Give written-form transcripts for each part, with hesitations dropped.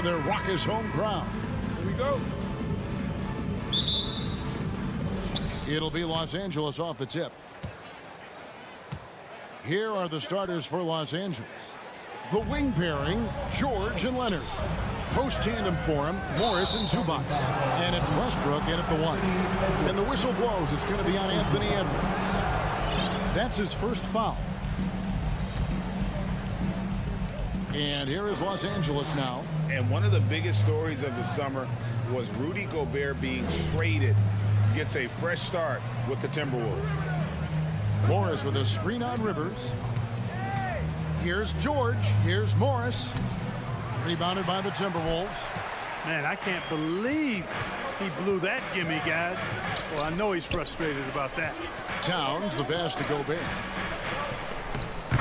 their raucous home crowd. Here we go. It'll be Los Angeles off the tip. Here are the starters for Los Angeles. The wing pairing, George and Leonard. Post tandem for him, Morris and Zubac. And it's Westbrook in at the 1. And the whistle blows. It's going to be on Anthony Edwards. That's his first foul. And here is Los Angeles now. And one of the biggest stories of the summer was Rudy Gobert being traded. Gets a fresh start with the Timberwolves. Morris with a screen on Rivers. Here's George. Here's Morris. Rebounded by the Timberwolves. Man, I can't believe he blew that gimme, guys. Well, I know he's frustrated about that. Towns, the pass to Gobert.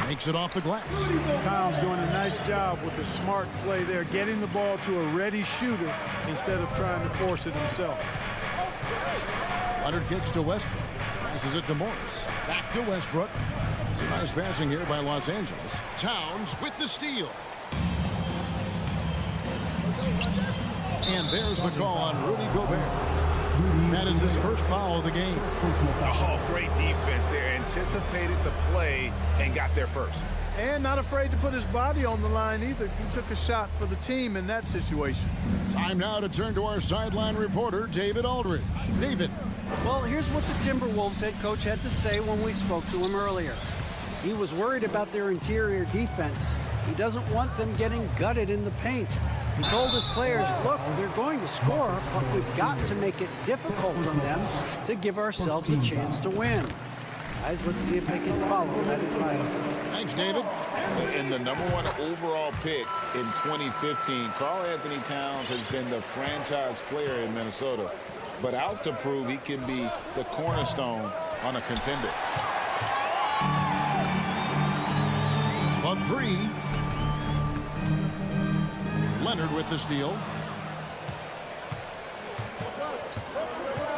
Makes it off the glass. Towns doing a nice job with the smart play there, getting the ball to a ready shooter instead of trying to force it himself. Leonard kicks to Westbrook. Passes it to Morris. Back to Westbrook. Some nice passing here by Los Angeles. Towns with the steal. And there's the call on Rudy Gobert. That is his first foul of the game. Oh, great defense there. Anticipated the play and got there first. And not afraid to put his body on the line either. He took a shot for the team in that situation. Time now to turn to our sideline reporter, David Aldridge. David. Well, here's what the Timberwolves head coach had to say when we spoke to him earlier. He was worried about their interior defense. He doesn't want them getting gutted in the paint. He told his players, look, they're going to score, but we've got to make it difficult on them to give ourselves a chance to win. Guys, let's see if they can follow that advice. Thanks, David. And the #1 overall pick in 2015, Karl-Anthony Towns has been the franchise player in Minnesota, but out to prove he can be the cornerstone on a contender. A 3. Leonard with the steal.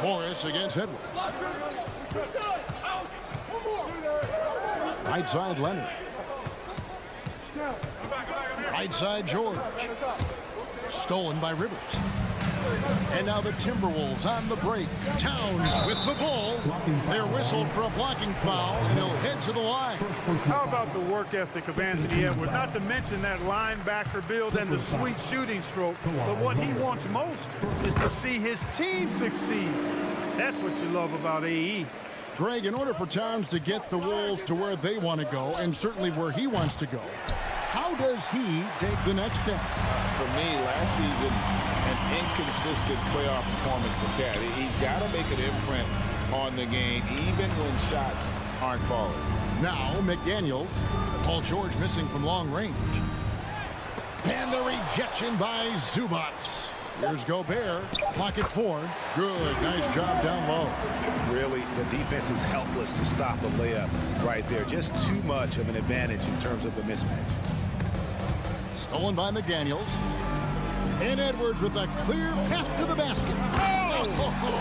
Morris against Edwards. Right side Leonard. Right side George. Stolen by Rivers. And now the Timberwolves on the break. Towns with the ball. They're whistled for a blocking foul, and he'll head to the line. How about the work ethic of Anthony Edwards? Not to mention that linebacker build and the sweet shooting stroke. But what he wants most is to see his team succeed. That's what you love about AE. Greg, in order for Towns to get the Wolves to where they want to go, and certainly where he wants to go, how does he take the next step? For me, last season, an inconsistent playoff performance for Cat. He's got to make an imprint on the game, even when shots aren't falling. Now, McDaniels. Paul George missing from long range. And the rejection by Zubac. Here's Gobert. Clock at 4. Good. Nice job down low. Really, the defense is helpless to stop a layup right there. Just too much of an advantage in terms of the mismatch. Stolen by McDaniels. And Edwards with a clear path to the basket. Oh!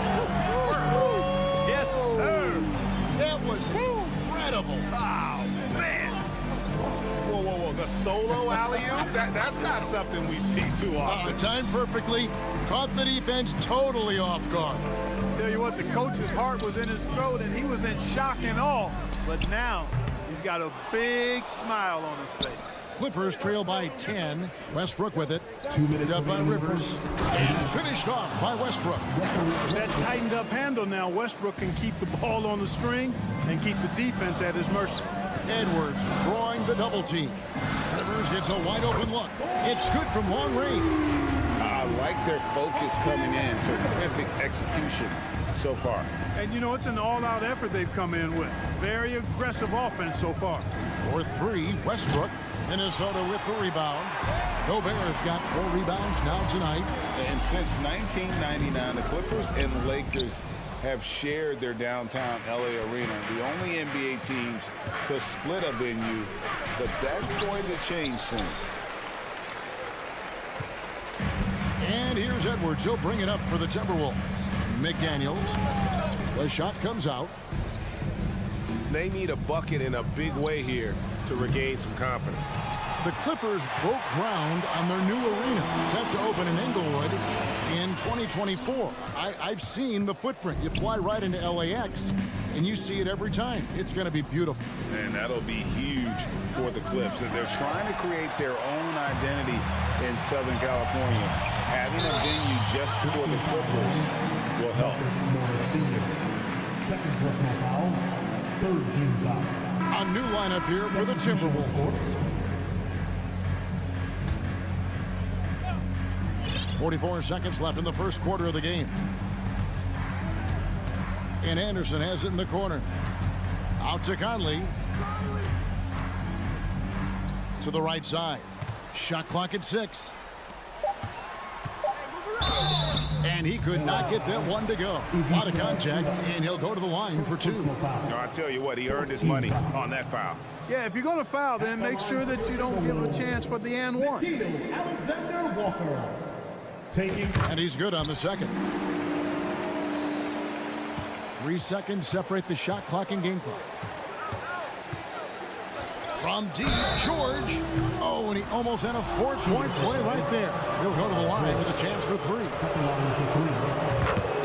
Yes, sir. That was incredible. Oh, man. Whoa, whoa, whoa. The solo alley-oop? That's not something we see too often. Timed perfectly. Caught the defense totally off guard. Tell you what, the coach's heart was in his throat, and he was in shock and awe. But now, he's got a big smile on his face. Clippers trail by 10. Westbrook with it. 2 minutes up by Rivers. And finished off by Westbrook. That tightened up handle now, Westbrook can keep the ball on the string and keep the defense at his mercy. Edwards drawing the double team. Rivers gets a wide open look. It's good from long range. I like their focus coming in. Terrific execution so far. And you know, it's an all-out effort they've come in with. Very aggressive offense so far. For 3, Westbrook. Minnesota with the rebound. Gobert's got 4 rebounds now tonight. And since 1999, the Clippers and Lakers have shared their downtown LA arena. The only NBA teams to split a venue, but that's going to change soon. And here's Edwards. He'll bring it up for the Timberwolves. McDaniels. The shot comes out. They need a bucket in a big way here to regain some confidence. The Clippers broke ground on their new arena, set to open in Inglewood in 2024. I've seen the footprint. You fly right into LAX, and you see it every time. It's going to be beautiful. And that'll be huge for the Clips. They're trying to create their own identity in Southern California. Having a venue just for the Clippers will help. Second personal foul, third team foul. A new lineup here for the Timberwolves. 44 seconds left in the first quarter of the game. And Anderson has it in the corner. Out to Conley. To the right side. Shot clock at 6. And he could not get that one to go. Out of contact, and he'll go to the line for 2. No, I tell you what, he earned his money on that foul. Yeah, if you're going to foul, then make sure that you don't give a chance for the and one. Alexander Walker. Taking. And he's good on the second. 3 seconds separate the shot clock and game clock. From deep, George. Oh, and he almost had a 4-point play right there. He'll go to the line with a chance for 3.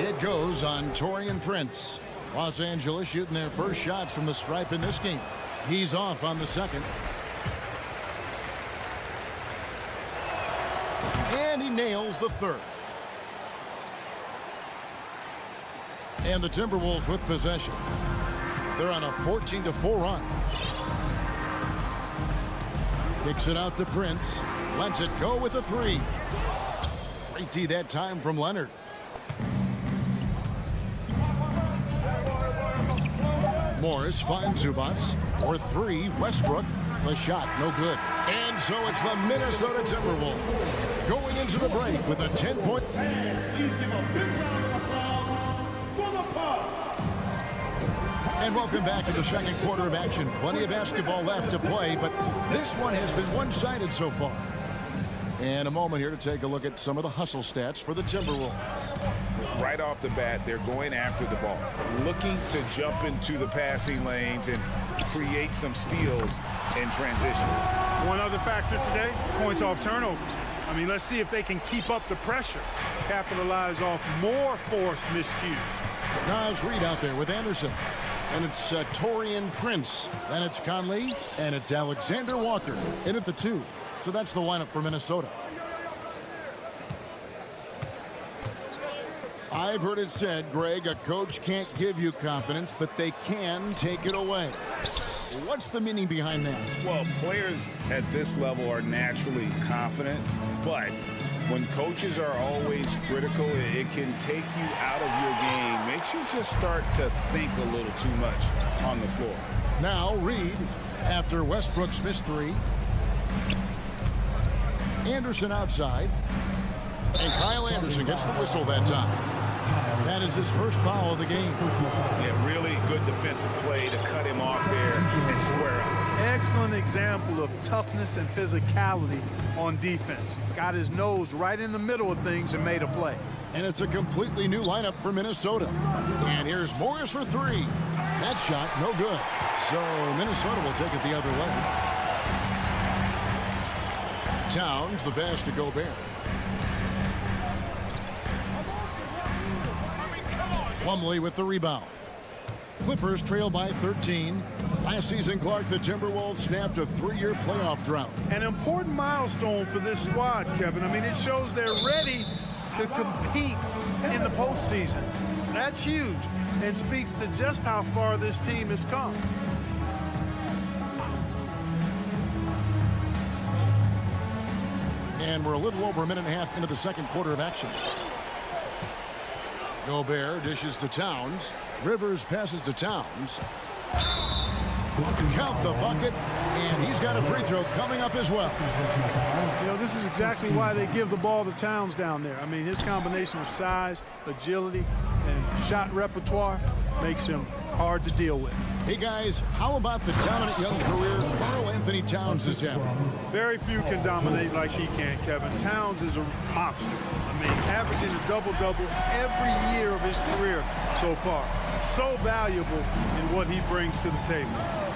It goes on Taurean Prince. Los Angeles shooting their first shots from the stripe in this game. He's off on the second. And he nails the third. And the Timberwolves with possession. They're on a 14-4 run. Kicks it out to Prince. Lets it go with a 3. Great D that time from Leonard. Morris finds Zubats for 3. Westbrook. The shot, no good. And so it's the Minnesota Timberwolves going into the break with a 10-point. And welcome back to the second quarter of action. Plenty of basketball left to play, but this one has been one-sided so far. And a moment here to take a look at some of the hustle stats for the Timberwolves. Right off the bat, they're going after the ball, looking to jump into the passing lanes and create some steals in transition. One other factor today, points off turnover. I mean, let's see if they can keep up the pressure, capitalize off more forced miscues. Nas Reed out there with Anderson. And it's Taurean Prince. Then it's Conley. And it's Alexander Walker in at the 2. So that's the lineup for Minnesota. I've heard it said, Greg, a coach can't give you confidence, but they can take it away. What's the meaning behind that? Well, players at this level are naturally confident, but when coaches are always critical, it can take you out of your game. Makes you just start to think a little too much on the floor. Now Reed, after Westbrook's missed 3. Anderson outside. And Kyle Anderson gets the whistle that time. That is his first foul of the game. Yeah, really good defensive play to cut him off there and square up. Excellent example of toughness and physicality on defense. Got his nose right in the middle of things and made a play. And it's a completely new lineup for Minnesota. And here's Morris for 3. That shot, no good. So Minnesota will take it the other way. Towns, the pass to Gobert. Plumlee with the rebound. Clippers trail by 13. Last season, Clark, the Timberwolves snapped a 3-year playoff drought. An important milestone for this squad, Kevin. I mean, it shows they're ready to compete in the postseason. That's huge and speaks to just how far this team has come. And we're a little over a minute and a half into the second quarter of action. Gobert dishes to Towns. Rivers passes to Towns. Count the bucket, and he's got a free throw coming up as well. You know, this is exactly why they give the ball to Towns down there. I mean, his combination of size, agility, and shot repertoire makes him hard to deal with. Hey, guys, how about the dominant young career Karl Anthony Towns is having? Very few can dominate like he can, Kevin. Towns is a monster. I mean, averaging a double-double every year of his career. so far. So valuable in what he brings to the table.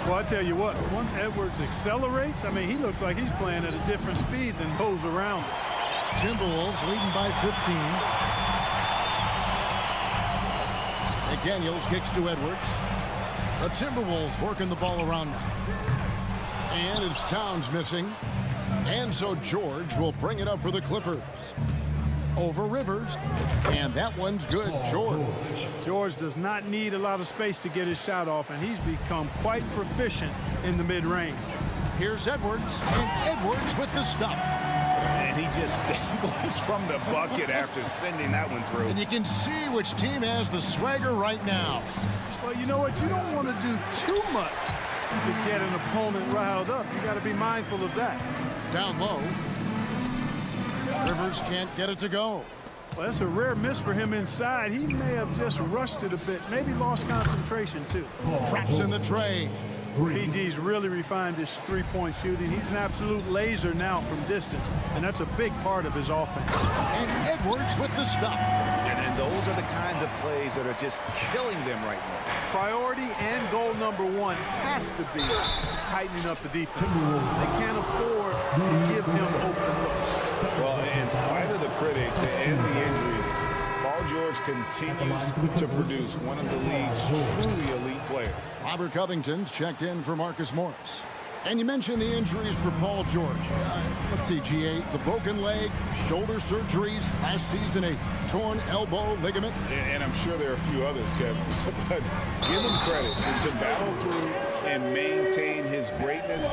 Well, I tell you what, once Edwards accelerates, I mean, he looks like he's playing at a different speed than those around him. Timberwolves leading by 15. McDaniels kicks to Edwards. The Timberwolves working the ball around now. And it's Towns missing. And so George will bring it up for the Clippers. Over Rivers. And that one's good. George does not need a lot of space to get his shot off, and he's become quite proficient in the mid-range. Here's Edwards. And Edwards with the stuff. And he just dangles from the bucket after sending that one through. And you can see which team has the swagger right now. Well, you know what? You don't want to do too much to get an opponent riled up. You got to be mindful of that. Down low. Rivers can't get it to go. Well, that's a rare miss for him inside. He may have just rushed it a bit, maybe lost concentration too. Traps in the tray. PG's really refined his three-point shooting. He's an absolute laser now from distance, and that's a big part of his offense. And Edwards with the stuff. And those are the kinds of plays that are just killing them right now. Priority and goal number one has to be tightening up the defense. They can't afford to give him open looks. Well, in spite of the critics and the injuries, Paul George continues to produce one of the league's truly elite players. Robert Covington's checked in for Marcus Morris. And you mentioned the injuries for Paul George. Let's see, GA, the broken leg, shoulder surgeries, last season a torn elbow ligament. And I'm sure there are a few others, Kevin. But give him credit. To battle through and maintain his greatness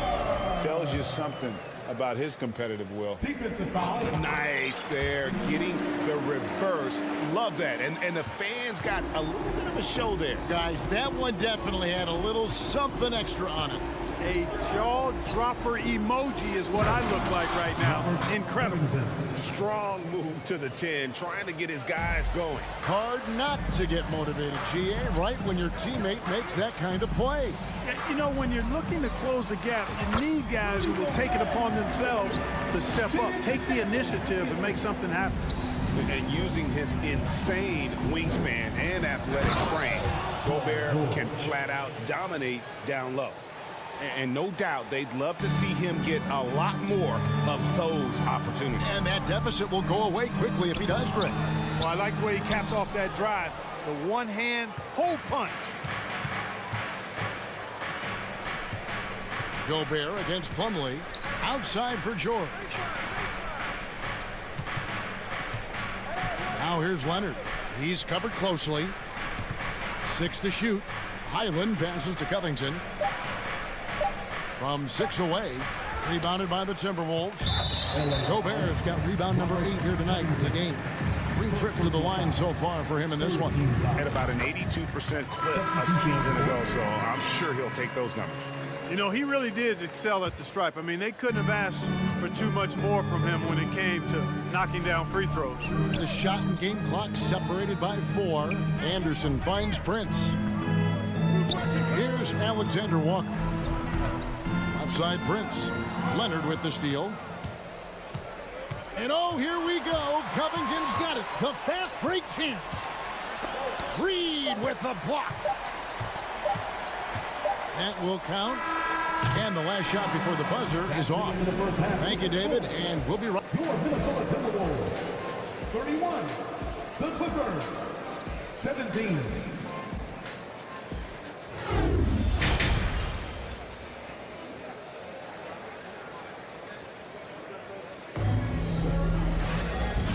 tells you something about his competitive will. Nice there, getting the reverse. Love that. And the fans got a little bit of a show there. Guys, that one definitely had a little something extra on it. A jaw-dropper emoji is what I look like right now. Incredible. Strong move to the 10, trying to get his guys going. Hard not to get motivated, GA, right when your teammate makes that kind of play. You know, when you're looking to close the gap, you need guys who will take it upon themselves to step up, take the initiative, and make something happen. And using his insane wingspan and athletic frame, Gobert can flat out dominate down low. And no doubt they'd love to see him get a lot more of those opportunities. And that deficit will go away quickly if he does, Greg. Well, I like the way he capped off that drive. The one-hand hole punch. Gobert against Plumlee. Outside for George. Now here's Leonard. He's covered closely. 6 to shoot. Highland passes to Covington. From 6 away, rebounded by the Timberwolves. Gobert's got rebound number 8 here tonight in the game. 3 trips to the line so far for him in this one. At about an 82% clip a season ago, so I'm sure he'll take those numbers. You know, he really did excel at the stripe. I mean, they couldn't have asked for too much more from him when it came to knocking down free throws. The shot and game clock separated by 4. Anderson finds Prince. Here's Alexander Walker. Outside Prince. Leonard with the steal. And oh, here we go. Covington's got it. The fast break chance. Reed with the block. That will count. And the last shot before the buzzer is off. Thank you, David, and we'll be right back. Your Minnesota Timberwolves, 31. The Clippers, 17.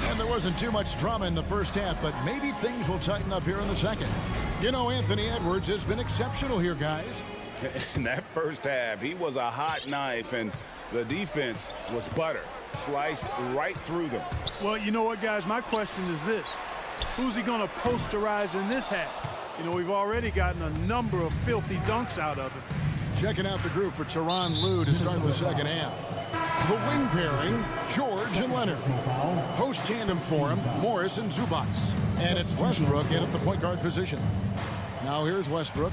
And there wasn't too much drama in the first half, but maybe things will tighten up here in the second. You know, Anthony Edwards has been exceptional here, guys. In that first half, he was a hot knife, and the defense was butter. Sliced right through them. Well, you know what, guys? My question is this. Who's he going to posterize in this half? You know, we've already gotten a number of filthy dunks out of him. Checking out the group for Tyronn Lue to start the second half. The wing pairing, George and Leonard. Post tandem for him, Morris and Zubac. And it's Westbrook in at the point guard position. Now here's Westbrook.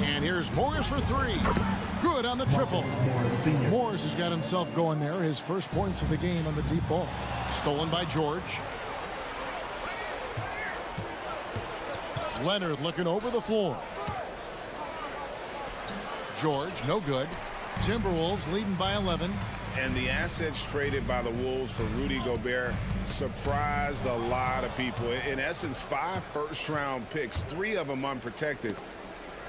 And here's Morris for 3. Good on the triple. Morris has got himself going there. His first points of the game on the deep ball. Stolen by George. Leonard looking over the floor. George, no good. Timberwolves leading by 11. And the assets traded by the Wolves for Rudy Gobert surprised a lot of people. In essence, 5 first-round picks, 3 of them unprotected.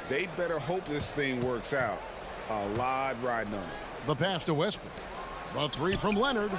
They better hope this thing works out. A lot riding on it. The pass to Westbrook. The 3 from Leonard.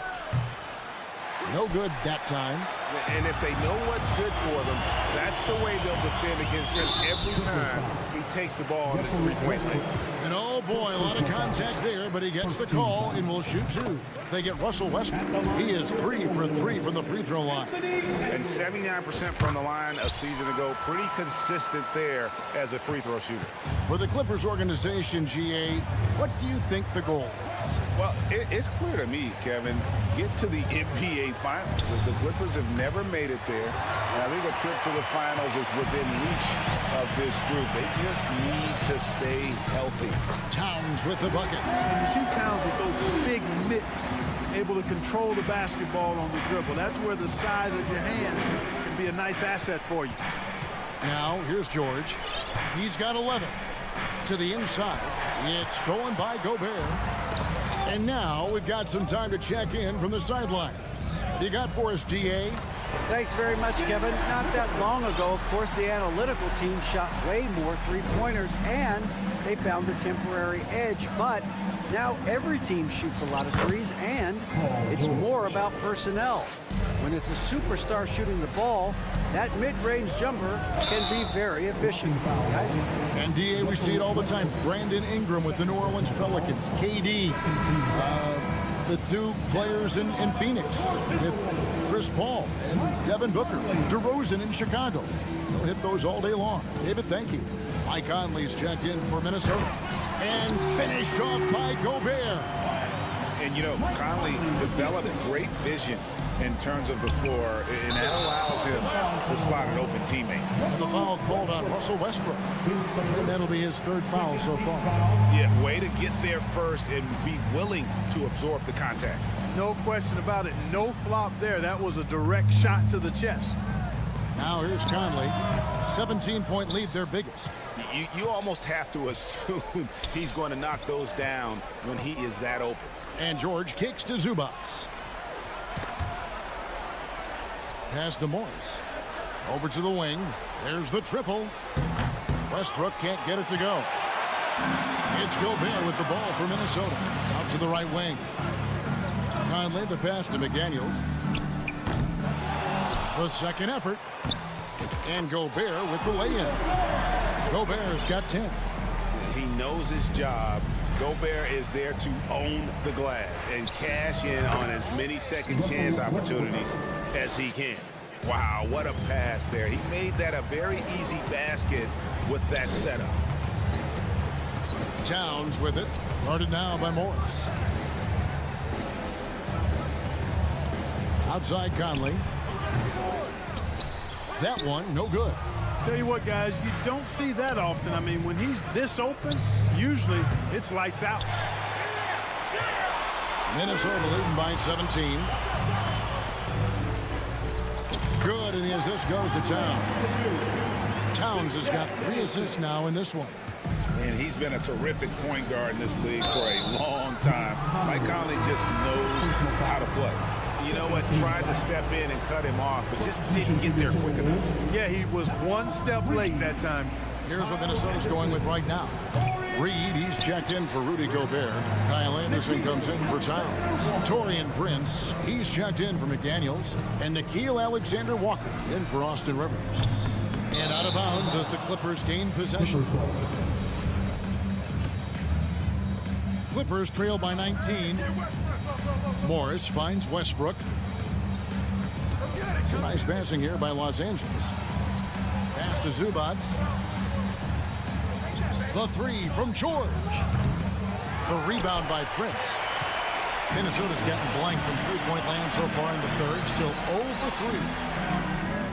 No good that time. And if they know what's good for them, that's the way they'll defend against him every time he takes the ball on the three-point line. And oh boy, a lot of contact there, but he gets the call and will shoot 2. They get Russell Westbrook. He is 3 for 3 from the free throw line. And 79% from the line a season ago. Pretty consistent there as a free throw shooter. For the Clippers organization, GA, what do you think the goal is? Well, it's clear to me, Kevin, get to the NBA Finals. The Clippers have never made it there, and I think a trip to the Finals is within reach of this group. They just need to stay healthy. Towns with the bucket. And you see Towns with those big mitts, able to control the basketball on the dribble. That's where the size of your hands can be a nice asset for you. Now, here's George. He's got 11. To the inside. It's stolen by Gobert. And now we've got some time to check in from the sidelines. You got for us, DA? Thanks very much, Kevin. Not that long ago, of course, the analytical team shot way more three-pointers, and they found a temporary edge. But now every team shoots a lot of threes, and it's more about personnel. When it's a superstar shooting the ball, that mid-range jumper can be very efficient, guys. And DA, we see it all the time. Brandon Ingram with the New Orleans Pelicans. KD, the 2 players in Phoenix with Chris Paul and Devin Booker. DeRozan in Chicago. He'll hit those all day long. David, thank you. Mike Conley's checked in for Minnesota. And finished off by Gobert. And, you know, Conley developed great vision in terms of the floor, and that allows him to spot an open teammate. And the foul called on Russell Westbrook. And that'll be his 3rd foul so far. Yeah, way to get there first and be willing to absorb the contact. No question about it. No flop there. That was a direct shot to the chest. Now here's Conley. 17-point lead, their biggest. You almost have to assume he's going to knock those down when he is that open. And George kicks to Zubac. Pass to Morris. Over to the wing. There's the triple. Westbrook can't get it to go. It's Gobert with the ball for Minnesota. Out to the right wing. Conley, the pass to McDaniels. The second effort. And Gobert with the lay-in. Gobert's got 10. He knows his job. Gobert is there to own the glass and cash in on as many second chance opportunities as he can. Wow, what a pass there. He made that a very easy basket with that setup. Towns with it. Guarded now by Morris. Outside Conley. That one, no good. Tell you what, guys, you don't see that often. I mean, when he's this open, usually it's lights out. Minnesota leading by 17. Good, and the assist goes to Towns. Towns has got 3 assists now in this one. And he's been a terrific point guard in this league for a long time. Mike Conley just knows how to play. You know what? Tried to step in and cut him off, but just didn't get there quick enough. Yeah, he was 1 step late that time. Here's what Minnesota's going with right now. Reed, he's checked in for Rudy Gobert. Kyle Anderson comes in for Towns. Taurean Prince, he's checked in for McDaniels. And Nickeil Alexander-Walker in for Austin Rivers. And out of bounds as the Clippers gain possession. Clippers trail by 19. Morris finds Westbrook. Nice passing here by Los Angeles. Pass to Zubac. The 3 from George. The rebound by Prince. Minnesota's gotten blank from three-point land so far in the 3rd. Still 0 for 3.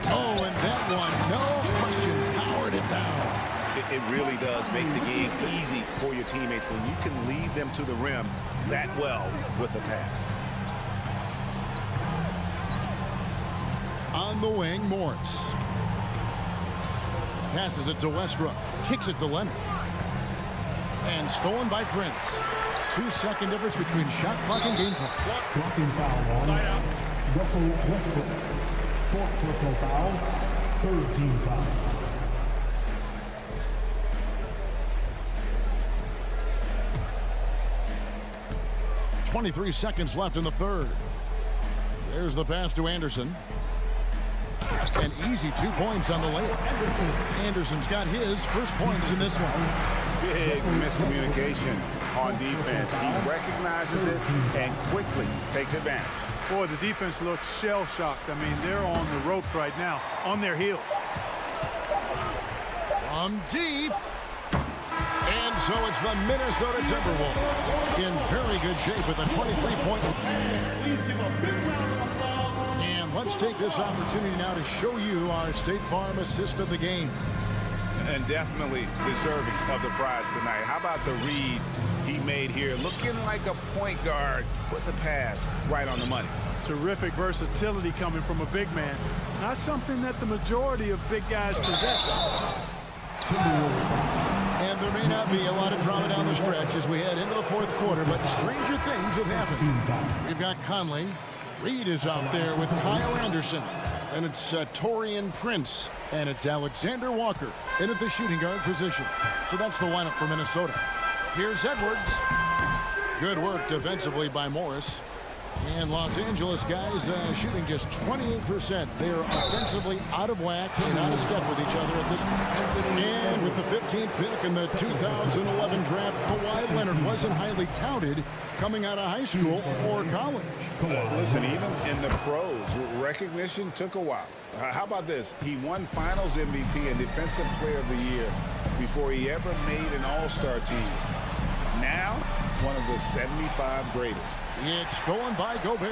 Oh, and that one, no question, powered it down. It really does make the game easy for your teammates when you can lead them to the rim that well with a pass. On the wing, Morris. Passes it to Westbrook. Kicks it to Leonard. And stolen by Prince. 2-second difference between shot clock and game clock. Blocking foul on Side out. Russell Westbrook. Fourth personal foul. Third team foul. .23 seconds left in the third. There's the pass to Anderson. An easy 2 points on the layup. Anderson's got his first points in this one. Big miscommunication on defense. He recognizes it and quickly takes advantage. Boy, the defense looks shell-shocked. I mean, they're on the ropes right now, on their heels. From deep. And so it's the Minnesota Timberwolves in very good shape with a 23-point. And let's take this opportunity now to show you our State Farm assist of the game. And definitely deserving of the prize tonight. How about the read he made here? Looking like a point guard. Put the pass right on the money. Terrific versatility coming from a big man. Not something that the majority of big guys possess. And there may not be a lot of drama down the stretch as we head into the fourth quarter, but stranger things have happened. We've got Conley. Reed is out there with Kyle Anderson. And it's Taurean Prince. And it's Alexander Walker in at the shooting guard position. So that's the lineup for Minnesota. Here's Edwards. Good work defensively by Morris. And Los Angeles guys shooting just 28%. They are offensively out of whack and out of step with each other at this point. And with the 15th pick in the 2011 draft, Kawhi Leonard wasn't highly touted coming out of high school or college. Listen, even in the pros, recognition took a while. How about this? He won Finals MVP and Defensive Player of the Year before he ever made an All-Star team. Now, one of the 75 greatest. It's stolen by Gobert.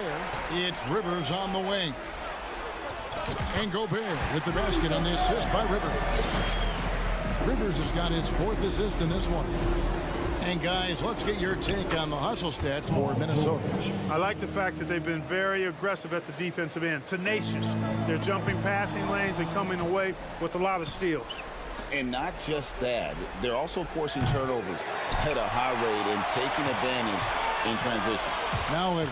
It's Rivers on the wing. And Gobert with the basket on the assist by Rivers. Rivers has got his fourth assist in this one. And guys, let's get your take on the hustle stats for Minnesota. I like the fact that they've been very aggressive at the defensive end. Tenacious. They're jumping passing lanes and coming away with a lot of steals. And not just that, they're also forcing turnovers at a high rate and taking advantage in transition. Now Edwards.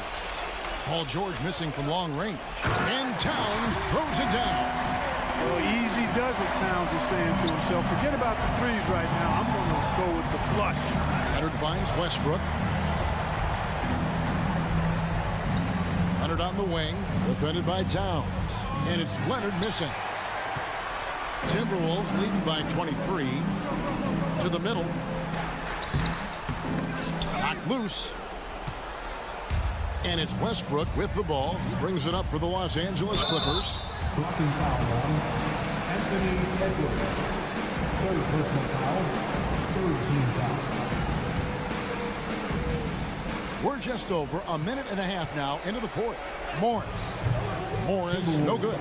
Paul George missing from long range. And Towns throws it down. Well, easy does it, Towns is saying to himself. Forget about the threes right now. I'm going to go with the flush. Leonard finds Westbrook. Leonard on the wing, defended by Towns. And it's Leonard missing. Timberwolves leading by 23. To the middle. Knocked loose. And it's Westbrook with the ball. He brings it up for the Los Angeles Clippers. Blocking foul on Anthony Edwards. Third personal foul. Third team foul. We're just over a minute and a half now into the fourth. Morris, no good.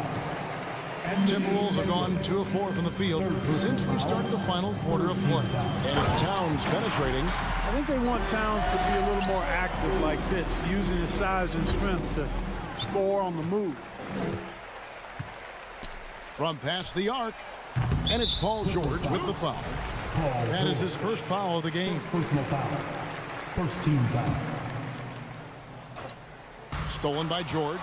Timberwolves have gone 2 of 4 from the field since we started the final quarter of play. And it's Towns penetrating. I think they want Towns to be a little more active like this, using his size and strength to score on the move. From past the arc. And it's Paul George with the foul. That is his first foul of the game. Personal foul. First team foul. Stolen by George.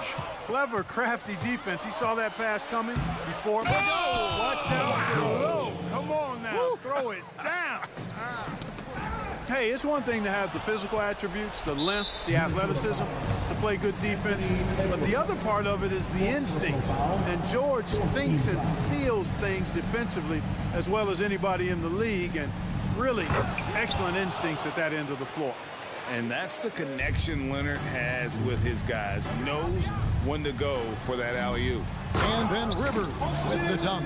Clever, crafty defense. He saw that pass coming before. Oh, watch out below. Come on now, throw it down. Hey, it's one thing to have the physical attributes, the length, the athleticism to play good defense, but the other part of it is the instincts. And George thinks and feels things defensively as well as anybody in the league, and really excellent instincts at that end of the floor. And that's the connection Leonard has with his guys. He knows when to go for that alley-oop. And then Rivers with the dunk.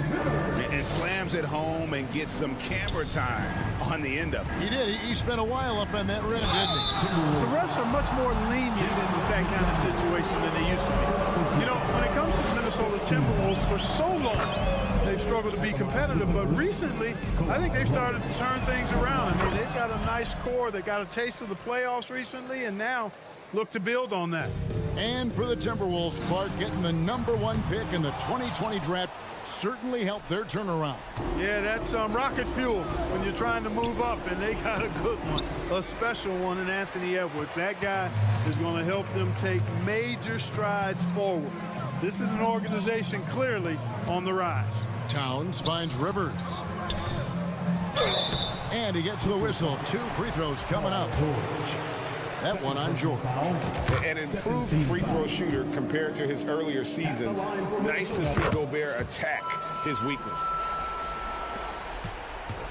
And slams it home and gets some camera time on the end of it. He did. He spent a while up on that rim, didn't he? The refs are much more lenient with that kind of situation than they used to be. You know, when it comes to the Minnesota Timberwolves, for so long, they've struggled to be competitive, but recently, I think they've started to turn things around. I mean, they've got a nice core. They got a taste of the playoffs recently, and now look to build on that. And for the Timberwolves, Clark getting the #1 pick in the 2020 draft, certainly helped their turnaround. Yeah, that's rocket fuel when you're trying to move up, and they got a good one, a special one in Anthony Edwards. That guy is going to help them take major strides forward. This is an organization clearly on the rise. Towns finds Rivers. And he gets the whistle. 2 free throws coming up. That one on George. An improved free throw shooter compared to his earlier seasons. Nice to see Gobert attack his weakness.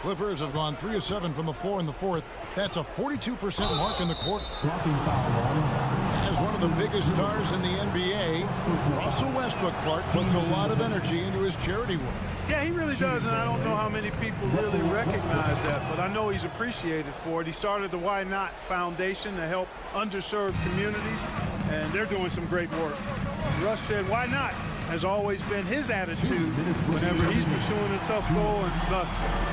Clippers have gone 3 of 7 from the floor in the fourth. That's a 42% mark in the quarter. As one of the biggest stars in the NBA, Russell Westbrook, Clark, puts a lot of energy into his charity work. Yeah, he really does, and I don't know how many people really recognize that, but I know he's appreciated for it. He started the Why Not Foundation to help underserved communities, and they're doing some great work. Russ said, why not? Has always been his attitude whenever he's pursuing a tough goal, and thus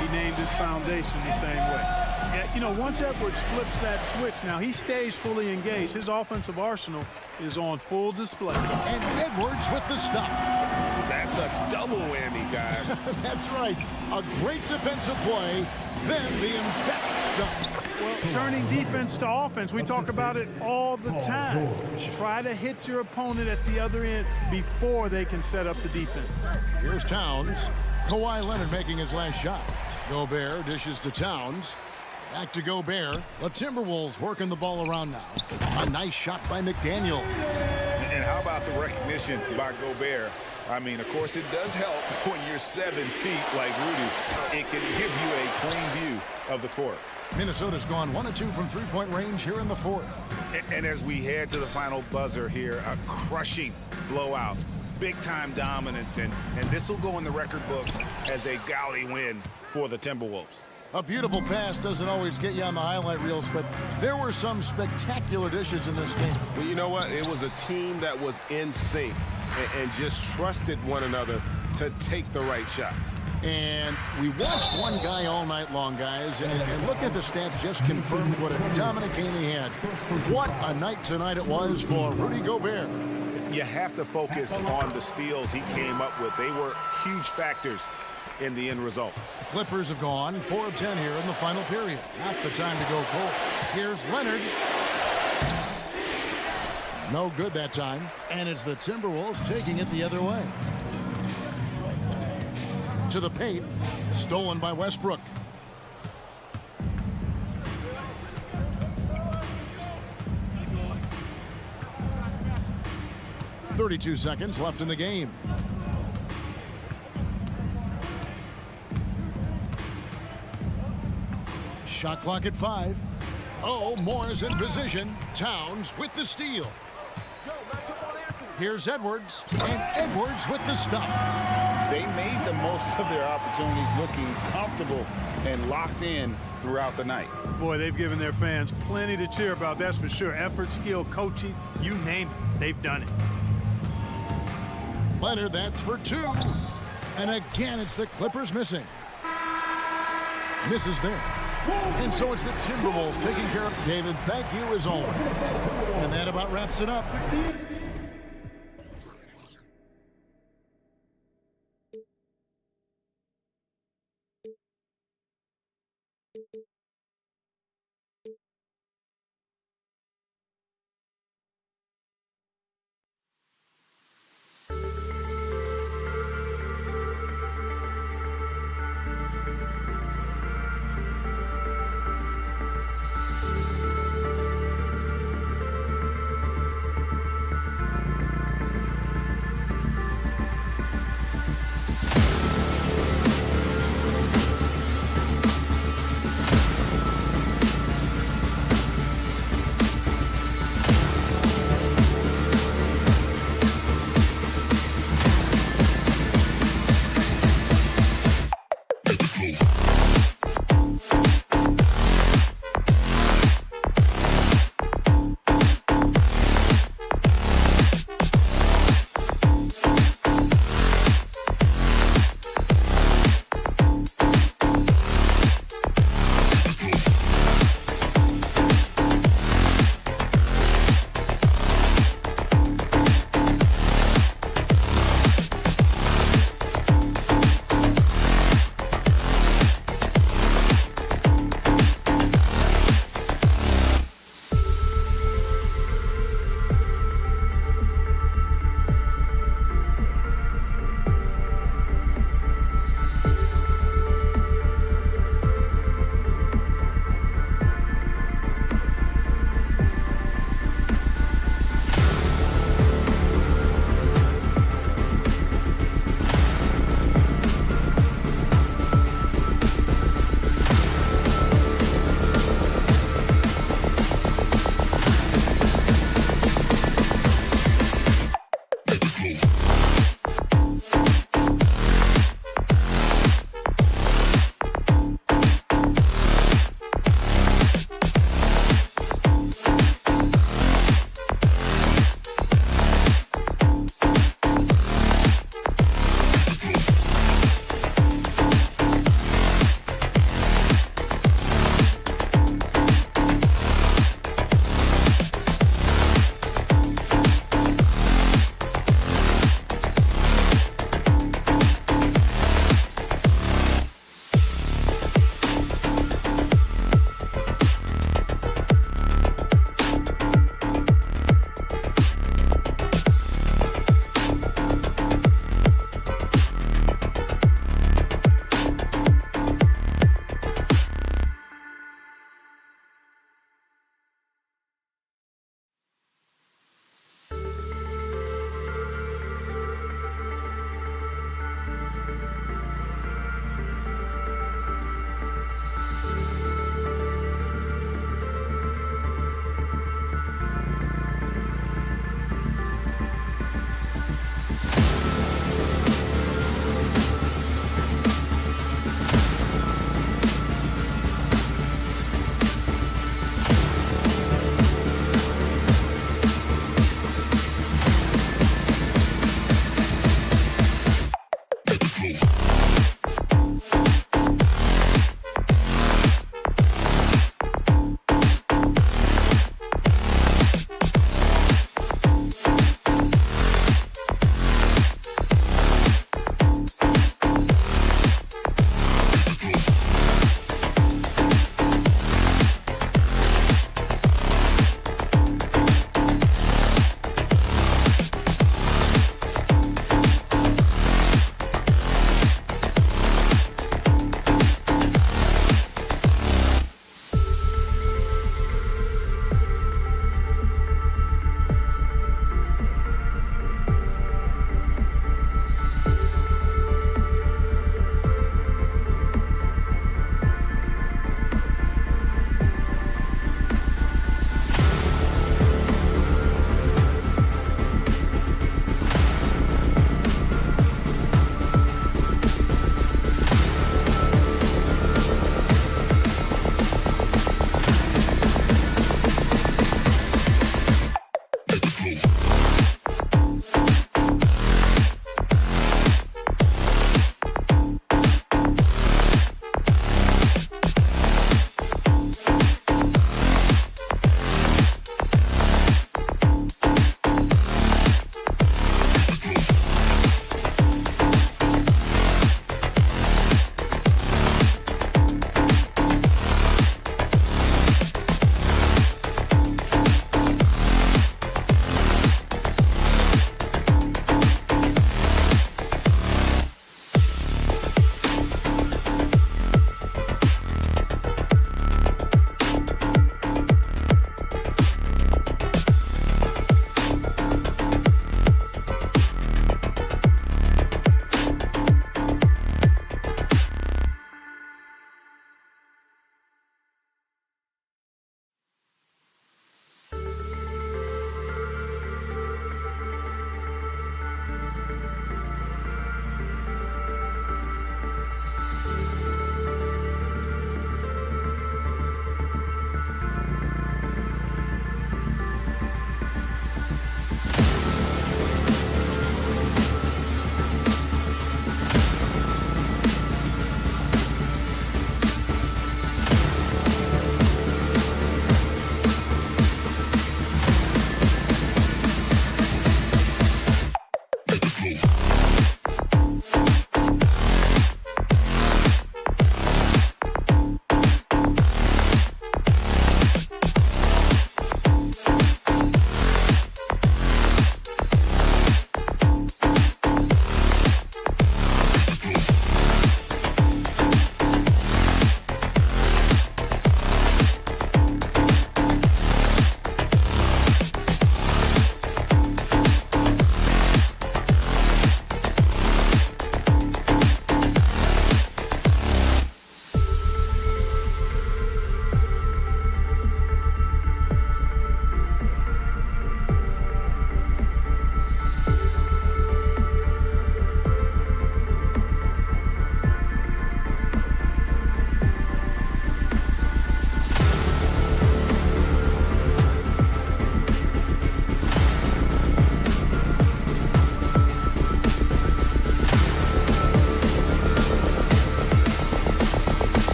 he named his foundation the same way. Yeah, you know, once Edwards flips that switch, now he stays fully engaged. His offensive arsenal is on full display. And Edwards with the stuff. That's a double whammy, guys. That's right. A great defensive play, then the emphatic stuff. Well, turning defense to offense, we talk about it all the time. Try to hit your opponent at the other end before they can set up the defense. Here's Towns. Kawhi Leonard making his last shot. Gobert dishes to Towns. Back to Gobert. The Timberwolves working the ball around now. A nice shot by McDaniels. And how about the recognition by Gobert? I mean, of course, it does help when you're 7 feet like Rudy. It can give you a clean view of the court. Minnesota's gone 1 of 2 from three-point range here in the fourth. And as we head to the final buzzer here, a crushing blowout. Big-time dominance, and this will go in the record books as a gaudy win for the Timberwolves. A beautiful pass doesn't always get you on the highlight reels, but there were some spectacular dishes in this game. Well, you know what? It was a team that was in sync and just trusted one another to take the right shots. And we watched one guy all night long, guys, and look at the stats, just confirms what a dominant game he had. What a night tonight it was for Rudy Gobert. You have to focus on the steals he came up with. They were huge factors in the end result. The Clippers have gone 4 of 10 here in the final period. Not the time to go cold. Here's Leonard. No good that time. And it's the Timberwolves taking it the other way. To the paint. Stolen by Westbrook. .32 seconds left in the game. Shot clock at 5. Oh, Moore's in position. Towns with the steal. Here's Edwards, and Edwards with the stuff. They made the most of their opportunities, looking comfortable and locked in throughout the night. Boy, they've given their fans plenty to cheer about, that's for sure. Effort, skill, coaching, you name it, they've done it. Leonard, that's for 2. And again, it's the Clippers missing. Misses there. And so it's the Timberwolves taking care of David. Thank you as always. And that about wraps it up.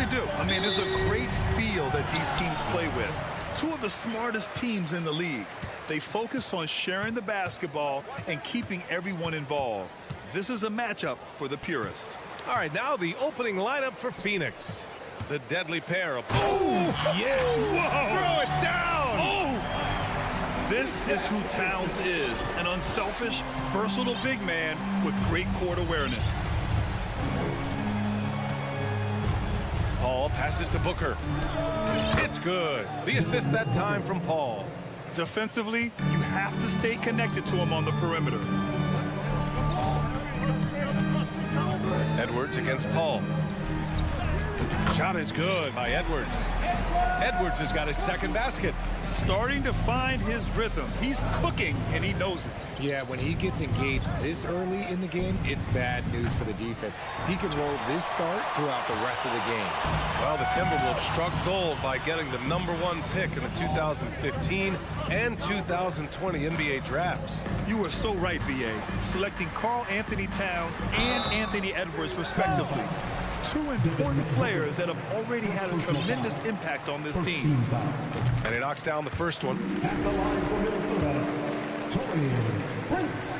really do. I mean, there's a great feel that these teams play with. Two of the smartest teams in the league. They focus on sharing the basketball and keeping everyone involved. This is a matchup for the purist. All right, now the opening lineup for Phoenix. The deadly pair of... Oh, yes! Whoa. Throw it down! Oh! This is who Towns is, an unselfish, versatile big man with great court awareness. Paul passes to Booker. It's good. The assist that time from Paul. Defensively, you have to stay connected to him on the perimeter. Edwards against Paul. Shot is good by Edwards. Edwards has got his second basket. Starting to find his rhythm. He's cooking, and he knows it. Yeah, when he gets engaged this early in the game, it's bad news for the defense. He can roll this start throughout the rest of the game. Well, the Timberwolves struck gold by getting the #1 pick in the 2015 and 2020 NBA drafts. You are so right, B.A. Selecting Karl Anthony Towns and Anthony Edwards, respectively. Two important players that have already had a tremendous impact on this team. And he knocks down the first one. At the line for Minnesota, Taurean Prince.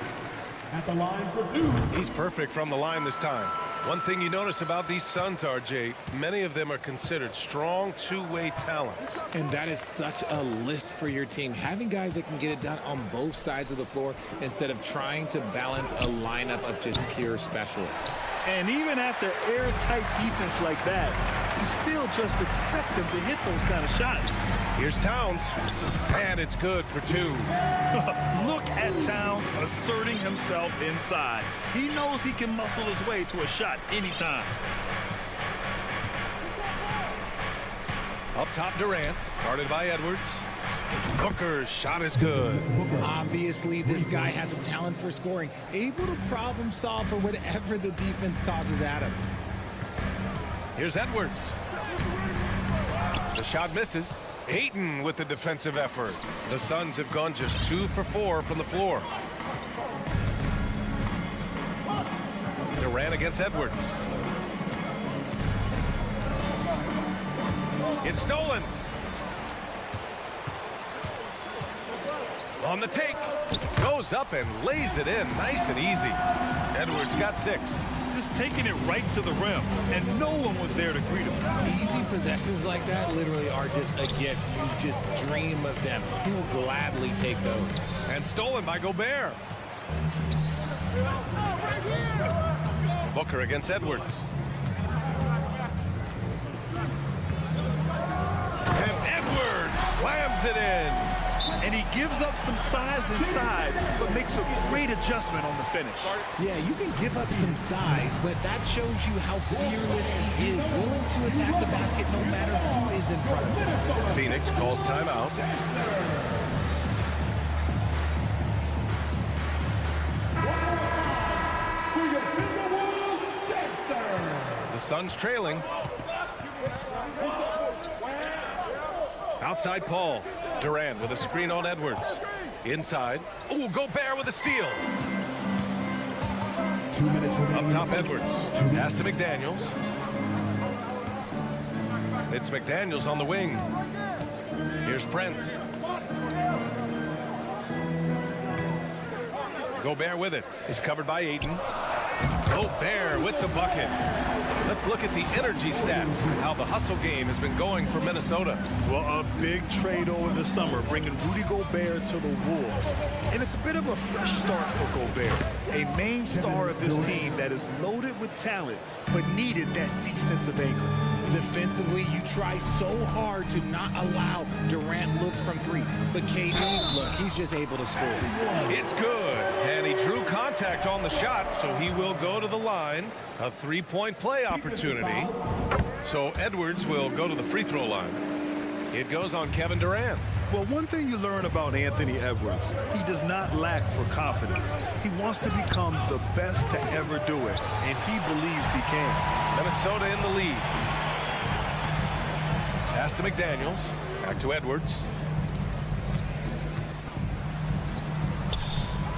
At the line for two. He's perfect from the line this time. One thing you notice about these Suns, RJ, many of them are considered strong two-way talents. And that is such a list for your team. Having guys that can get it done on both sides of the floor instead of trying to balance a lineup of just pure specialists. And even after airtight defense like that, you still just expect him to hit those kind of shots. Here's Towns, and it's good for two. Look at Towns asserting himself inside. He knows he can muscle his way to a shot anytime. Up top, Durant, guarded by Edwards. Booker's shot is good. Obviously, this guy has a talent for scoring, able to problem solve for whatever the defense tosses at him. Here's Edwards. The shot misses. Ayton with the defensive effort. The Suns have gone just 2 for 4 from the floor. Durant against Edwards. It's stolen. On the take. Goes up and lays it in nice and easy. Edwards got 6. Just taking it right to the rim, and no one was there to greet him. Easy possessions like that literally are just a gift. You just dream of them. He'll gladly take those. And stolen by Gobert. Booker against Edwards. And Edwards slams it in. And he gives up some size inside, but makes a great adjustment on the finish. Yeah, you can give up some size, but that shows you how fearless he is, willing to attack the basket no matter who is in front of him. Phoenix calls timeout. The Suns trailing. Outside Paul. Durant with a screen on Edwards. Inside. Ooh, Gobert with a steal. 2 minutes remaining. Up top, Edwards. Pass to McDaniels. It's McDaniels on the wing. Here's Prince. Gobert with it. Is covered by Ayton. Gobert with the bucket. Let's look at the energy stats, how the hustle game has been going for Minnesota. Well, a big trade over the summer, bringing Rudy Gobert to the Wolves. And it's a bit of a fresh start for Gobert, a main star of this team that is loaded with talent, but needed that defensive anchor. Defensively, you try so hard to not allow Durant looks from 3. But KD, look, he's just able to score. It's good. And he drew contact on the shot, so he will go to the line. A 3-point play opportunity. So Edwards will go to the free throw line. It goes on Kevin Durant. Well, one thing you learn about Anthony Edwards, he does not lack for confidence. He wants to become the best to ever do it, and he believes he can. Minnesota in the lead. Pass to McDaniels. Back to Edwards.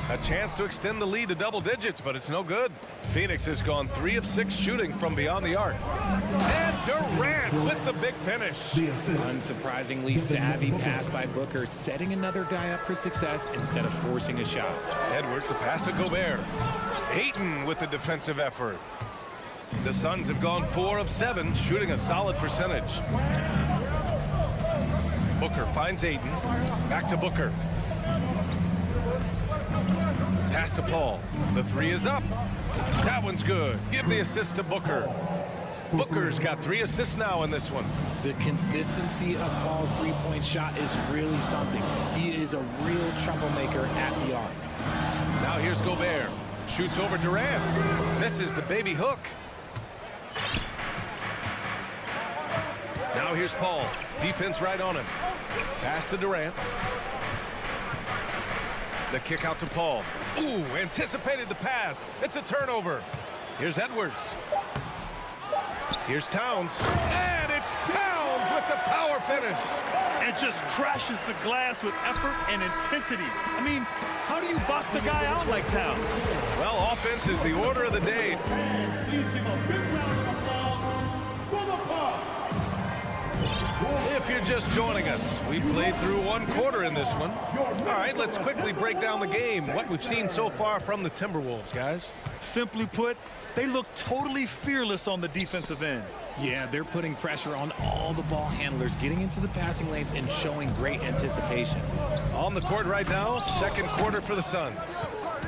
A chance to extend the lead to double digits, but it's no good. Phoenix has gone 3 of 6 shooting from beyond the arc. And Durant with the big finish. Unsurprisingly savvy pass by Booker, setting another guy up for success instead of forcing a shot. Edwards, the pass to Gobert. Ayton with the defensive effort. The Suns have gone 4 of 7, shooting a solid percentage. Booker finds Ayton. Back to Booker. Pass to Paul. The 3 is up. That one's good. Give the assist to Booker. Booker's got 3 assists now in this one. The consistency of Paul's three-point shot is really something. He is a real troublemaker at the arc. Now here's Gobert. Shoots over Durant. Misses the baby hook. Now here's Paul. Defense right on him. Pass to Durant. The kick out to Paul. Ooh, anticipated the pass. It's a turnover. Here's Edwards. Here's Towns. And it's Towns with the power finish. And just crashes the glass with effort and intensity. I mean, how do you box a guy out like Towns? Well, offense is the order of the day. If you're just joining us, we played through 1 quarter in this one. All right, let's quickly break down the game. What we've seen so far from the Timberwolves, guys. Simply put, they look totally fearless on the defensive end. Yeah, they're putting pressure on all the ball handlers, getting into the passing lanes and showing great anticipation. On the court right now, 2nd quarter for the Suns.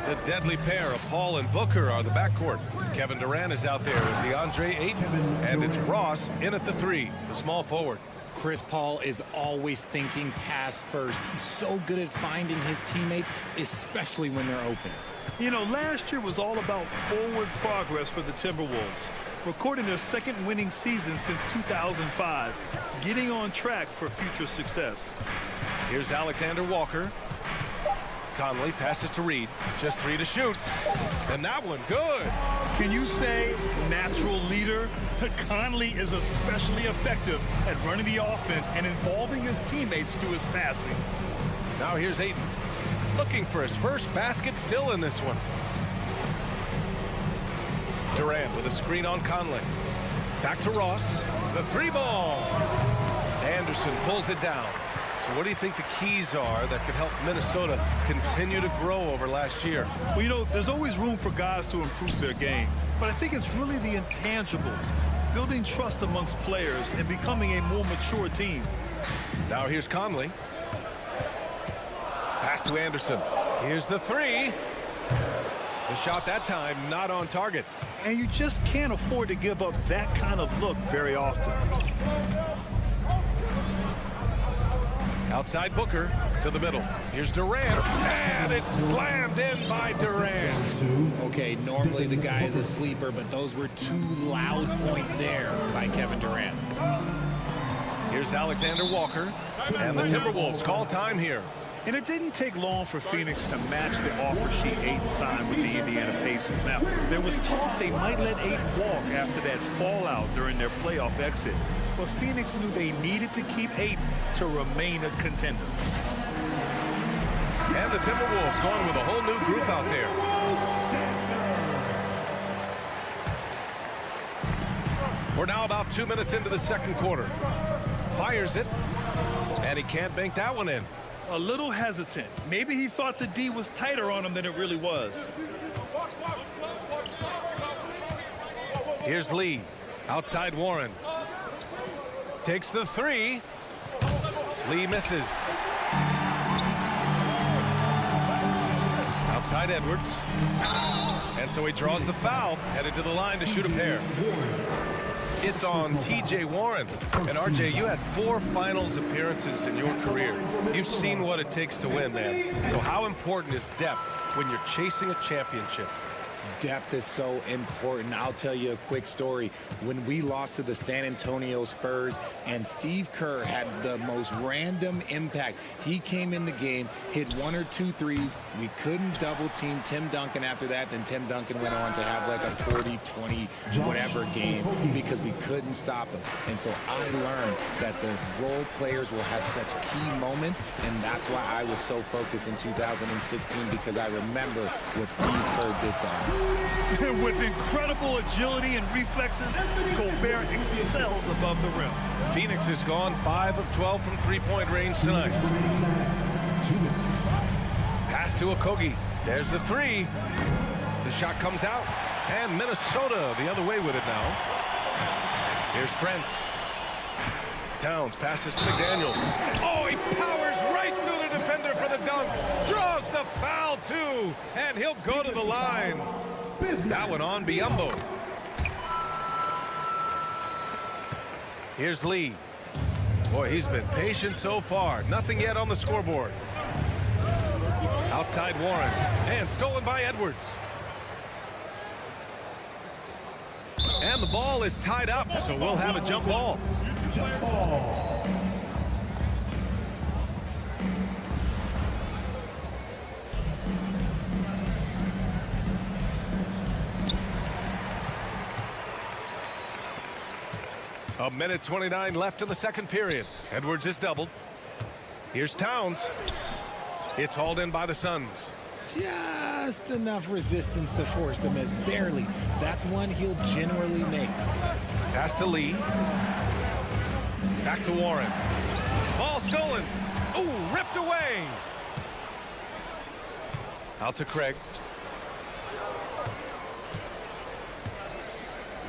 The deadly pair of Paul and Booker are the backcourt. Kevin Durant is out there with DeAndre Ayton, and it's Ross in at the 3, the small forward. Chris Paul is always thinking pass first. He's so good at finding his teammates, especially when they're open. You know, last year was all about forward progress for the Timberwolves, recording their 2nd winning season since 2005, getting on track for future success. Here's Alexander Walker. Conley passes to Reed. Just 3 to shoot. And that one, good. Can you say natural leader? Conley is especially effective at running the offense and involving his teammates through his passing. Now here's Ayton. Looking for his first basket still in this one. Durant with a screen on Conley. Back to Ross. The 3 ball. Anderson pulls it down. So what do you think the keys are that could help Minnesota continue to grow over last year? Well, you know, there's always room for guys to improve their game. But I think it's really the intangibles, building trust amongst players and becoming a more mature team. Now here's Conley. Pass to Anderson. Here's the 3. The shot that time not on target. And you just can't afford to give up that kind of look very often. Outside Booker to the middle. Here's Durant. And it's slammed in by Durant. Okay, normally the guy is a sleeper, but those were 2 loud points there by Kevin Durant. Here's Alexander Walker. And the Timberwolves call time here. And it didn't take long for Phoenix to match the offer sheet Ayton signed with the Indiana Pacers. Now, there was talk they might let Ayton walk after that fallout during their playoff exit. But Phoenix knew they needed to keep Ayton to remain a contender. And the Timberwolves going with a whole new group out there. We're now about 2 minutes into the 2nd quarter. Fires it. And he can't bank that one in. A little hesitant. Maybe he thought the D was tighter on him than it really was. Here's Lee. Outside Warren. Takes the 3. Lee misses. Outside Edwards. And so he draws the foul, headed to the line to shoot a pair. It's on T.J. Warren. And, RJ, you had 4 finals appearances in your career. You've seen what it takes to win, man. So how important is depth when you're chasing a championship? Depth is so important. I'll tell you a quick story. When we lost to the San Antonio Spurs and Steve Kerr had the most random impact. He came in the game, hit 1 or 2 threes. We couldn't double team Tim Duncan after that. Then Tim Duncan went on to have like a 40, 20, whatever game because we couldn't stop him. And so I learned that the role players will have such key moments. And that's why I was so focused in 2016 because I remember what Steve Kerr did to us. With incredible agility and reflexes, Gobert excels above the rim. Phoenix has gone 5 of 12 from three-point range tonight. Pass to Okogie. There's the three. The shot comes out, and Minnesota the other way with it now. Here's Prince. Towns passes to McDaniels. Oh, he powers right through the defender for the dunk. Draws the foul, too, and he'll go to the line. That one on Biyombo. Here's Lee. Boy, he's been patient so far. Nothing yet on the scoreboard. Outside Warren, and stolen by Edwards. And the ball is tied up, so we'll have a jump ball. Jump ball. A minute 29 left in the second period. Edwards is doubled. Here's Towns. It's hauled in by the Suns. Just enough resistance to force the miss. Barely. That's one he'll generally make. Pass to Lee. Back to Warren. Ball stolen. Ooh, ripped away. Out to Craig.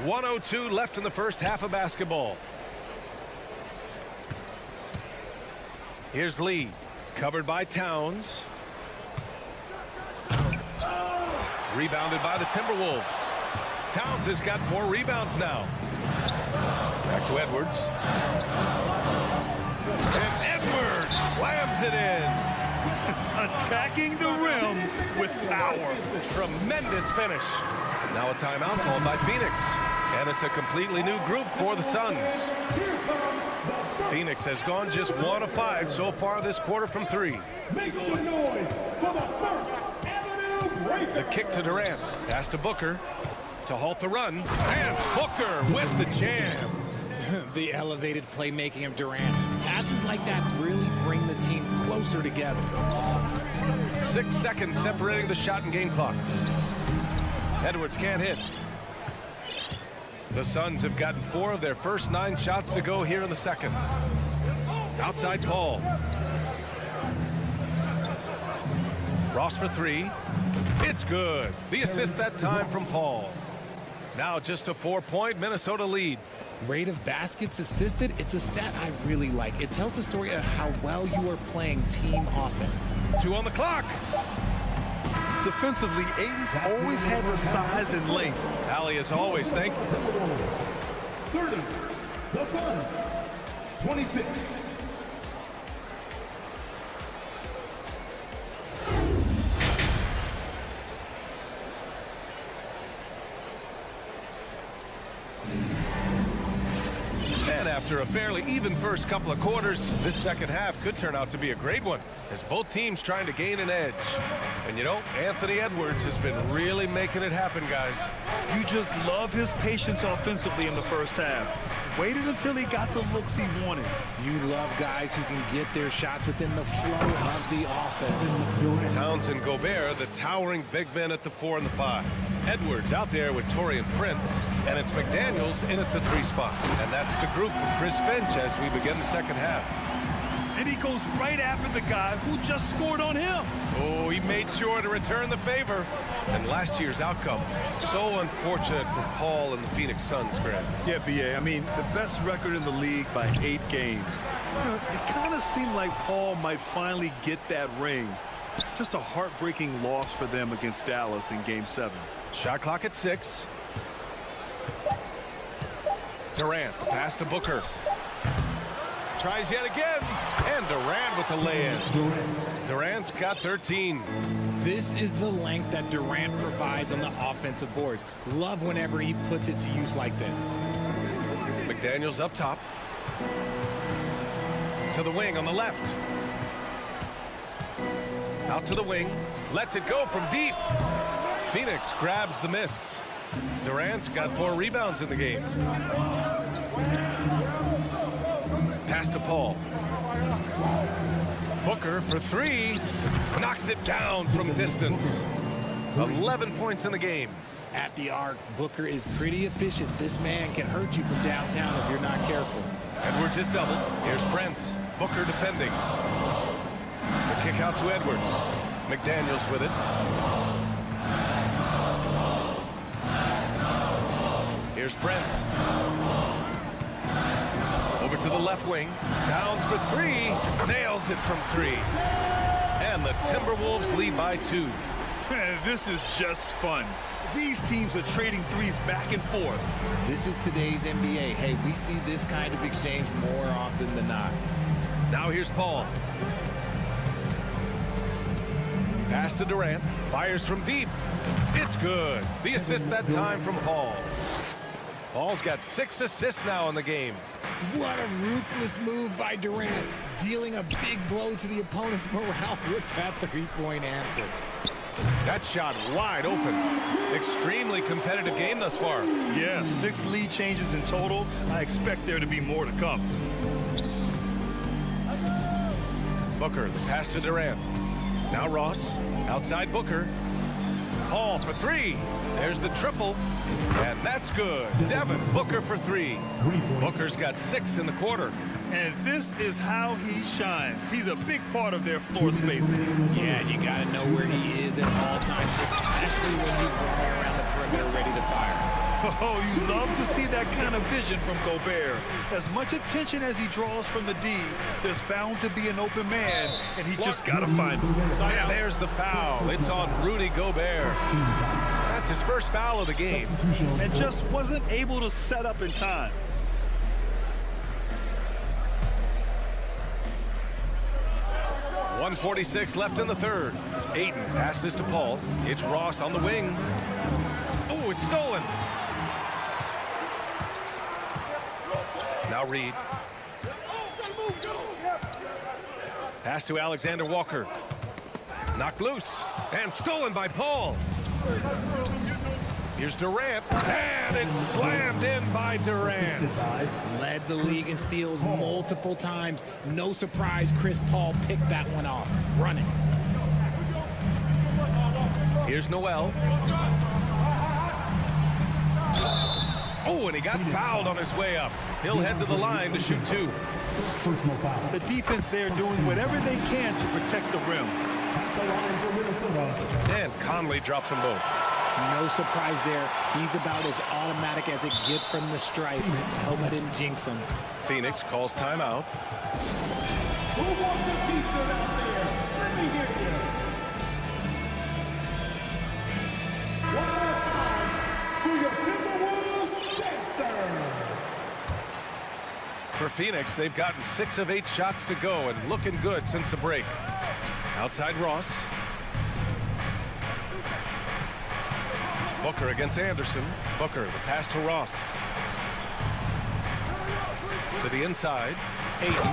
1:02 left in the first half of basketball. Here's Lee. Covered by Towns. Rebounded by the Timberwolves. Towns has got 4 rebounds now. Back to Edwards. And Edwards slams it in. Attacking the rim with power. Tremendous finish. Now a timeout called by Phoenix. And it's a completely new group for the Suns. Phoenix has gone just 1 of 5 so far this quarter from 3. Make some noise for the First Avenue Breakers. The kick to Durant. Pass to Booker to halt the run. And Booker with the jam. The elevated playmaking of Durant. Passes like that really bring the team closer together. 6 seconds separating the shot and game clocks. Edwards can't hit. The Suns have gotten 4 of their first 9 shots to go here in the second. Outside Paul. Ross for 3. It's good. The assist that time from Paul. Now just a 4-point Minnesota lead. Rate of baskets assisted, it's a stat I really like. It tells the story of how well you are playing team offense. 2 on the clock. Defensively, Aiden's always had the size and length. Allie is always thankful. 30. The Suns. 26. And after a fairly even first couple of quarters, this second half could turn out to be a great one as both teams trying to gain an edge. And you know, Anthony Edwards has been really making it happen, guys. You just love his patience offensively in the first half. Waited until he got the looks he wanted. You love guys who can get their shots within the flow of the offense. Towns and Gobert, the towering big men at the 4 and the 5. Edwards out there with Taurean Prince, and it's McDaniels in at the 3 spot. And that's the group for Chris Finch as we begin the second half. And he goes right after the guy who just scored on him. Oh, he made sure to return the favor. And last year's outcome, so unfortunate for Paul and the Phoenix Suns, Greg. Yeah, B.A., I mean, the best record in the league by 8 games. You know, it kind of seemed like Paul might finally get that ring. Just a heartbreaking loss for them against Dallas in Game 7. Shot clock at 6. Durant, pass to Booker. Tries yet again, and Durant with the lay-in. Durant's got 13. This is the length that Durant provides on the offensive boards. Love whenever he puts it to use like this. McDaniels up top. To the wing on the left. Out to the wing. Lets it go from deep. Phoenix grabs the miss. Durant's got 4 rebounds in the game. Pass to Paul. Booker for 3. Knocks it down from distance. 11 points in the game. At the arc, Booker is pretty efficient. This man can hurt you from downtown if you're not careful. Edwards is double. Here's Prince. Booker defending. The kick out to Edwards. McDaniels with it. Here's Prince. Over to the left wing. Towns for three. Nails it from three. And the Timberwolves lead by 2. Man, this is just fun. These teams are trading threes back and forth. This is today's NBA. Hey, we see this kind of exchange more often than not. Now here's Paul. Pass to Durant. Fires from deep. It's good. The assist that time from Paul. Paul's got 6 assists now in the game. What a ruthless move by Durant, dealing a big blow to the opponent's morale with that three-point answer. That shot wide open. Extremely competitive game thus far. Yeah, 6 lead changes in total. I expect there to be more to come. Booker, the pass to Durant. Now Ross, outside Booker. Paul for 3. There's the triple, and that's good. Devin Booker for 3. Booker's got 6 in the quarter. And this is how he shines. He's a big part of their floor spacing. Yeah, and you got to know where he is at all times, especially when he's running around the perimeter ready to fire. Oh, you love to see that kind of vision from Gobert. As much attention as he draws from the D, there's bound to be an open man, and he just got to find him. Yeah, there's the foul. It's on Rudy Gobert. That's his first foul of the game. And just wasn't able to set up in time. .146 left in the third. Ayton passes to Paul. It's Ross on the wing. Oh, it's stolen. Now Reed. Pass to Alexander Walker. Knocked loose and stolen by Paul. Here's Durant, and it's slammed in by Durant. Led the league in steals multiple times. No surprise Chris Paul picked that one off. Running. Here's Noel. Oh, and he got fouled on his way up. He'll head to the line to shoot 2. The defense there doing whatever they can to protect the rim. And Conley drops them both. No surprise there. He's about as automatic as it gets from the stripe. Hope I didn't jinx him. Phoenix calls timeout. Who wants a t-shirt out there? Let me hear you. One more time for your Timberwolves dancers. For Phoenix, they've gotten 6 of 8 shots to go and looking good since the break. Outside Ross. Booker against Anderson. Booker, the pass to Ross. To the inside. Ayton.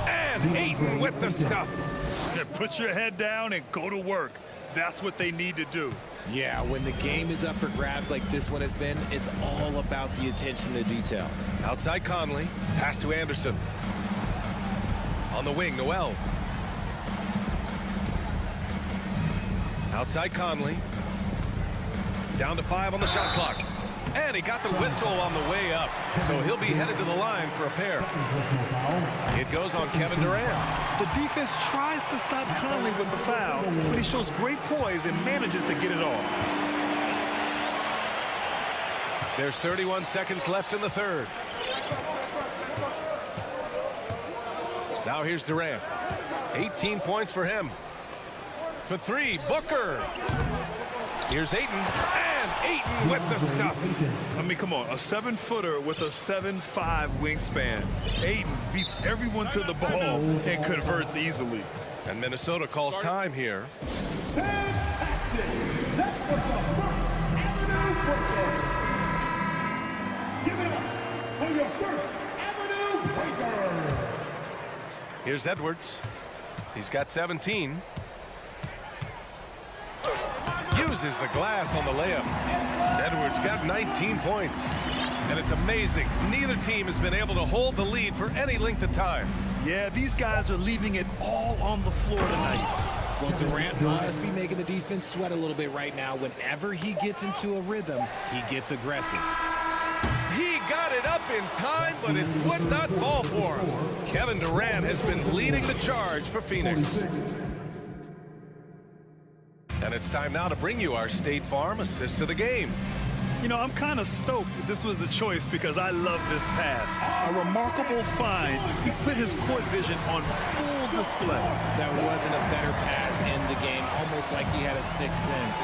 And Ayton with the stuff. Yeah, put your head down and go to work. That's what they need to do. Yeah, when the game is up for grabs like this one has been, it's all about the attention to detail. Outside Conley. Pass to Anderson. On the wing, Noel. Outside Conley. Down to 5 on the shot clock. And he got the whistle on the way up. So he'll be headed to the line for a pair. It goes on Kevin Durant. The defense tries to stop Conley with the foul, but he shows great poise and manages to get it off. There's 31 seconds left in the third. Now here's Durant. 18 points for him. For 3, Booker. Here's Ayton, and Ayton with the stuff. I mean, come on, a 7-footer with a 7'5" wingspan. Ayton beats everyone to the ball and converts easily. And Minnesota calls time here. Fantastic! That was the First Avenue Breakers. Give it up for your First Avenue Breakers. Here's Edwards. He's got 17. Uses the glass on the layup. Edwards got 19 points. And it's amazing. Neither team has been able to hold the lead for any length of time. Yeah, these guys are leaving it all on the floor tonight. Well, Durant must be making the defense sweat a little bit right now. Whenever he gets into a rhythm, he gets aggressive. He got it up in time, but it would not fall for him. Kevin Durant has been leading the charge for Phoenix. And it's time now to bring you our State Farm assist of the game. You know, I'm kind of stoked this was a choice because I love this pass. A remarkable find. He put his court vision on full display. There wasn't a better pass in the game, almost like he had a sixth sense.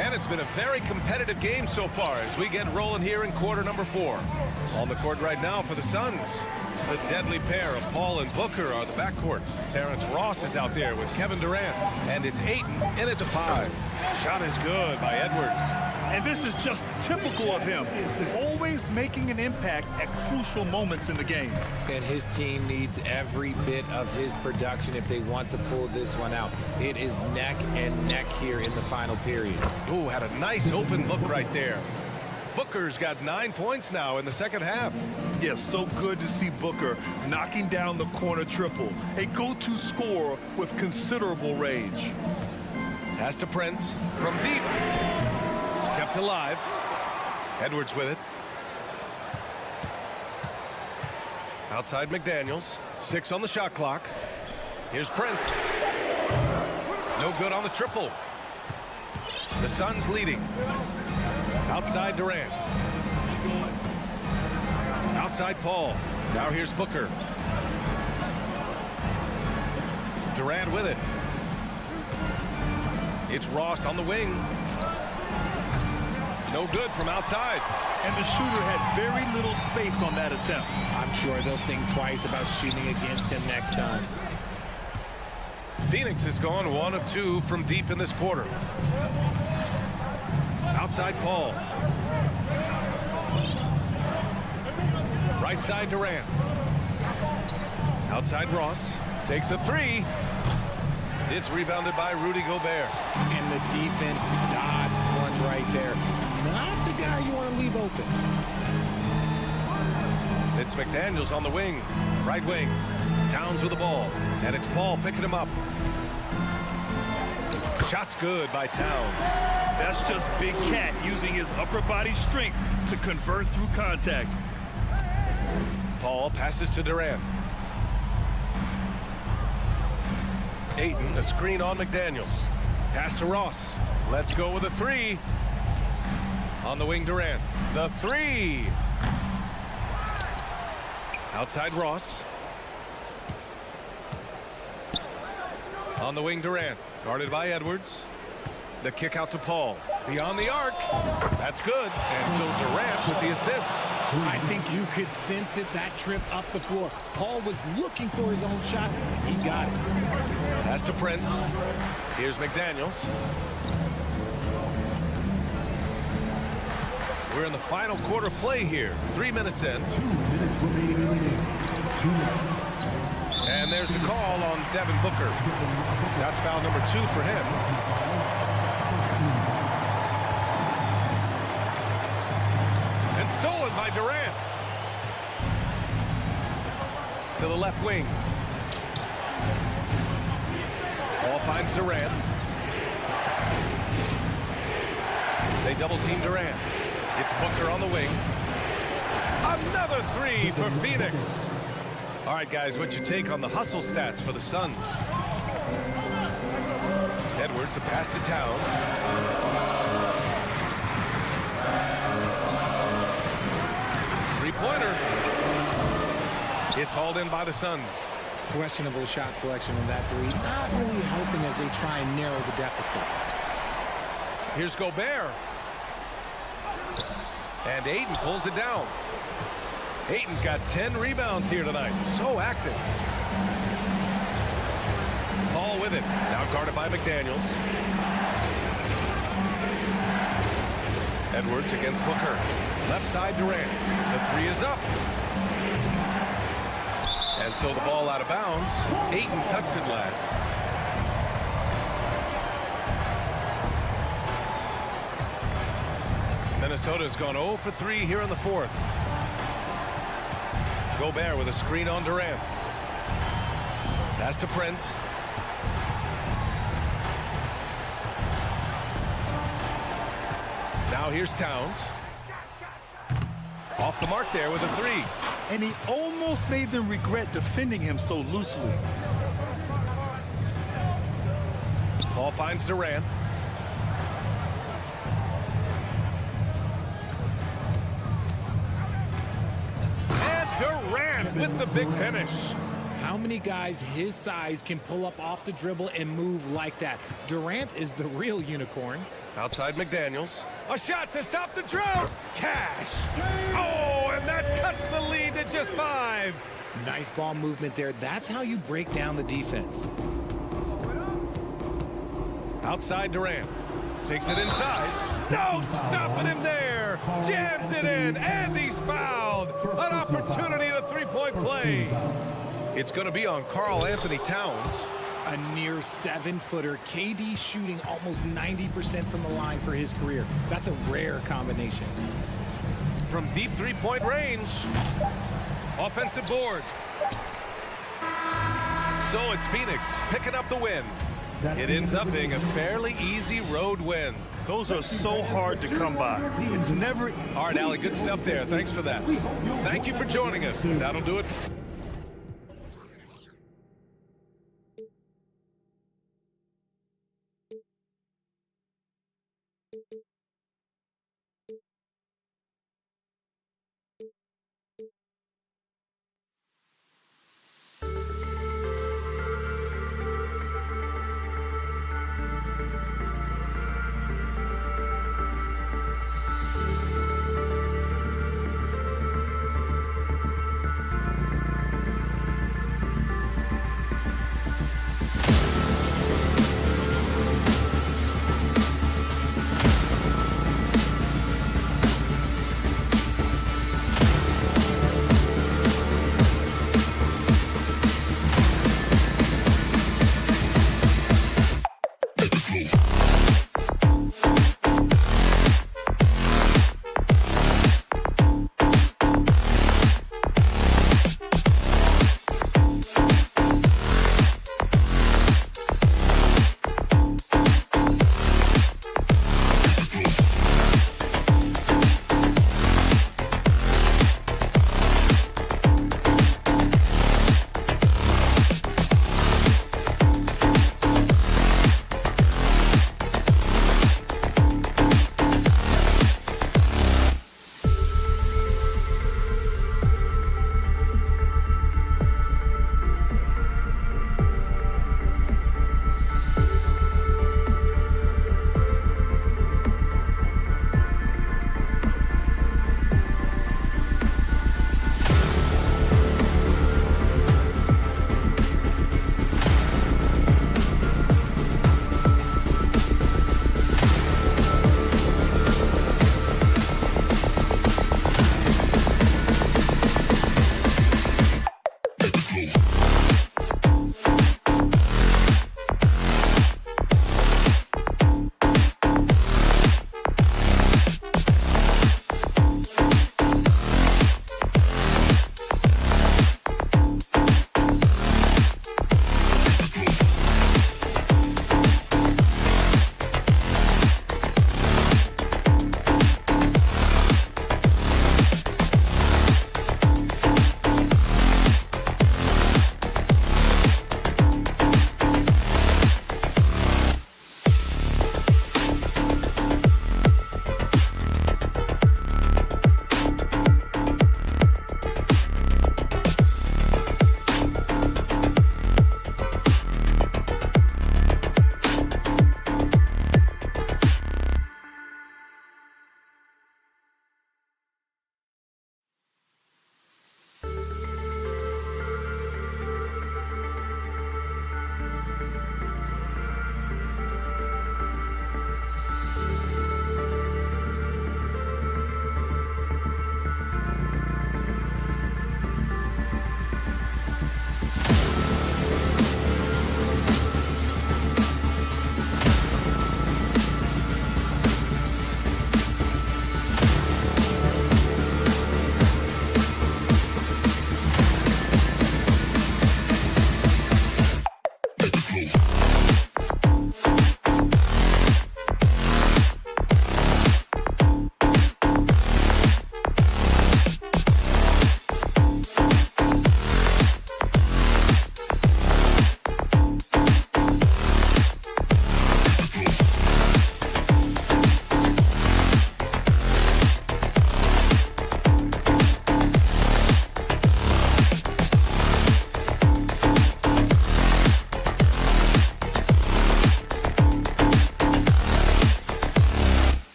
And it's been a very competitive game so far as we get rolling here in quarter number 4. On the court right now for the Suns, the deadly pair of Paul and Booker are the backcourt. Terrence Ross is out there with Kevin Durant, and it's Ayton in at the 5. Shot is good by Edwards. And this is just typical of him, always making an impact at crucial moments in the game. And his team needs every bit of his production if they want to pull this one out. It is neck and neck here in the final period. Ooh, had a nice open look right there. Booker's got 9 points now in the second half. Yeah, so good to see Booker knocking down the corner triple. A go-to scorer with considerable rage. Pass to Prince from deep. Kept alive. Edwards with it. Outside McDaniels. 6 on the shot clock. Here's Prince. No good on the triple. The Suns leading. Outside Durant. Outside Paul. Now here's Booker. Durant with it. It's Ross on the wing. No good from outside. And the shooter had very little space on that attempt. I'm sure they'll think twice about shooting against him next time. Phoenix has gone 1 of 2 from deep in this quarter. Outside Paul. Right side Durant. Outside Ross. Takes a 3. It's rebounded by Rudy Gobert. And the defense dodged one right there. Not the guy you want to leave open. It's McDaniels on the wing. Right wing. Towns with the ball. And it's Paul picking him up. Shot's good by Towns. That's just Big Cat using his upper body strength to convert through contact. Paul passes to Durant. Ayton, a screen on McDaniels. Pass to Ross. Let's go with a 3. On the wing, Durant. The 3. Outside Ross. On the wing, Durant. Guarded by Edwards. The kick out to Paul. Beyond the arc. That's good. And so Durant with the assist. I think you could sense it, that trip up the floor. Paul was looking for his own shot, and he got it. Pass to Prince. Here's McDaniels. We're in the final quarter play here. 3 minutes in. 2 minutes remaining. 2 minutes. And there's the call on Devin Booker. That's foul number 2 for him. And stolen by Durant. To the left wing. Ball finds Durant. They double team Durant. It's Booker on the wing. Another 3 for Phoenix. All right, guys, what's your take on the hustle stats for the Suns? Edwards, a pass to Towns. Three-pointer. It's hauled in by the Suns. Questionable shot selection in that 3. Not really helping as they try and narrow the deficit. Here's Gobert. And Ayton pulls it down. Ayton's got 10 rebounds here tonight. So active. Paul with it. Now guarded by McDaniels. Edwards against Booker. Left side Durant. The 3 is up. And so the ball out of bounds. Ayton touched it last. Minnesota's gone 0 for 3 here in the 4th. Gobert with a screen on Durant. Pass to Prince. Now here's Towns. Off the mark there with a three. And he almost made them regret defending him so loosely. Ball finds Durant. And Durant with the big finish. How many guys his size can pull up off the dribble and move like that? Durant is the real unicorn. Outside McDaniels. A shot to stop the drought. Cash. Oh, and that cuts the lead to just 5. Nice ball movement there. That's how you break down the defense. Outside Durant. Takes it inside. No stopping him there. Jams it in, and he's fouled. An opportunity at a three-point play. It's going to be on Karl Anthony Towns. A near 7-footer. KD shooting almost 90% from the line for his career. That's a rare combination. From deep three-point range. Offensive board. So it's Phoenix picking up the win. It ends up being a fairly easy road win. Those are so hard to come by. It's never... All right, Allie, good stuff there. Thanks for that. Thank you for joining us. That'll do it.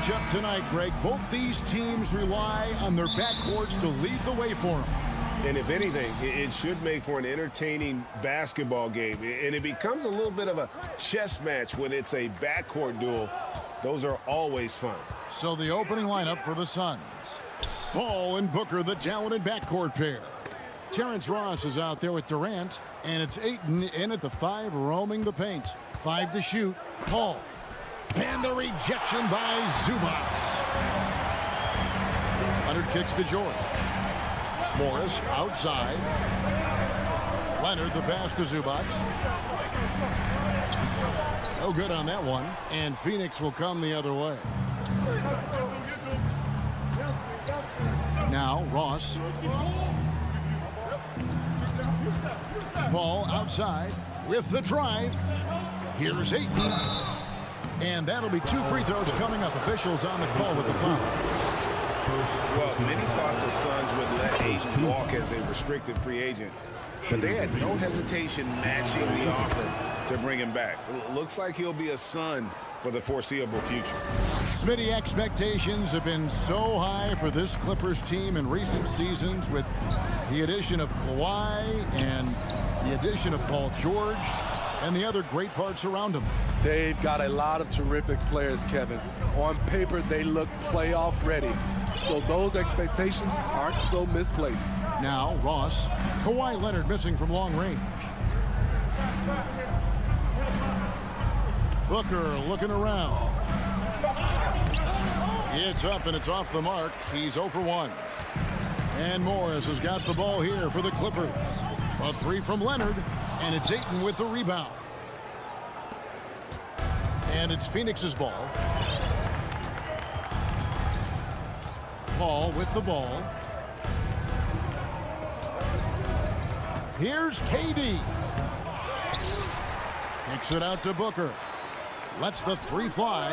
matchup tonight, Greg. Both these teams rely on their backcourts to lead the way for them. And if anything, it should make for an entertaining basketball game. And it becomes a little bit of a chess match when it's a backcourt duel. Those are always fun. So the opening lineup for the Suns. Ball and Booker, the talented backcourt pair. Terrence Ross is out there with Durant, and it's Ayton in at the 5, roaming the paint. 5 to shoot. Paul. And the rejection by Zubats. Leonard kicks to George. Morris outside. Leonard the pass to Zubats. No good on that one. And Phoenix will come the other way. Now Ross. Paul outside with the drive. Here's Ayton. And that'll be 2 free throws coming up. Officials on the call with the foul. Well, many thought the Suns would let Ayton walk as a restricted free agent, but they had no hesitation matching the offer to bring him back. Looks like he'll be a Sun for the foreseeable future. Smitty, expectations have been so high for this Clippers team in recent seasons with the addition of Kawhi and the addition of Paul George and the other great parts around him. They've got a lot of terrific players, Kevin. On paper, they look playoff ready. So those expectations aren't so misplaced. Now Ross. Kawhi Leonard missing from long range. Booker looking around. It's up and it's off the mark. He's 0 for 1. And Morris has got the ball here for the Clippers. A 3 from Leonard, and it's Ayton with the rebound. And it's Phoenix's ball. Paul with the ball. Here's KD. Kicks it out to Booker. Lets the 3 fly.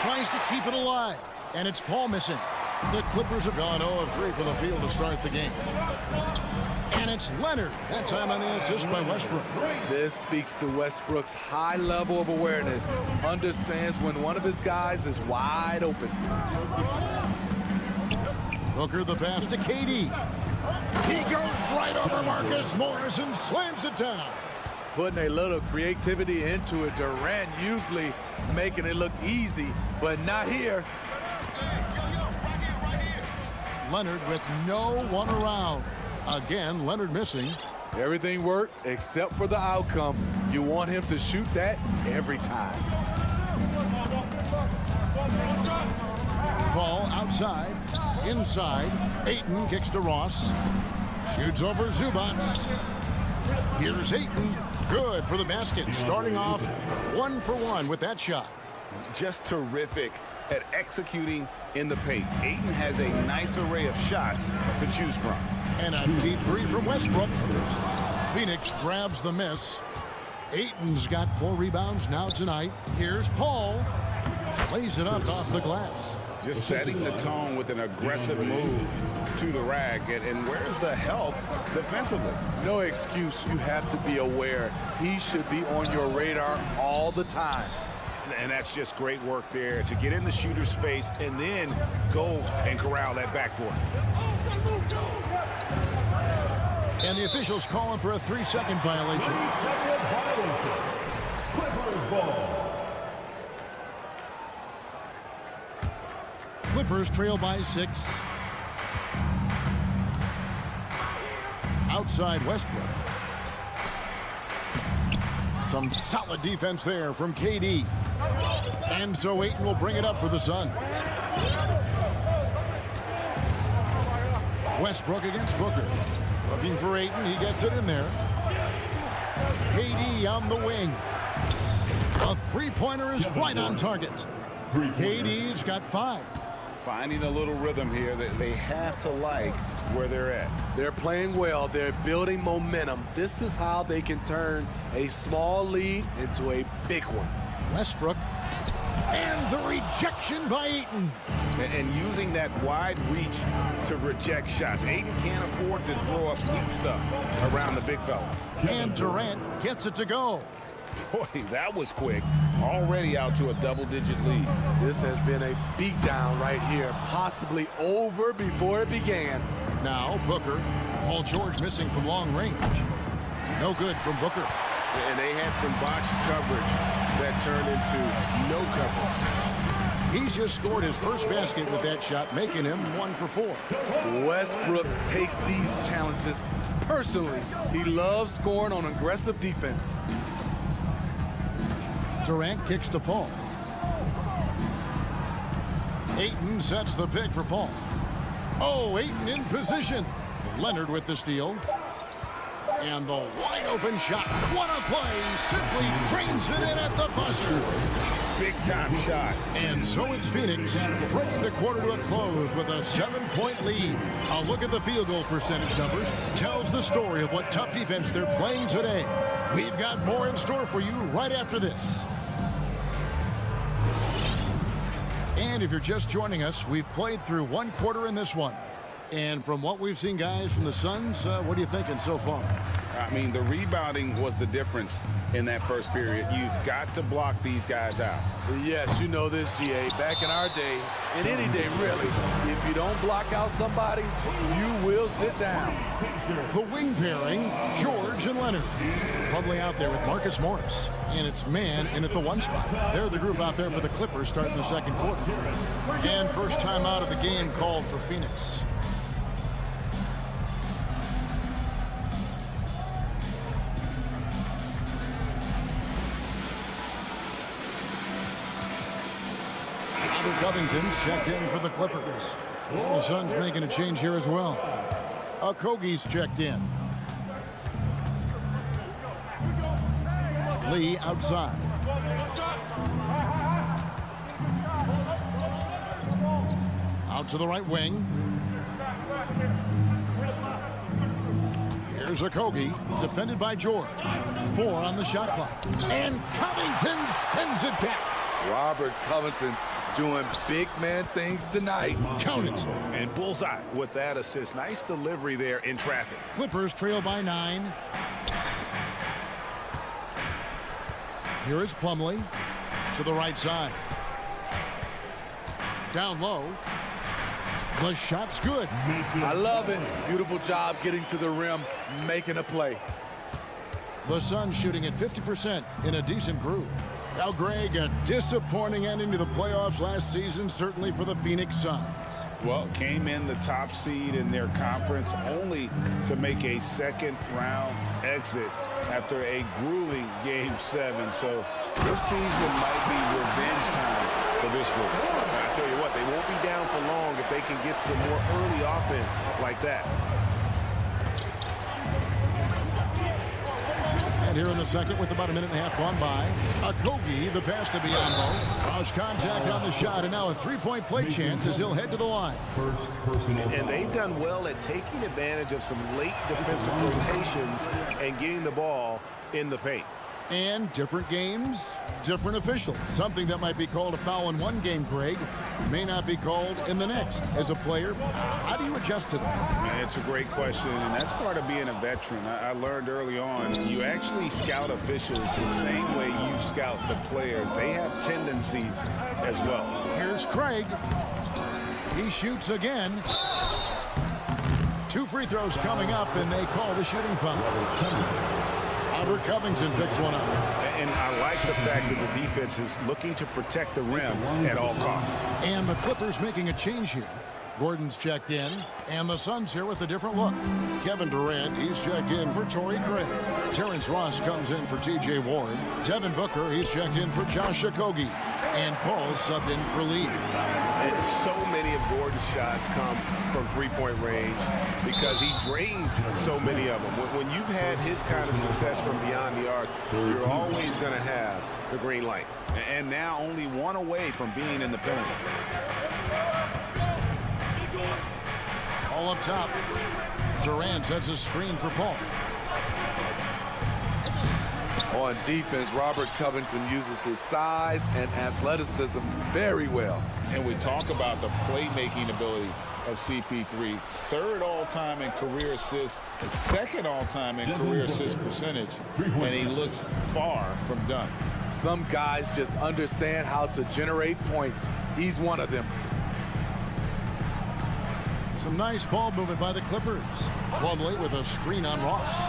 Tries to keep it alive. And it's Paul missing. The Clippers have gone 0 of 3 from the field to start the game. And it's Leonard. That time on the assist by Westbrook. This speaks to Westbrook's high level of awareness. Understands when one of his guys is wide open. Booker the pass to KD. He goes right over Marcus Morris and slams it down. Putting a little creativity into it. Durant usually making it look easy, but not here. Leonard with no one around. Again, Leonard missing. Everything worked except for the outcome. You want him to shoot that every time. Paul outside. Inside. Ayton kicks to Ross. Shoots over Zubats. Here's Ayton. Good for the basket. Starting off 1 for 1 with that shot. Just terrific at executing in the paint. Ayton has a nice array of shots to choose from. And a deep 3 from Westbrook. Phoenix grabs the miss. Ayton's got 4 rebounds now tonight. Here's Paul. Lays it up off the glass. Just setting the tone with an aggressive move to the rack. And where's the help defensively? No excuse. You have to be aware. He should be on your radar all the time. And that's just great work there to get in the shooter's face and then go and corral that backboard. And the officials calling for a 3-second violation. Clippers ball. Clippers trail by 6. Outside Westbrook. Some solid defense there from KD. And so Ayton will bring it up for the Suns. Westbrook against Booker. Looking for Ayton. He gets it in there. KD on the wing. A 3-pointer is right on target. KD's got 5. Finding a little rhythm here that they have to like where they're at. They're playing well. They're building momentum. This is how they can turn a small lead into a big one. Westbrook. And the rejection by Ayton. And using that wide reach to reject shots. Ayton can't afford to throw up weak stuff around the big fella. And Durant gets it to go. Boy, that was quick. Already out to a double-digit lead. This has been a beatdown right here, possibly over before it began. Now Booker. Paul George missing from long range. No good from Booker. And they had some botched coverage that turned into no cover. He's just scored his first basket with that shot, making him 1 for 4. Westbrook takes these challenges personally. He loves scoring on aggressive defense. Durant kicks to Paul. Ayton sets the pick for Paul. Oh, Ayton in position. Leonard with the steal. And the wide open shot. What a play. Simply drains it in at the buzzer. Big-time shot. And so it's Phoenix bringing the quarter to a close with a 7-point lead. A look at the field goal percentage numbers tells the story of what tough defense they're playing today. We've got more in store for you right after this. And if you're just joining us, we've played through 1 quarter in this one. And from what we've seen, guys, from the Suns, what are you thinking so far? I mean, the rebounding was the difference in that first period. You've got to block these guys out. Yes, you know this, GA. Back in our day, in any day, really, if you don't block out somebody, you will sit down. The wing pairing, George and Leonard. Plumlee out there with Marcus Morris. And it's man in at the 1 spot. They're the group out there for the Clippers starting the 2nd quarter. And first time out of the game called for Phoenix. Covington's checked in for the Clippers. And the Suns making a change here as well. Okogie's checked in. Lee outside. Out to the right wing. Here's Okogie, defended by George. 4 on the shot clock. And Covington sends it back. Robert Covington doing big man things tonight. Count it. And bullseye with that assist. Nice delivery there in traffic. Clippers trail by 9. Here is Plumlee to the right side. Down low. The shot's good. I love it. Beautiful job getting to the rim, making a play. The Suns shooting at 50% in a decent groove. Now, Greg, a disappointing ending to the playoffs last season, certainly for the Phoenix Suns. Well, came in the top seed in their conference only to make a 2nd-round exit after a grueling Game 7. So this season might be revenge time for this group. I tell you what, they won't be down for long if they can get some more early offense like that. Here in the 2nd with about a minute and a half gone by. Okogie, the pass to Biyombo. Cross contact on the shot, and now a 3-point play chance as he'll head to the line. And they've done well at taking advantage of some late defensive rotations and getting the ball in the paint. And different games, different officials. Something that might be called a foul in one game, Greg, may not be called in the next. As a player, how do you adjust to that? Man, it's a great question, and that's part of being a veteran. I learned early on, you actually scout officials the same way you scout the players. They have tendencies as well. Here's Craig. He shoots again. 2 free throws coming up, and they call the shooting foul. Robert Covington picks one up. And I like the fact that the defense is looking to protect the rim at all costs. And the Clippers making a change here. Gordon's checked in, and the Suns here with a different look. Kevin Durant, he's checked in for Torrey Craig. Terrence Ross comes in for T.J. Warren. Devin Booker, he's checked in for Josh Okogie. And Paul's subbed in for Lee. And so many of Gordon's shots come from 3-point range because he drains so many of them. When you've had his kind of success from beyond the arc, you're always going to have the green light. And now only 1 away from being in the penalty. All up top. Durant sets a screen for Paul. On defense, Robert Covington uses his size and athleticism very well. And we talk about the playmaking ability. of CP3. Third all-time in career assists, second all-time in career assist percentage, and he looks far from done. Some guys just understand how to generate points. He's one of them. Some nice ball movement by the Clippers. Bobslay with a screen on Ross.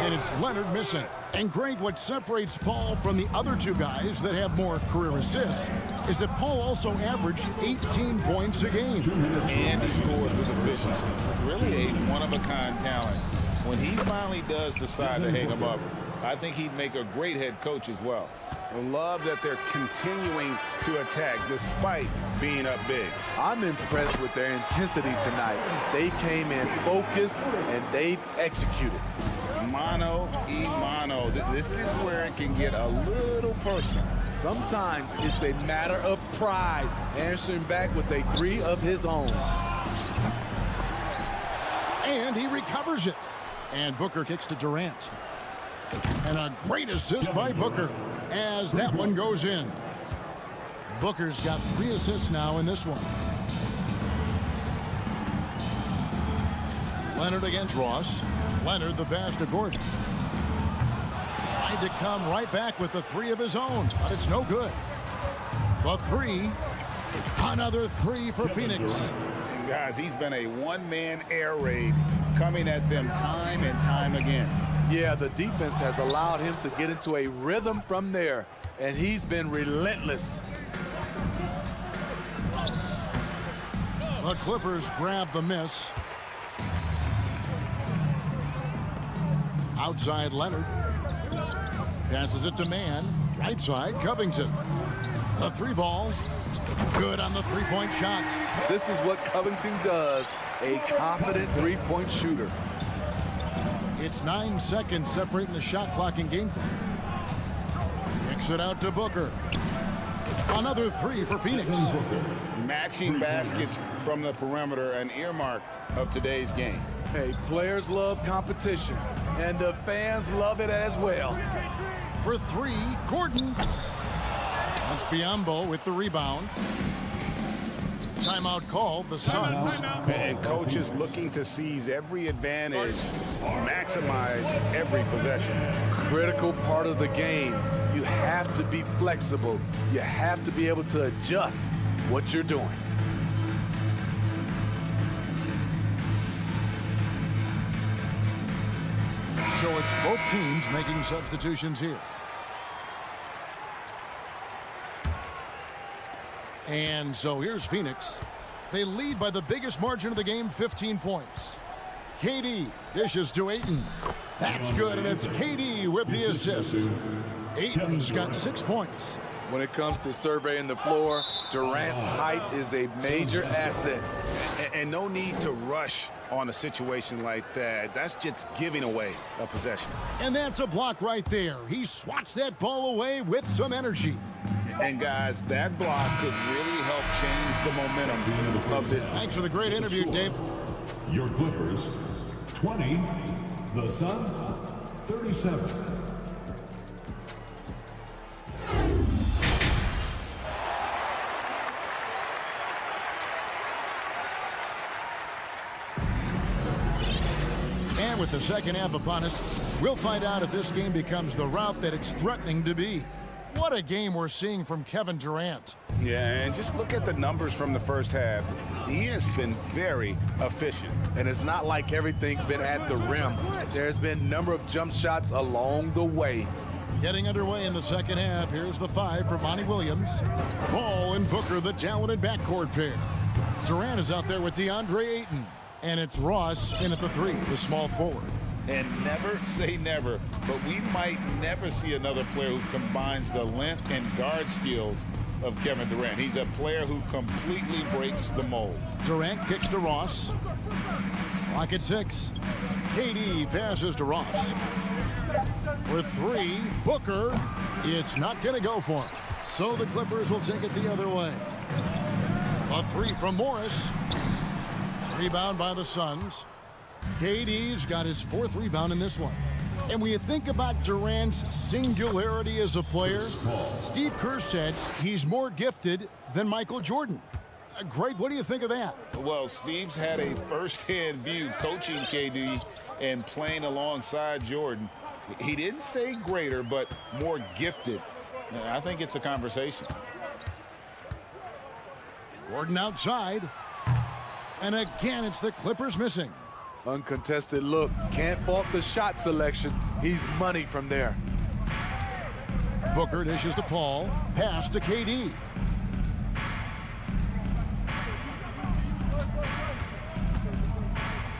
And it's Leonard missing. And great, what separates Paul from the other two guys that have more career assists is that Paul also averaged 18 points a game. And he scores with efficiency. Really a one-of-a-kind talent. When he finally does decide to hang him up, I think he'd make a great head coach as well. I love that they're continuing to attack despite being up big. I'm impressed with their intensity tonight. They came in focused and they've executed. Mano y mano. This is where it can get a little personal. Sometimes it's a matter of pride, answering back with a three of his own. And he recovers it. And Booker kicks to Durant. And a great assist by Booker as that one goes in. Booker's got 3 assists now in this one. Leonard against Ross. Leonard the pass to Gordon. Tried to come right back with the 3 of his own, but it's no good. The 3. Another 3 for Phoenix. And guys, he's been a one-man air raid coming at them time and time again. Yeah, the defense has allowed him to get into a rhythm from there, and he's been relentless. The Clippers grab the miss. Outside Leonard. Passes it to Mann. Right side, Covington. The 3 ball. Good on the 3-point shot. This is what Covington does, a confident 3-point shooter. It's 9 seconds separating the shot clock and game clock. Kicks it out to Booker. Another 3 for Phoenix. Matching baskets from the perimeter, an earmark of today's game. Hey, players love competition, and the fans love it as well. For 3, Gordon. That's Biyombo with the rebound. Timeout called, the Suns. And coaches looking to seize every advantage, maximize every possession. Critical part of the game. You have to be flexible. You have to be able to adjust what you're doing. So it's both teams making substitutions here. And so here's Phoenix. They lead by the biggest margin of the game, 15 points. KD dishes to Ayton. That's good, and it's KD with the assist. Ayton's got 6 points. When it comes to surveying the floor, Durant's height is a major asset. And no need to rush on a situation like that. That's just giving away a possession. And that's a block right there. He swats that ball away with some energy. And guys, that block could really help change the momentum of this. Thanks for the great interview, Dave. Your Clippers, 20. The Suns, 37. And with the second half upon us, we'll find out if this game becomes the route that it's threatening to be. What a game we're seeing from Kevin Durant. Yeah, and just look at the numbers from the first half. He has been very efficient. And it's not like everything's been at the rim. There's been a number of jump shots along the way. Getting underway in the second half, here's the 5 for Monty Williams. Ball and Booker, the talented backcourt pair. Durant is out there with DeAndre Ayton. And it's Ross in at the 3, the small forward. And never say never, but we might never see another player who combines the length and guard skills of Kevin Durant. He's a player who completely breaks the mold. Durant kicks to Ross. Clock at 6. KD passes to Ross. For 3, Booker. It's not going to go for him. So the Clippers will take it the other way. A 3 from Morris. Rebound by the Suns. KD's got his 4th rebound in this one. And when you think about Durant's singularity as a player, Steve Kerr said he's more gifted than Michael Jordan. Greg, what do you think of that? Well, Steve's had a first-hand view coaching KD and playing alongside Jordan. He didn't say greater, but more gifted. I think it's a conversation. Gordon outside. And again, it's the Clippers missing. Uncontested look. Can't fault the shot selection. He's money from there. Booker dishes to Paul. Pass to KD.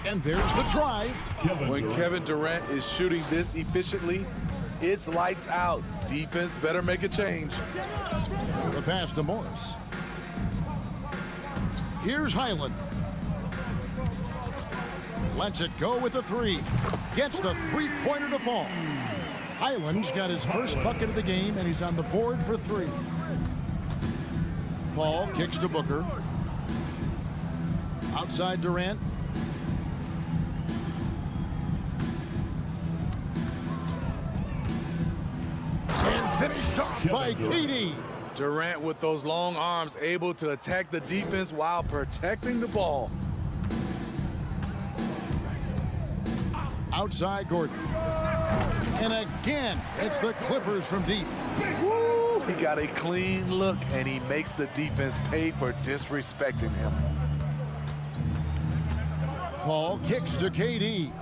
And there's the drive. When Kevin Durant is shooting this efficiently, it's lights out. Defense better make a change. The pass to Morris. Here's Highland. Lets it go with the three. Gets the three-pointer to fall. Highland's got his first bucket of the game, and he's on the board for three. Paul kicks to Booker. Outside Durant. And finished off by KD. Durant with those long arms able to attack the defense while protecting the ball. Outside Gordon. And again, it's the Clippers from deep. Woo! He got a clean look, and he makes the defense pay for disrespecting him. Paul kicks to KD.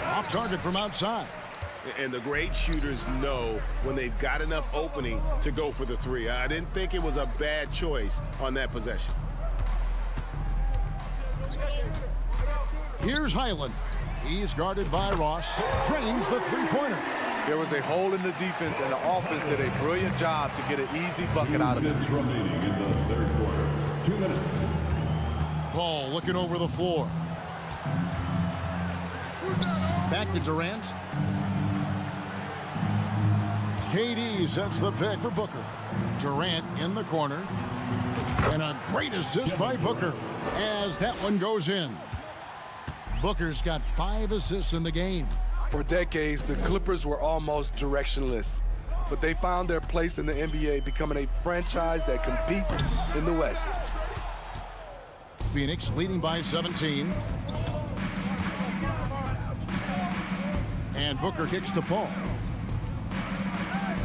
Off target from outside. And the great shooters know when they've got enough opening to go for the three. I didn't think it was a bad choice on that possession. Here's Highland. He's guarded by Ross. Drains the three-pointer. There was a hole in the defense, and the offense did a brilliant job to get an easy bucket out of it. 2 minutes remaining in the third quarter. 2 minutes. Paul looking over the floor. Back to Durant. KD sets the pick for Booker. Durant in the corner. And a great assist by Booker as that one goes in. Booker's got 5 assists in the game. For decades, the Clippers were almost directionless, but they found their place in the NBA, becoming a franchise that competes in the West. Phoenix leading by 17. And Booker kicks to Paul.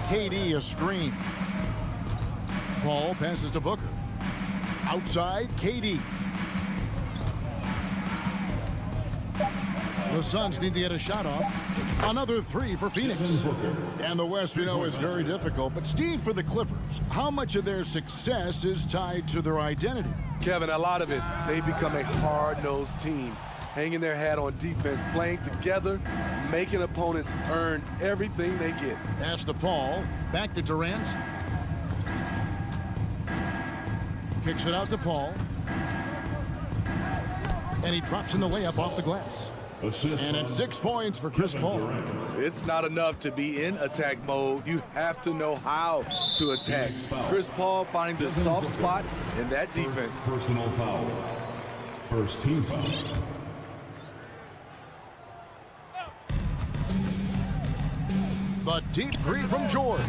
KD a screen. Paul passes to Booker. Outside, KD. The Suns need to get a shot off. Another three for Phoenix. And the West, we know, is very difficult. But Steve, for the Clippers, how much of their success is tied to their identity? Kevin, a lot of it. They've become a hard-nosed team, hanging their hat on defense, playing together, making opponents earn everything they get. Pass to Paul. Back to Durant. Kicks it out to Paul. And he drops in the layup off the glass. And it's 6 points for Chris Paul. It's not enough to be in attack mode. You have to know how to attack. Chris Paul finding the soft spot in that defense. Personal foul. First team foul. The deep three from George.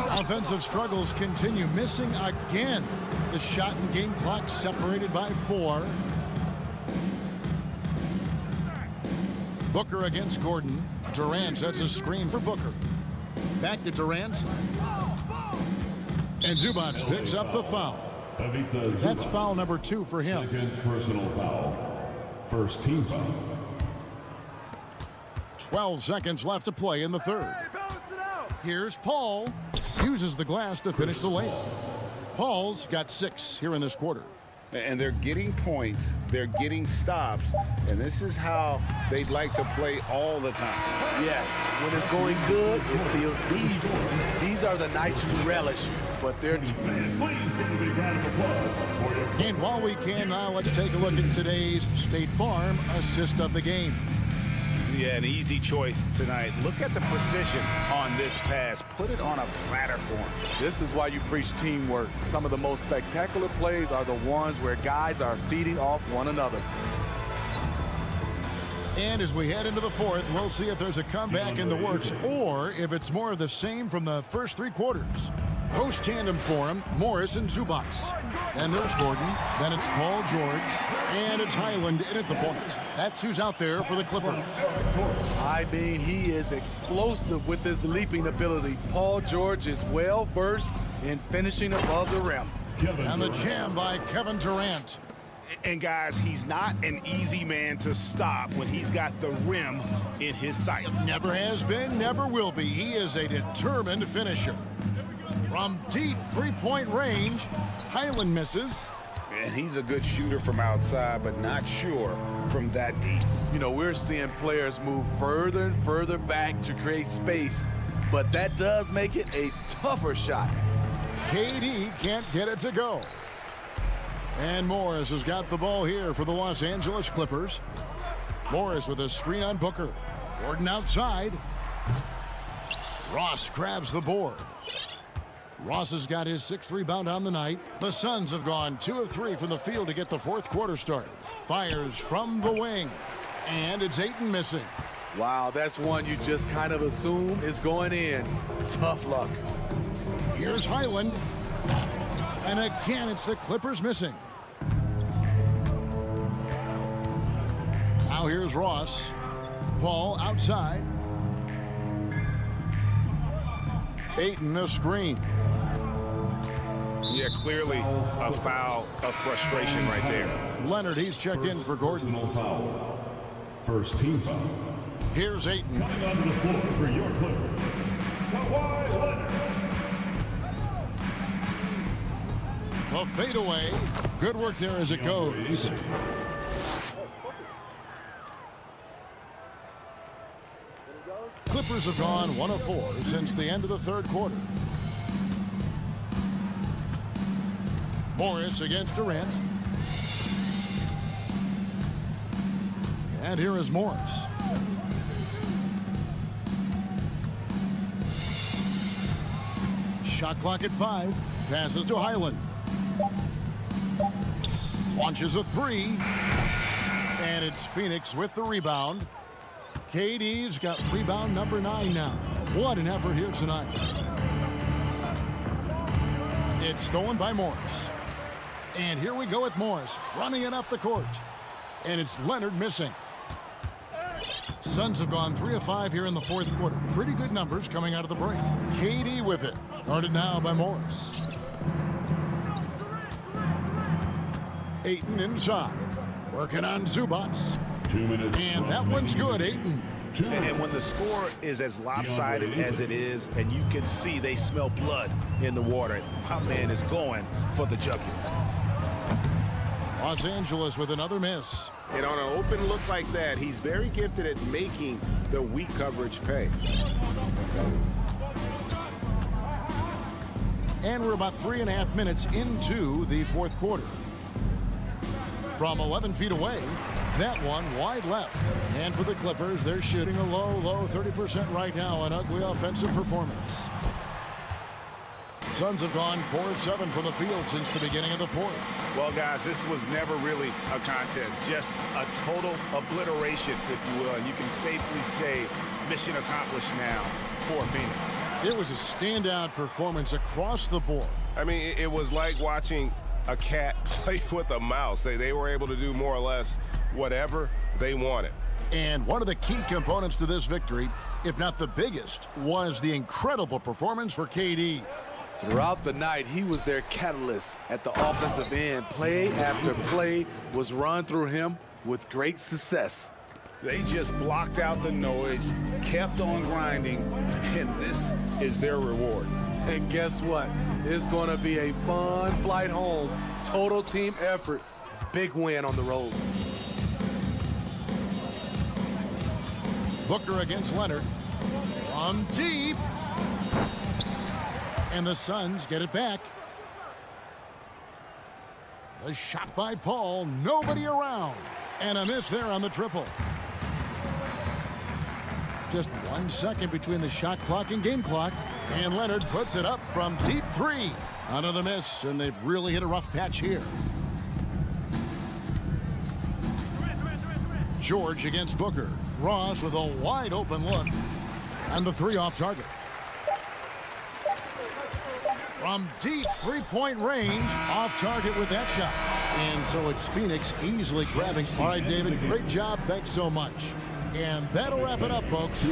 Offensive struggles continue, missing again. The shot and game clock separated by 4. Booker against Gordon. Durant sets a screen for Booker. Back to Durant. And Zubac picks up the foul. That's foul number 2 for him. Second personal foul. First team foul. 12 seconds left to play in the third. Here's Paul. Uses the glass to finish the layup. Paul's got 6 here in this quarter. And they're getting points, they're getting stops, and this is how they'd like to play all the time. Yes, when it's going good, it feels easy. These are the nights you relish, but they're And while we can now, let's take a look at today's State Farm assist of the game. Yeah, an easy choice tonight. Look at the precision on this pass. Put it on a platter for him. This is why you preach teamwork. Some of the most spectacular plays are the ones where guys are feeding off one another. And as we head into the fourth, we'll see if there's a comeback in the works or if it's more of the same from the first 3 quarters. Post tandem for him, Morris and Zubac. And there's Gordon. Then it's Paul George. And it's Highland in at the point. That's who's out there for the Clippers. I mean, he is explosive with his leaping ability. Paul George is well versed in finishing above the rim. And the jam by Kevin Durant. And guys, he's not an easy man to stop when he's got the rim in his sights. Never has been, never will be. He is a determined finisher. From deep three-point range, Highland misses. And he's a good shooter from outside, but not sure from that deep. You know, we're seeing players move further and further back to create space, but that does make it a tougher shot. KD can't get it to go. And Morris has got the ball here for the Los Angeles Clippers. Morris with a screen on Booker. Gordon outside. Ross grabs the board. Ross has got his 6th rebound on the night. The Suns have gone 2 of 3 from the field to get the 4th quarter started. Fires from the wing. And it's Ayton missing. Wow, that's one you just kind of assume is going in. Tough luck. Here's Highland. And again, it's the Clippers missing. Now here's Ross. Paul outside. Ayton a screen. Yeah, clearly a foul of frustration right there. Leonard, he's checked in for Gordon. Foul. First team foul. Here's Ayton. Coming onto the floor for your Clippers, Kawhi Leonard. The fadeaway. Good work there as it goes. Clippers have gone 1 of 4 since the end of the 3rd quarter. Morris against Durant. And here is Morris. Shot clock at 5. Passes to Highland. Launches a 3. And it's Phoenix with the rebound. KD's got rebound number 9 now. What an effort here tonight. It's stolen by Morris. And here we go with Morris running it up the court. And it's Leonard missing. Suns have gone 3 of 5 here in the 4th quarter. Pretty good numbers coming out of the break. KD with it. Guarded now by Morris. Ayton inside. Working on Zubac. 2 minutes. And that one's good, Ayton. And when the score is as lopsided as it is, and you can see they smell blood in the water, my man is going for the jugular. Los Angeles with another miss. And on an open look like that, he's very gifted at making the weak coverage pay. And we're about 3.5 minutes into the 4th quarter. From 11 feet away, that one wide left. And for the Clippers, they're shooting a low 30% right now. An ugly offensive performance. Suns have gone 4 of 7 from the field since the beginning of the 4th. Well, guys, this was never really a contest. Just a total obliteration, if you will. And you can safely say mission accomplished now for Phoenix. It was a standout performance across the board. I mean, it was like watching a cat play with a mouse. They were able to do more or less whatever they wanted. And one of the key components to this victory, if not the biggest, was the incredible performance for KD. Throughout the night, he was their catalyst at the offensive end. Play after play was run through him with great success. They just blocked out the noise, kept on grinding, and this is their reward. And guess what? It's going to be a fun flight home. Total team effort. Big win on the road. Booker against Leonard. From deep. And the Suns get it back. The shot by Paul. Nobody around. And a miss there on the triple. Just 1 second between the shot clock and game clock. And Leonard puts it up from deep 3. Another miss, and they've really hit a rough patch here. George against Booker. Ross with a wide open look. And the 3 off target. from deep three-point range, off target with that shot. And so it's Phoenix easily grabbing. All right, David, great job. Thanks so much. And that'll wrap it up, folks.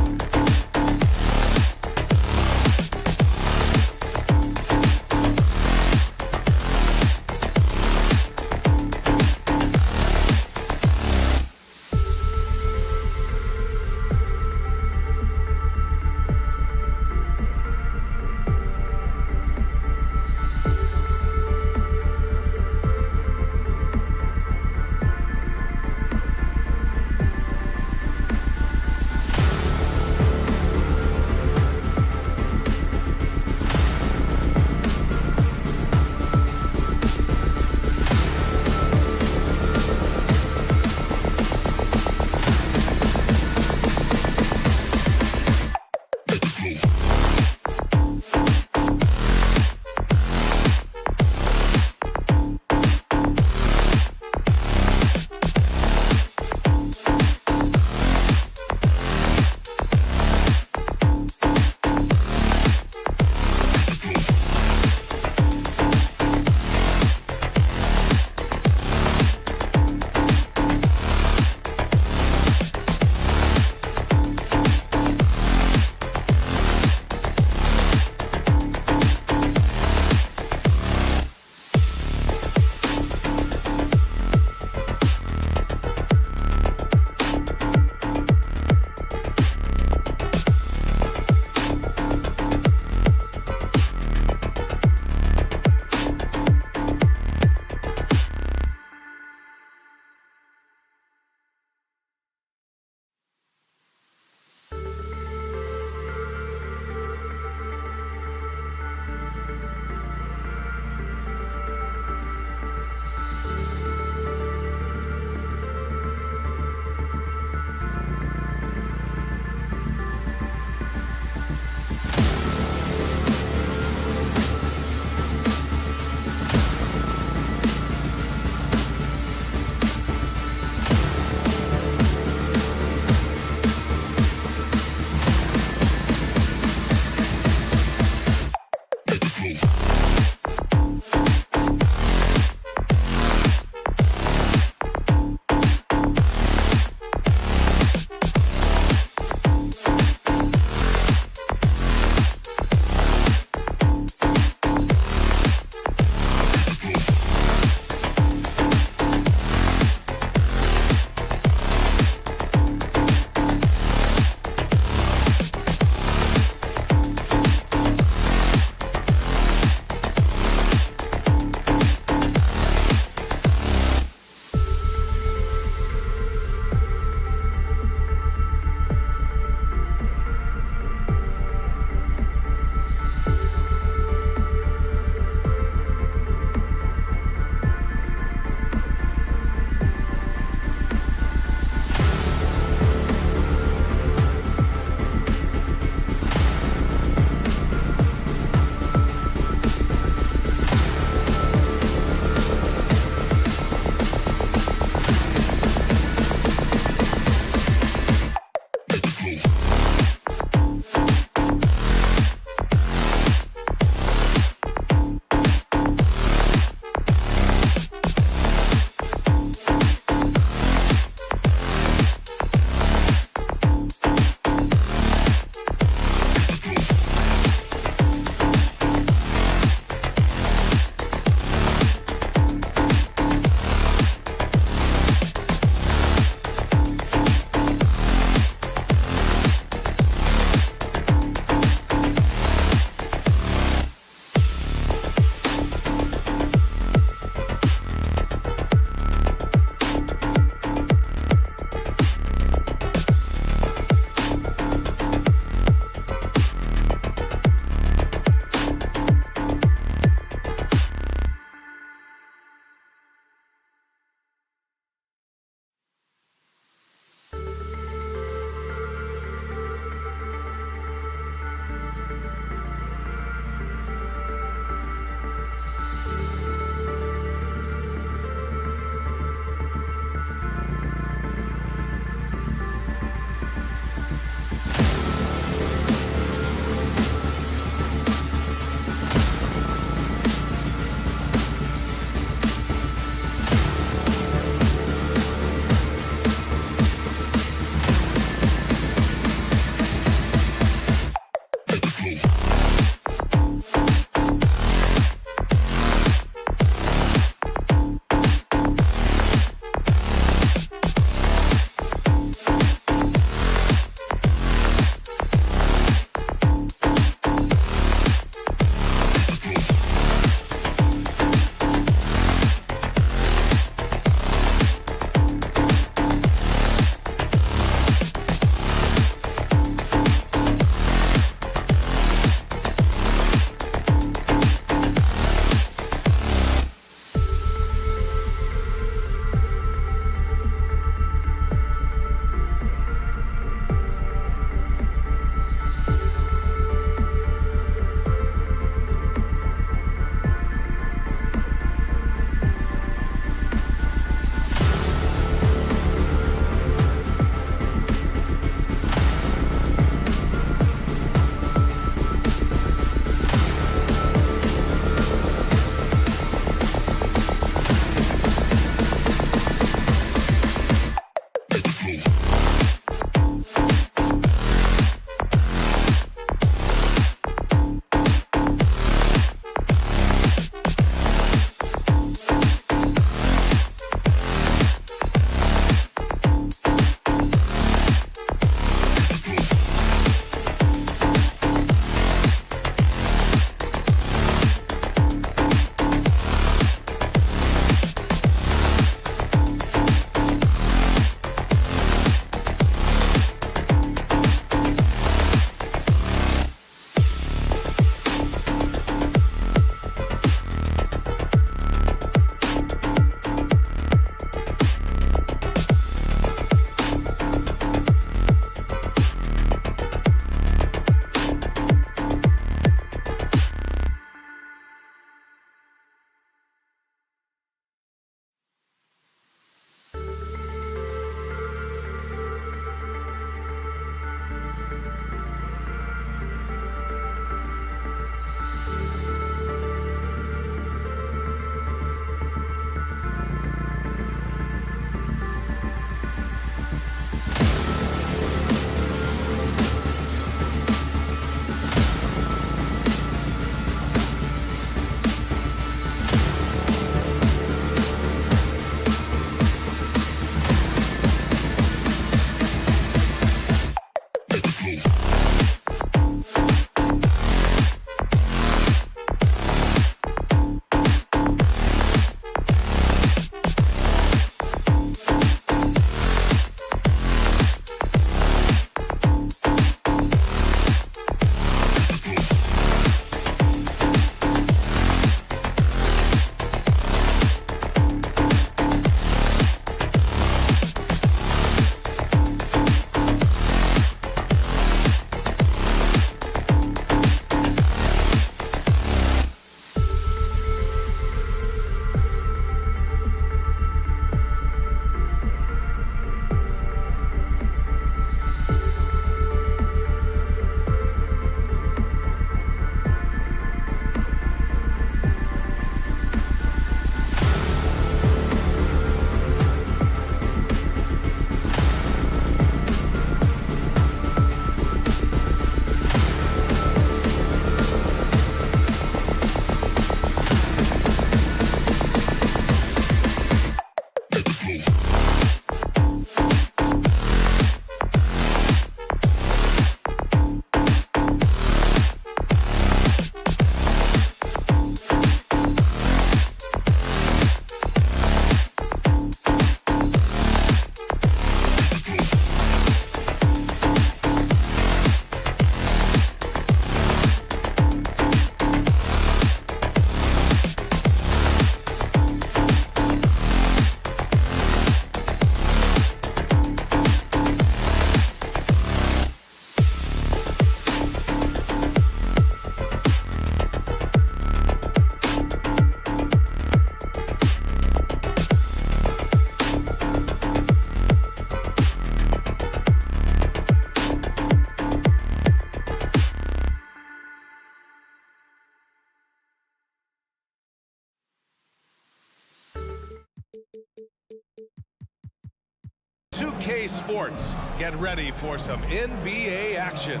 2K Sports. Get ready for some NBA action.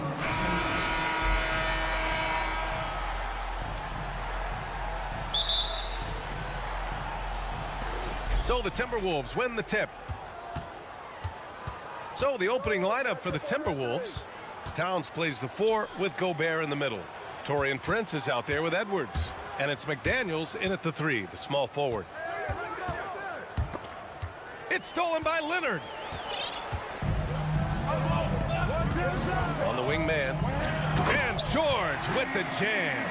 So the Timberwolves win the tip. So the opening lineup for the Timberwolves. Towns plays the 4 with Gobert in the middle. Taurean Prince is out there with Edwards. And it's McDaniels in at the 3, the small forward. It's stolen by Leonard. On the wing man. And George with the jam.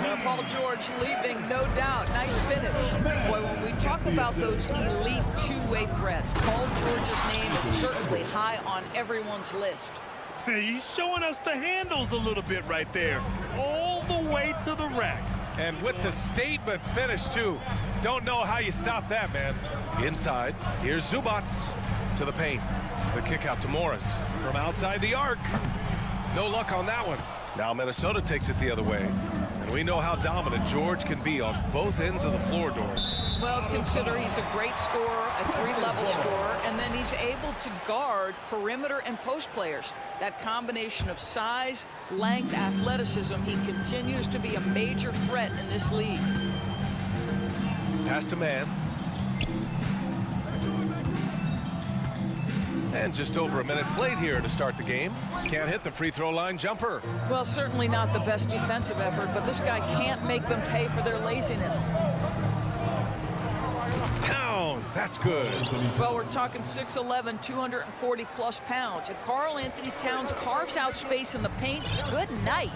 Now, Paul George leaving, no doubt. Nice finish. Boy, when we talk about those elite two-way threats, Paul George's name is certainly high on everyone's list. He's showing us the handles a little bit right there. All the way to the rack. And with the statement finish, too. Don't know how you stop that, man. Inside, here's Zubac to the paint. The kick out to Morris from outside the arc. No luck on that one. Now Minnesota takes it the other way. And we know how dominant George can be on both ends of the floor, Doris. Well, consider he's a great scorer, a 3-level scorer, and then he's able to guard perimeter and post players. That combination of size, length, athleticism, he continues to be a major threat in this league. Pass to man. And just over a minute played here to start the game. Can't hit the free throw line jumper. Well, certainly not the best defensive effort, but this guy can't make them pay for their laziness. Towns, that's good. Well, we're talking 6'11", 240-plus pounds. If Karl Anthony Towns carves out space in the paint, good night.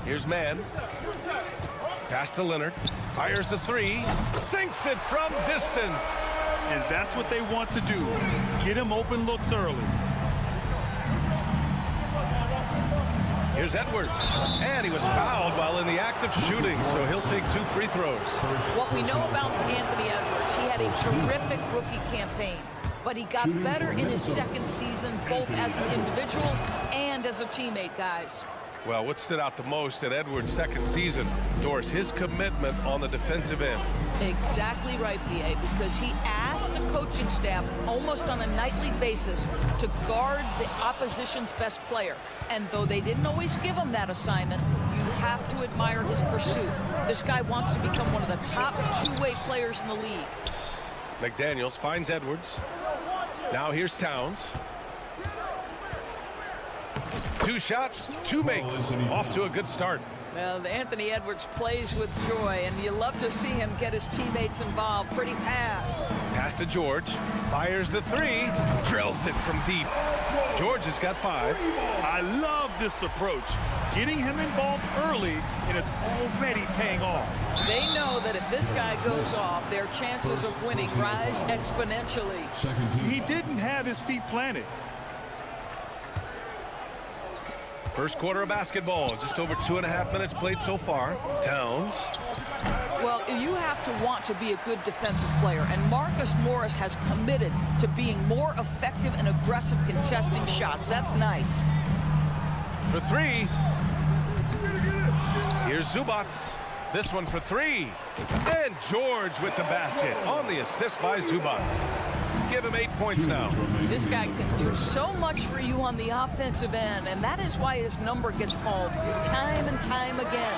Here's man. Pass to Leonard. Fires the 3. Sinks it from distance. And that's what they want to do. Get him open looks early. Here's Edwards. And he was fouled while in the act of shooting, so he'll take 2 free throws. What we know about Anthony Edwards, he had a terrific rookie campaign, but he got better in his second season, both as an individual and as a teammate, guys. Well, what stood out the most at Edwards' second season, Doris, his commitment on the defensive end. Exactly right, B.A., because he asked the coaching staff almost on a nightly basis to guard the opposition's best player. And though they didn't always give him that assignment, you have to admire his pursuit. This guy wants to become one of the top two-way players in the league. McDaniels finds Edwards. Now here's Towns. 2 shots, 2 makes. Off to a good start. Well, Anthony Edwards plays with joy, and you love to see him get his teammates involved. Pretty pass. Pass to George. Fires the 3. Drills it from deep. George has got 5. I love this approach. Getting him involved early, and it's already paying off. They know that if this guy goes off, their chances of winning rise exponentially. He didn't have his feet planted. First quarter of basketball, just over 2.5 minutes played so far. Towns. Well, you have to want to be a good defensive player, and Marcus Morris has committed to being more effective and aggressive contesting shots. That's nice. For 3. Here's Zubac. This one for 3. And George with the basket on the assist by Zubac. Give him 8 points now. This guy can do so much for you on the offensive end, and that is why his number gets called time and time again.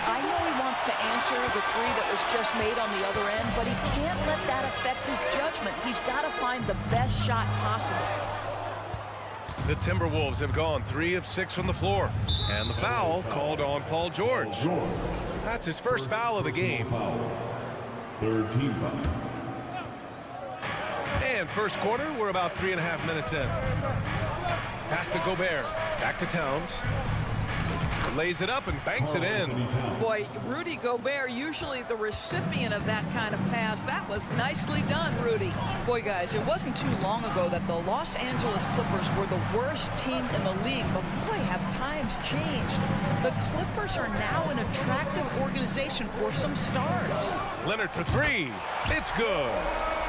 I know he wants to answer the 3 that was just made on the other end, but he can't let that affect his judgment. He's got to find the best shot possible. The Timberwolves have gone 3 of 6 from the floor. And the foul called on Paul George. That's his first foul of the game. Third team foul. And first quarter, we're about 3.5 minutes in. Pass to Gobert. Back to Towns. Lays it up and banks it in. Boy, Rudy Gobert, usually the recipient of that kind of pass. That was nicely done, Rudy. Boy, guys, it wasn't too long ago that the Los Angeles Clippers were the worst team in the league. But boy, have times changed. The Clippers are now an attractive organization for some stars. Leonard for 3. It's good.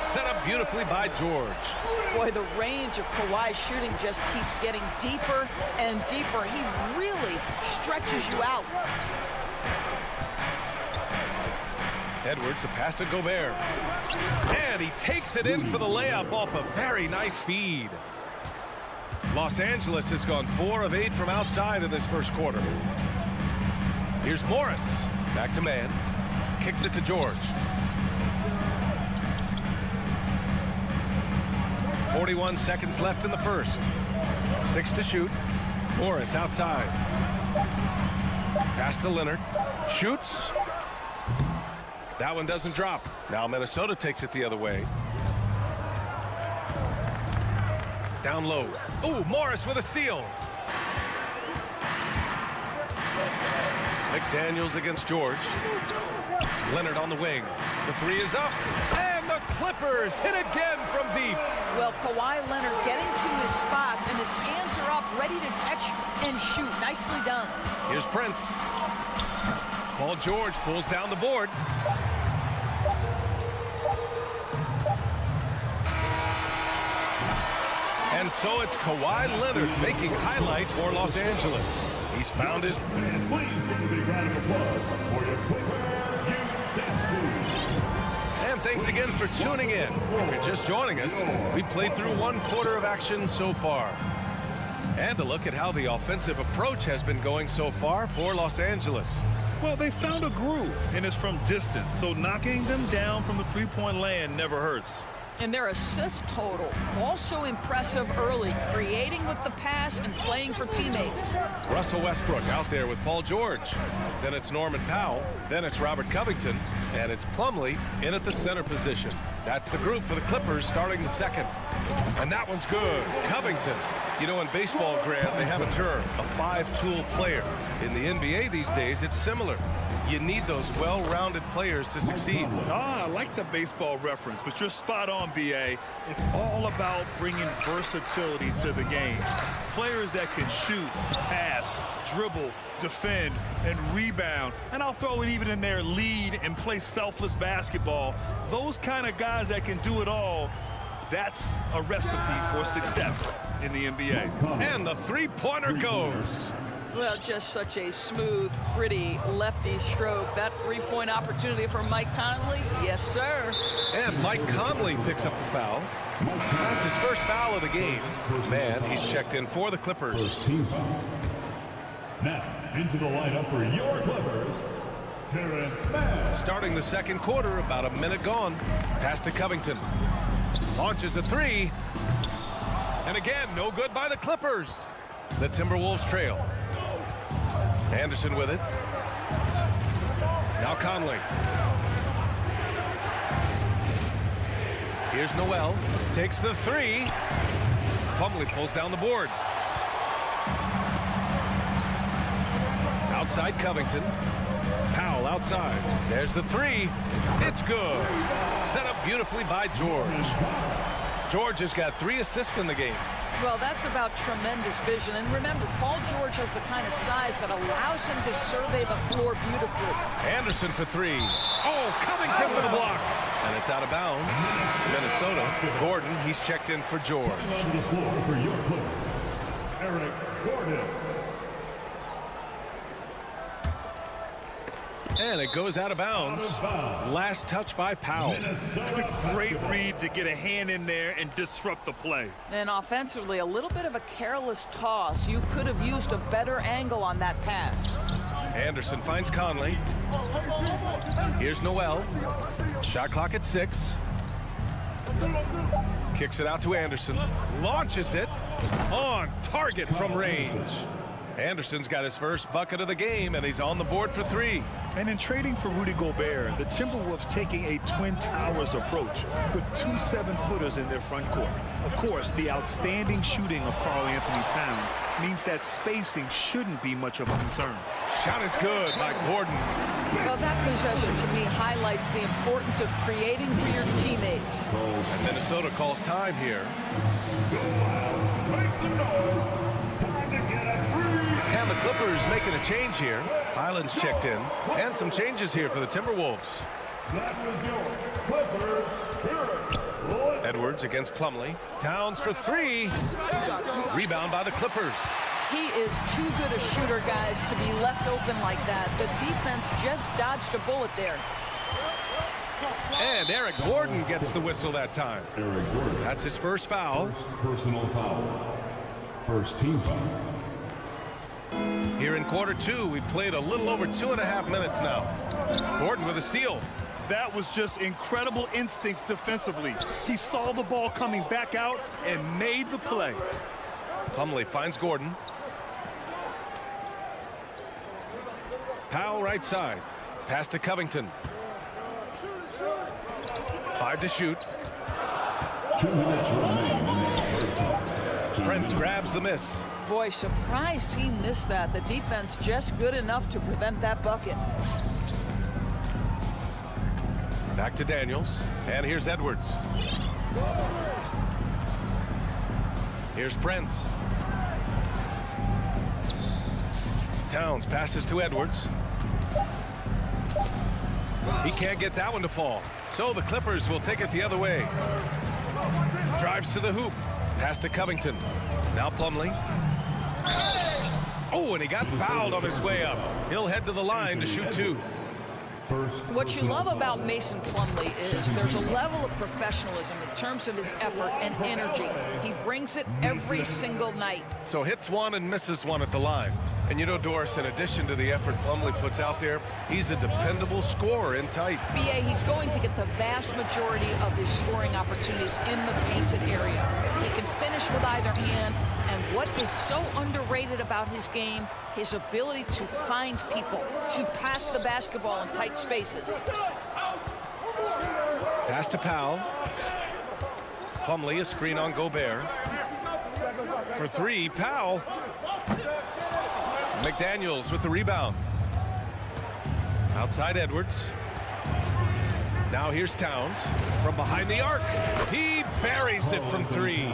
Set up beautifully by George. Boy, the range of Kawhi's shooting just keeps getting deeper and deeper. He really stretches you out. Edwards, a pass to Gobert. And he takes it in for the layup off a very nice feed. Los Angeles has gone 4 of 8 from outside in this first quarter. Here's Morris. Back to man. kicks it to George. 41 seconds left in the first. 6 to shoot. Morris outside. Pass to Leonard. Shoots. That one doesn't drop. Now Minnesota takes it the other way. Down low. Ooh, Morris with a steal. McDaniels against George. Leonard on the wing. The three is up. And the Clippers hit again from deep. Well, Kawhi Leonard getting to his spots, and his hands are up, ready to catch and shoot. Nicely done. Here's Prince. Paul George pulls down the board. And so it's Kawhi Leonard making highlights for Los Angeles. He's found his... And thanks again for tuning in. If you're just joining us, we played through 1 quarter of action so far. And a look at how the offensive approach has been going so far for Los Angeles. Well, they found a groove, and it's from distance, so knocking them down from the three-point land never hurts. And their assist total, also impressive early, creating with the pass and playing for teammates. Russell Westbrook out there with Paul George. Then it's Norman Powell. Then it's Robert Covington. And it's Plumlee in at the center position. That's the group for the Clippers starting the second. And that one's good. Covington. You know, in baseball, Grant, they have a term, a 5-tool player. In the NBA these days, it's similar. You need those well-rounded players to succeed. I like the baseball reference, but you're spot on, B.A. It's all about bringing versatility to the game. Players that can shoot, pass, dribble, defend, and rebound. And I'll throw it even in there, lead and play selfless basketball. Those kind of guys that can do it all, that's a recipe for success in the NBA. And the three-pointer goes. Well, just such a smooth, pretty lefty stroke. That three-point opportunity for Mike Conley. Yes, sir. And Mike Conley picks up the foul. That's his first foul of the game. Man, he's checked in for the Clippers. Now, into the lineup for your Clippers, Terrence Mann. Starting the second quarter, about a minute gone. Pass to Covington. Launches a three. And again, no good by the Clippers. The Timberwolves trail. Anderson with it. Now Conley. Here's Noel. Takes the three. Plumlee pulls down the board. Outside Covington. Powell outside. There's the three. It's good. Set up beautifully by George. George has got 3 assists in the game. Well, that's about tremendous vision. And remember, Paul George has the kind of size that allows him to survey the floor beautifully. Anderson for three. Oh, Covington with a block. And it's out of bounds. It's Minnesota. Gordon, he's checked in for George. To the floor for your Clippers, Eric Gordon. And it goes out of bounds. Last touch by Powell. Great read to get a hand in there and disrupt the play. And offensively, a little bit of a careless toss. You could have used a better angle on that pass. Anderson finds Conley. Here's Noel. Shot clock at 6. Kicks it out to Anderson. Launches it. On target from range. Anderson's got his first bucket of the game, and he's on the board for 3. And in trading for Rudy Gobert, the Timberwolves taking a Twin Towers approach with 2 7-footers in their front court. Of course, the outstanding shooting of Karl-Anthony Towns means that spacing shouldn't be much of a concern. Shot is good by Gordon. Well, that possession to me highlights the importance of creating for your teammates. And Minnesota calls time here. And the Clippers making a change here. Highland's checked in. And some changes here for the Timberwolves. Edwards against Plumlee. Towns for 3. Rebound by the Clippers. He is too good a shooter, guys, to be left open like that. The defense just dodged a bullet there. And Eric Gordon gets the whistle that time. That's his first foul. Personal foul. First team foul. Here in quarter two, we've played a little over 2.5 minutes now. Gordon with a steal. That was just incredible instincts defensively. He saw the ball coming back out and made the play. Plumlee finds Gordon. Powell right side. Pass to Covington. 5 to shoot. 2 minutes remaining. Prince grabs the miss. Boy, surprised he missed that. The defense just good enough to prevent that bucket. Back to Daniels. And here's Edwards. Here's Prince. Towns passes to Edwards. He can't get that one to fall. So the Clippers will take it the other way. Drives to the hoop. Pass to Covington. Now Plumlee. Oh, and he got fouled on his way up. He'll head to the line to shoot 2. What you love about Mason Plumlee is there's a level of professionalism in terms of his effort and energy. He brings it every single night. So hits 1 and misses 1 at the line. And you know, Doris, in addition to the effort Plumlee puts out there, he's a dependable scorer in tight. BA, he's going to get the vast majority of his scoring opportunities in the painted area. He can finish with either hand, and what is so underrated about his game, his ability to find people, to pass the basketball in tight spaces. Pass to Powell. Plumlee, a screen on Gobert. For 3, Powell. McDaniels with the rebound. Outside Edwards. Now here's Towns from behind the arc. He buries it from 3.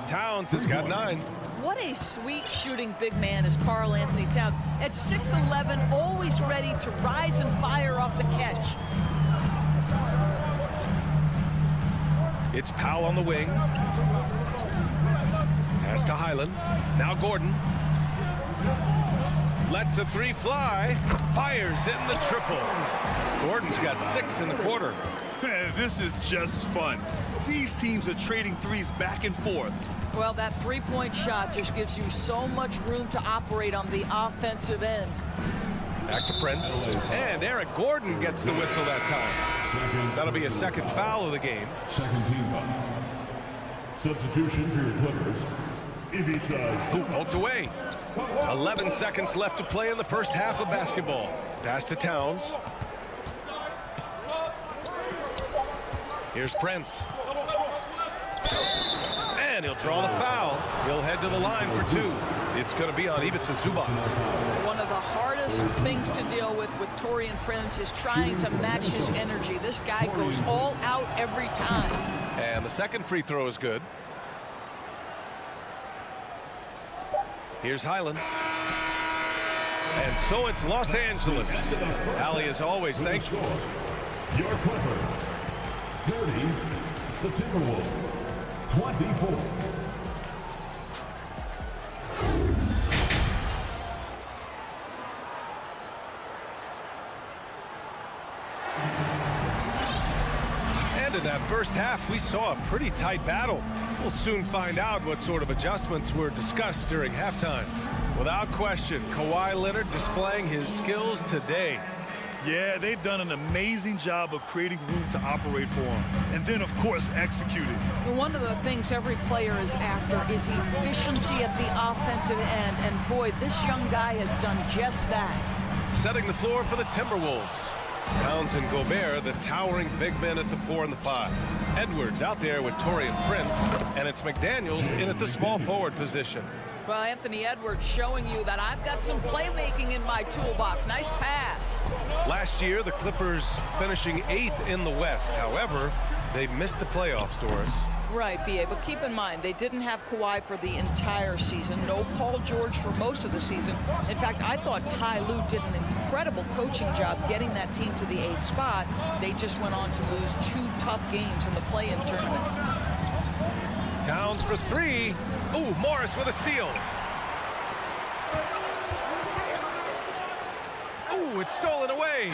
Towns has got 9. What a sweet shooting big man is Karl Anthony Towns. At 6'11", always ready to rise and fire off the catch. It's Powell on the wing. Pass to Highland. Now Gordon. Lets a 3 fly. Fires in the triple. Gordon's got 6 in the quarter. This is just fun. These teams are trading threes back and forth. Well, that three-point shot just gives you so much room to operate on the offensive end. Back to Prince. And Eric Gordon gets the whistle that time. That'll be a second foul of the game. Second team foul. Substitution for your Clippers. Hoop poked away. 11 seconds left to play in the first half of basketball. Pass to Towns. Here's Prince. And he'll draw the foul. He'll head to the line for 2. It's going to be on Ivica Zubac. One of the hardest things to deal with Taurean Prince is trying to match his energy. This guy goes all out every time. And the second free throw is good. Here's Highland. And so it's Los Angeles. Allie, as always, thanks. Your Clippers, 30. The Timberwolves, 24. And in that first half, we saw a pretty tight battle. We'll soon find out what sort of adjustments were discussed during halftime. Without question, Kawhi Leonard displaying his skills today. Yeah, they've done an amazing job of creating room to operate for him. And then, of course, executing. One of the things every player is after is efficiency at the offensive end. And boy, this young guy has done just that. Setting the floor for the Timberwolves. Towns and Gobert, the towering big men at the 4 and the 5. Edwards out there with Taurean Prince. And it's McDaniels in at the small forward position. Well, Anthony Edwards showing you that I've got some playmaking in my toolbox. Nice pass. Last year, the Clippers finishing 8th in the West. However, they missed the playoffs, Doris. Right, B.A., but keep in mind, they didn't have Kawhi for the entire season. No Paul George for most of the season. In fact, I thought Ty Lue did an incredible coaching job getting that team to the 8th spot. They just went on to lose 2 tough games in the play-in tournament. Towns for 3. Ooh, Morris with a steal. Ooh, it's stolen away.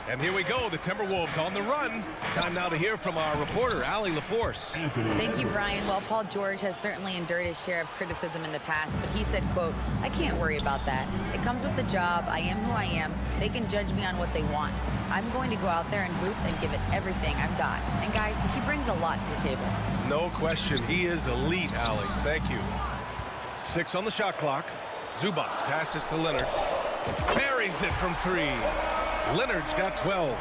And here we go, the Timberwolves on the run. Time now to hear from our reporter, Allie LaForce. Thank you, Brian. Well, Paul George has certainly endured his share of criticism in the past, but he said, quote, "I can't worry about that. It comes with the job. I am who I am. They can judge me on what they want. I'm going to go out there and hoop and give it everything I've got." And guys, he brings a lot to the table. No question, he is elite, Allie. Thank you. 6 on the shot clock. Zubac passes to Leonard. Buries it from 3. Leonard's got 12.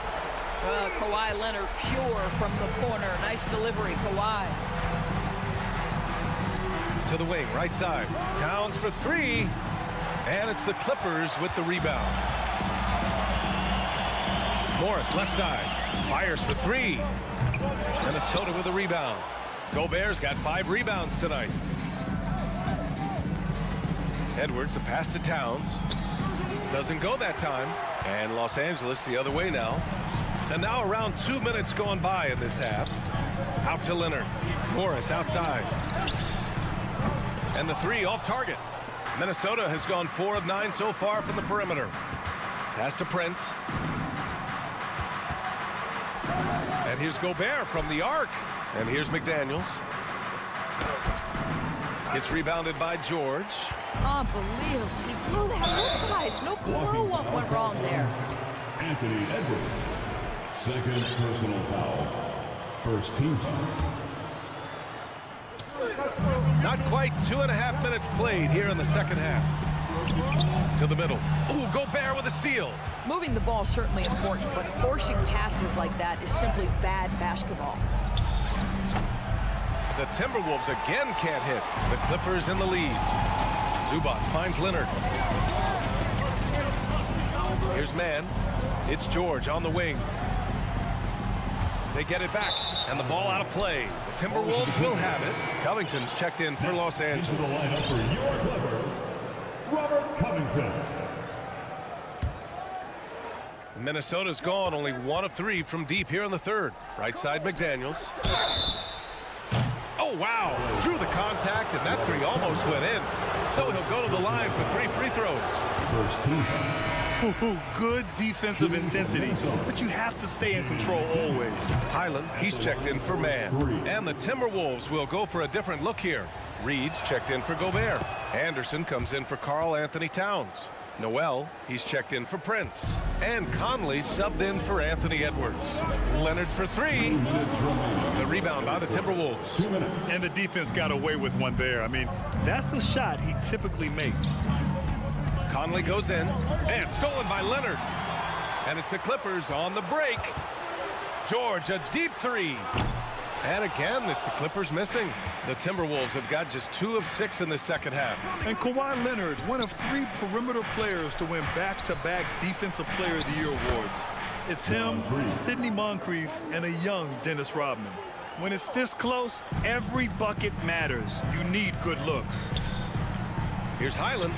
Well, Kawhi Leonard pure from the corner. Nice delivery, Kawhi. To the wing, right side. Towns for 3. And it's the Clippers with the rebound. Morris, left side. Fires for 3. Minnesota with a rebound. Gobert's got 5 rebounds tonight. Edwards, the pass to Towns. Doesn't go that time. And Los Angeles the other way now. And now around 2 minutes going by in this half. Out to Leonard. Morris outside. And the 3 off target. Minnesota has gone 4 of 9 so far from the perimeter. Pass to Prince. And here's Gobert from the arc. And here's McDaniels. It's rebounded by George. Unbelievable. He blew that up, guys. No clue what went wrong there. Anthony Edwards. Second personal foul. First team foul. Not quite 2.5 minutes played here in the second half. To the middle. Ooh, Gobert with a steal. Moving the ball is certainly important, but forcing passes like that is simply bad basketball. The Timberwolves again can't hit. The Clippers in the lead. Zubac finds Leonard. Here's Mann. It's George on the wing. They get it back, and the ball out of play. The Timberwolves will have it. Covington's checked in for Los Angeles. Into the lineup for your Clippers, Robert Covington. Minnesota's gone only 1 of 3 from deep here in the third. Right side, McDaniels. Oh, wow. Drew the contact, and that 3 almost went in. So he'll go to the line for 3 free throws. First team. Good defensive intensity, but you have to stay in control always. Highland, he's checked in for Mann. And the Timberwolves will go for a different look here. Reed's checked in for Gobert. Anderson comes in for Karl Anthony Towns. Noel, he's checked in for Prince. And Conley subbed in for Anthony Edwards. Leonard for 3. The rebound by the Timberwolves. And the defense got away with one there. I mean, that's a shot he typically makes. Conley goes in, and stolen by Leonard. And it's the Clippers on the break. George, a deep 3. And again, it's the Clippers missing. The Timberwolves have got just 2 of 6 in the second half. And Kawhi Leonard, one of 3 perimeter players to win back-to-back Defensive Player of the Year awards. It's him, Sidney Moncrief, and a young Dennis Rodman. When it's this close, every bucket matters. You need good looks. Here's Highland.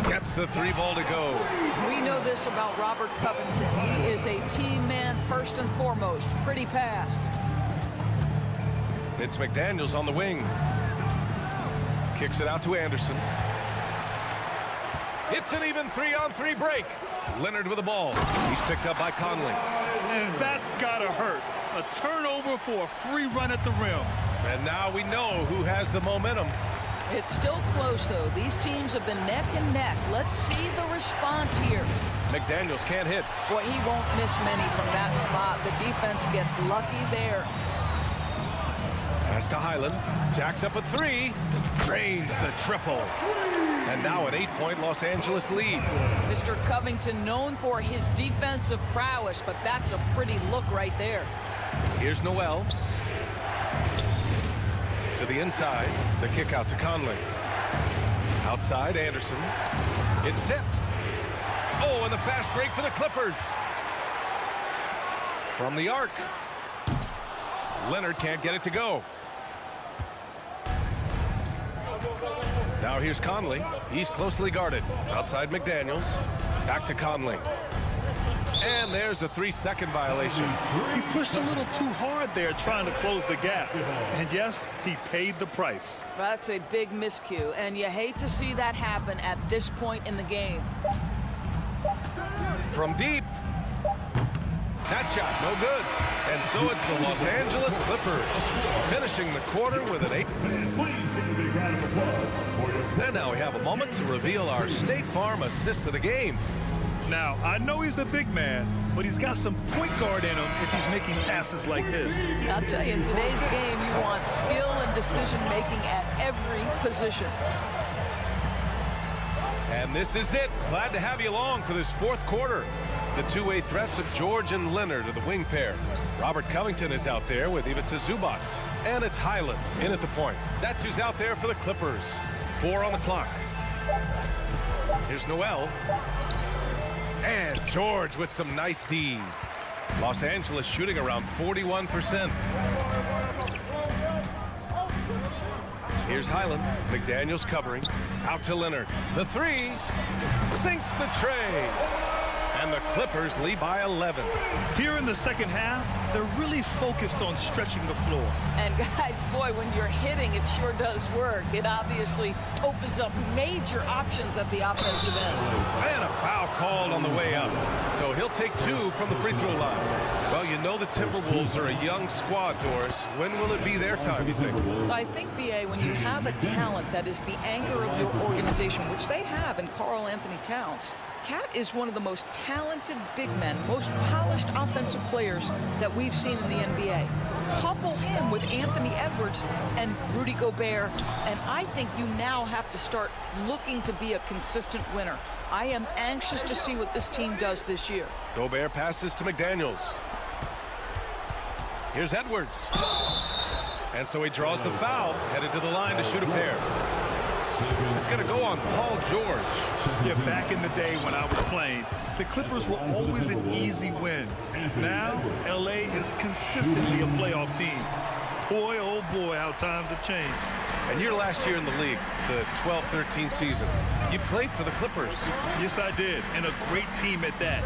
Gets the 3 ball to go. We know this about Robert Covington. He is a team man first and foremost. Pretty pass. It's McDaniels on the wing. Kicks it out to Anderson. It's an even 3-on-3 break. Leonard with the ball. He's picked up by Conley. And that's gotta hurt. A turnover for a free run at the rim. And now we know who has the momentum. It's still close, though. These teams have been neck and neck. Let's see the response here. McDaniels can't hit. Boy, he won't miss many from that spot. The defense gets lucky there. Pass to Highland. Jacks up a 3. Drains the triple. And now an 8-point Los Angeles lead. Mr. Covington known for his defensive prowess, but that's a pretty look right there. Here's Noel. To the inside. The kick out to Conley. Outside, Anderson. It's tipped. Oh, and the fast break for the Clippers. From the arc. Leonard can't get it to go. Now here's Conley. He's closely guarded. Outside McDaniels. Back to Conley. And there's a 3-second violation. He pushed a little too hard there trying to close the gap. And yes, he paid the price. That's a big miscue, and you hate to see that happen at this point in the game. From deep. That shot, no good. And so it's the Los Angeles Clippers finishing the quarter with an 8. And now we have a moment to reveal our State Farm assist of the game. Now, I know he's a big man, but he's got some point guard in him if he's making passes like this. I'll tell you, in today's game, you want skill and decision-making at every position. And this is it. Glad to have you along for this fourth quarter. The two-way threats of George and Leonard are the wing pair. Robert Covington is out there with Ivica Zubac. And it's Highland in at the point. That's who's out there for the Clippers. 4 on the clock. Here's Noel. And George with some nice D. Los Angeles shooting around 41%. Here's Highland. McDaniels covering. Out to Leonard. The 3. Sinks the tray. And the Clippers lead by 11. Here in the second half, they're really focused on stretching the floor. And guys, boy, when you're hitting, it sure does work. It obviously opens up major options at the offensive end. And a foul called on the way up. So he'll take 2 from the free throw line. Well, you know the Timberwolves are a young squad, Doris. When will it be their time, you think? I think, B.A., when you have a talent that is the anchor of your organization, which they have in Karl Anthony Towns, Cat is one of the most talented big men, most polished offensive players that we've seen in the NBA. Couple him with Anthony Edwards and Rudy Gobert, and I think you now have to start looking to be a consistent winner. I am anxious to see what this team does this year. Gobert passes to McDaniels. Here's Edwards. And so he draws the foul, headed to the line to shoot a pair. It's going to go on Paul George. Yeah, back in the day when I was playing, the Clippers were always an easy win. Now, LA is consistently a playoff team. Boy, oh boy, how times have changed. And your last year in the league, the 12-13 season, you played for the Clippers. Yes, I did, and a great team at that.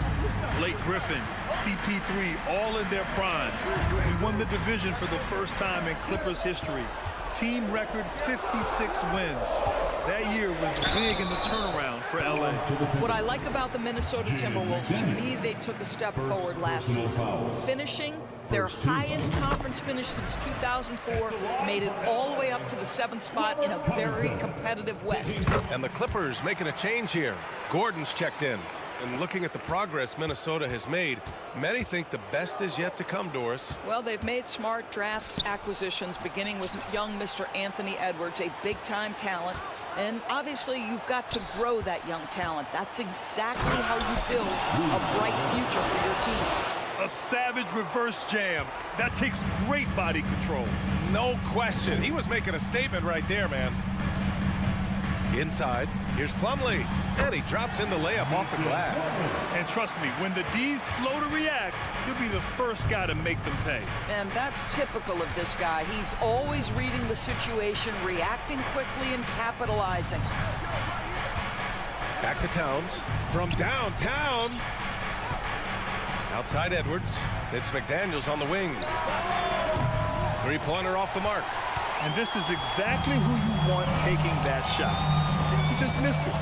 Blake Griffin, CP3, all in their primes. We won the division for the first time in Clippers history. Team record 56 wins. That year was big in the turnaround for LA. What I like about the Minnesota Timberwolves, to me, they took a step forward last season. Finishing their highest conference finish since 2004, made it all the way up to the 7th spot in a very competitive West. And the Clippers making a change here. Gordon's checked in. And looking at the progress Minnesota has made, many think the best is yet to come, Doris. Well, they've made smart draft acquisitions, beginning with young Mr. Anthony Edwards, a big-time talent. And obviously, you've got to grow that young talent. That's exactly how you build a bright future for your team. A savage reverse jam. That takes great body control. No question. He was making a statement right there, man. Inside, here's Plumlee. And he drops in the layup off the glass. And trust me, when the D's slow to react, you'll be the first guy to make them pay. And that's typical of this guy. He's always reading the situation, reacting quickly, and capitalizing. Back to Towns. From downtown. Outside Edwards. It's McDaniels on the wing. Three-pointer off the mark. And this is exactly who you want taking that shot. He just missed it.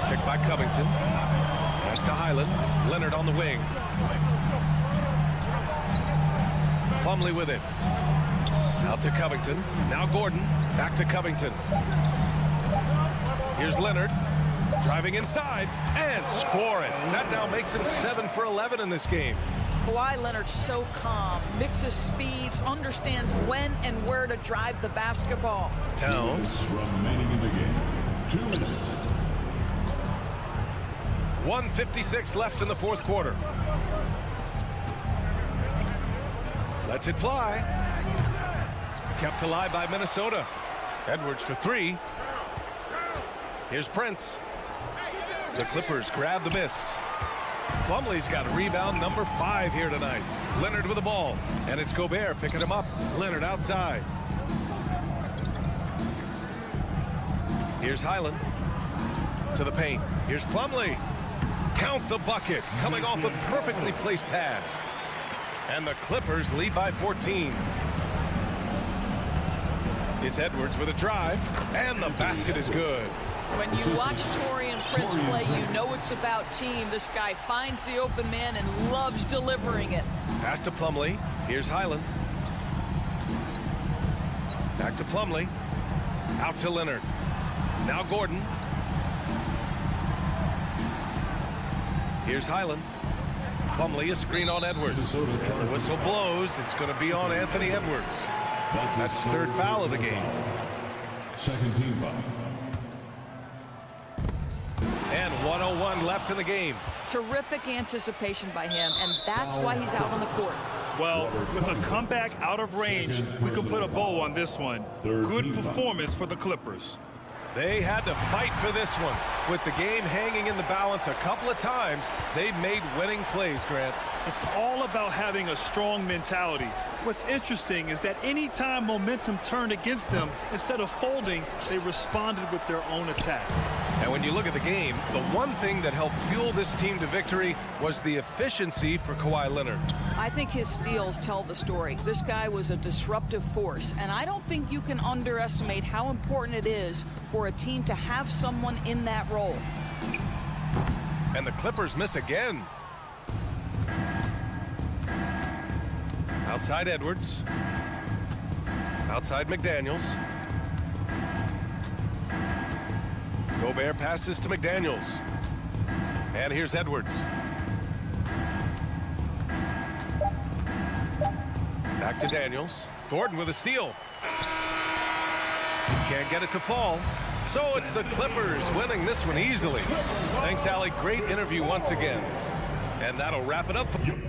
Picked by Covington. Pass to Highland. Leonard on the wing. Plumlee with it. Out to Covington. Now Gordon. Back to Covington. Here's Leonard. Driving inside. And scoring. That now makes him 7 for 11 in this game. Kawhi Leonard's so calm, mixes speeds, understands when and where to drive the basketball. Towns. Remaining in the game. 2 minutes. 1:56 left in the fourth quarter. Lets it fly. Kept alive by Minnesota. Edwards for 3. Here's Prince. The Clippers grab the miss. Plumlee's got rebound number 5 here tonight. Leonard with the ball. And it's Gobert picking him up. Leonard outside. Here's Highland. To the paint. Here's Plumlee. Count the bucket. Coming off a perfectly placed pass. And the Clippers lead by 14. It's Edwards with a drive. And the basket is good. When you watch Taurean Prince play, you know it's about team. This guy finds the open man and loves delivering it. Pass to Plumlee. Here's Highland. Back to Plumlee. Out to Leonard. Now Gordon. Here's Highland. Plumlee, a screen on Edwards. The whistle blows. It's going to be on Anthony Edwards. That's his third foul of the game. Second team foul. And 1:01 left in the game. Terrific anticipation by him, and that's why he's out on the court. Well, with a comeback out of range, we can put a bow on this one. Good performance for the Clippers. They had to fight for this one. With the game hanging in the balance a couple of times, they've made winning plays, Grant. It's all about having a strong mentality. What's interesting is that anytime momentum turned against them, instead of folding, they responded with their own attack. And when you look at the game, the one thing that helped fuel this team to victory was the efficiency for Kawhi Leonard. I think his steals tell the story. This guy was a disruptive force, and I don't think you can underestimate how important it is for a team to have someone in that role. And the Clippers miss again. Outside Edwards. Outside McDaniels. Gobert passes to McDaniels. And here's Edwards. Back to Daniels. Gordon with a steal. Can't get it to fall. So it's the Clippers winning this one easily. Thanks, Allie. Great interview once again. And that'll wrap it up for you.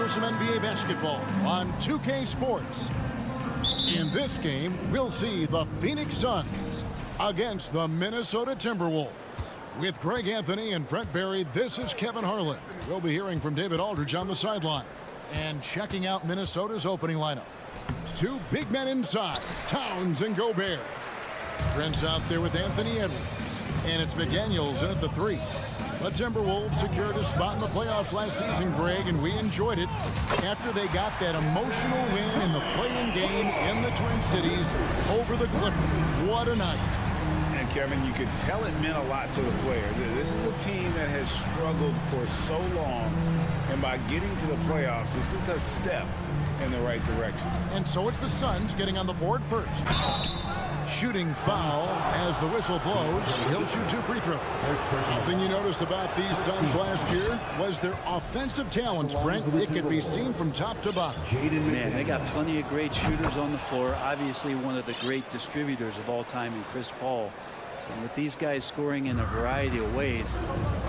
some NBA basketball on 2K Sports. In this game, we'll see the Phoenix Suns against the Minnesota Timberwolves. With Greg Anthony and Brent Barry, this is Kevin Harlan. We'll be hearing from David Aldridge on the sideline. And checking out Minnesota's opening lineup. Two big men inside, Towns and Gobert. Trent's out there with Anthony Edwards. And it's McDaniels in at the 3. The Timberwolves secured a spot in the playoffs last season, Greg, and we enjoyed it after they got that emotional win in the play-in game in the Twin Cities over the Clippers. What a night. And Kevin, you could tell it meant a lot to the players. This is a team that has struggled for so long, and by getting to the playoffs, this is a step in the right direction. And so it's the Suns getting on the board first. Shooting foul as the whistle blows. He'll shoot 2 free throws. Something you noticed about these Suns last year was their offensive talents, Brent. It could be seen from top to bottom. Man, they got plenty of great shooters on the floor. Obviously, one of the great distributors of all time in Chris Paul. And with these guys scoring in a variety of ways,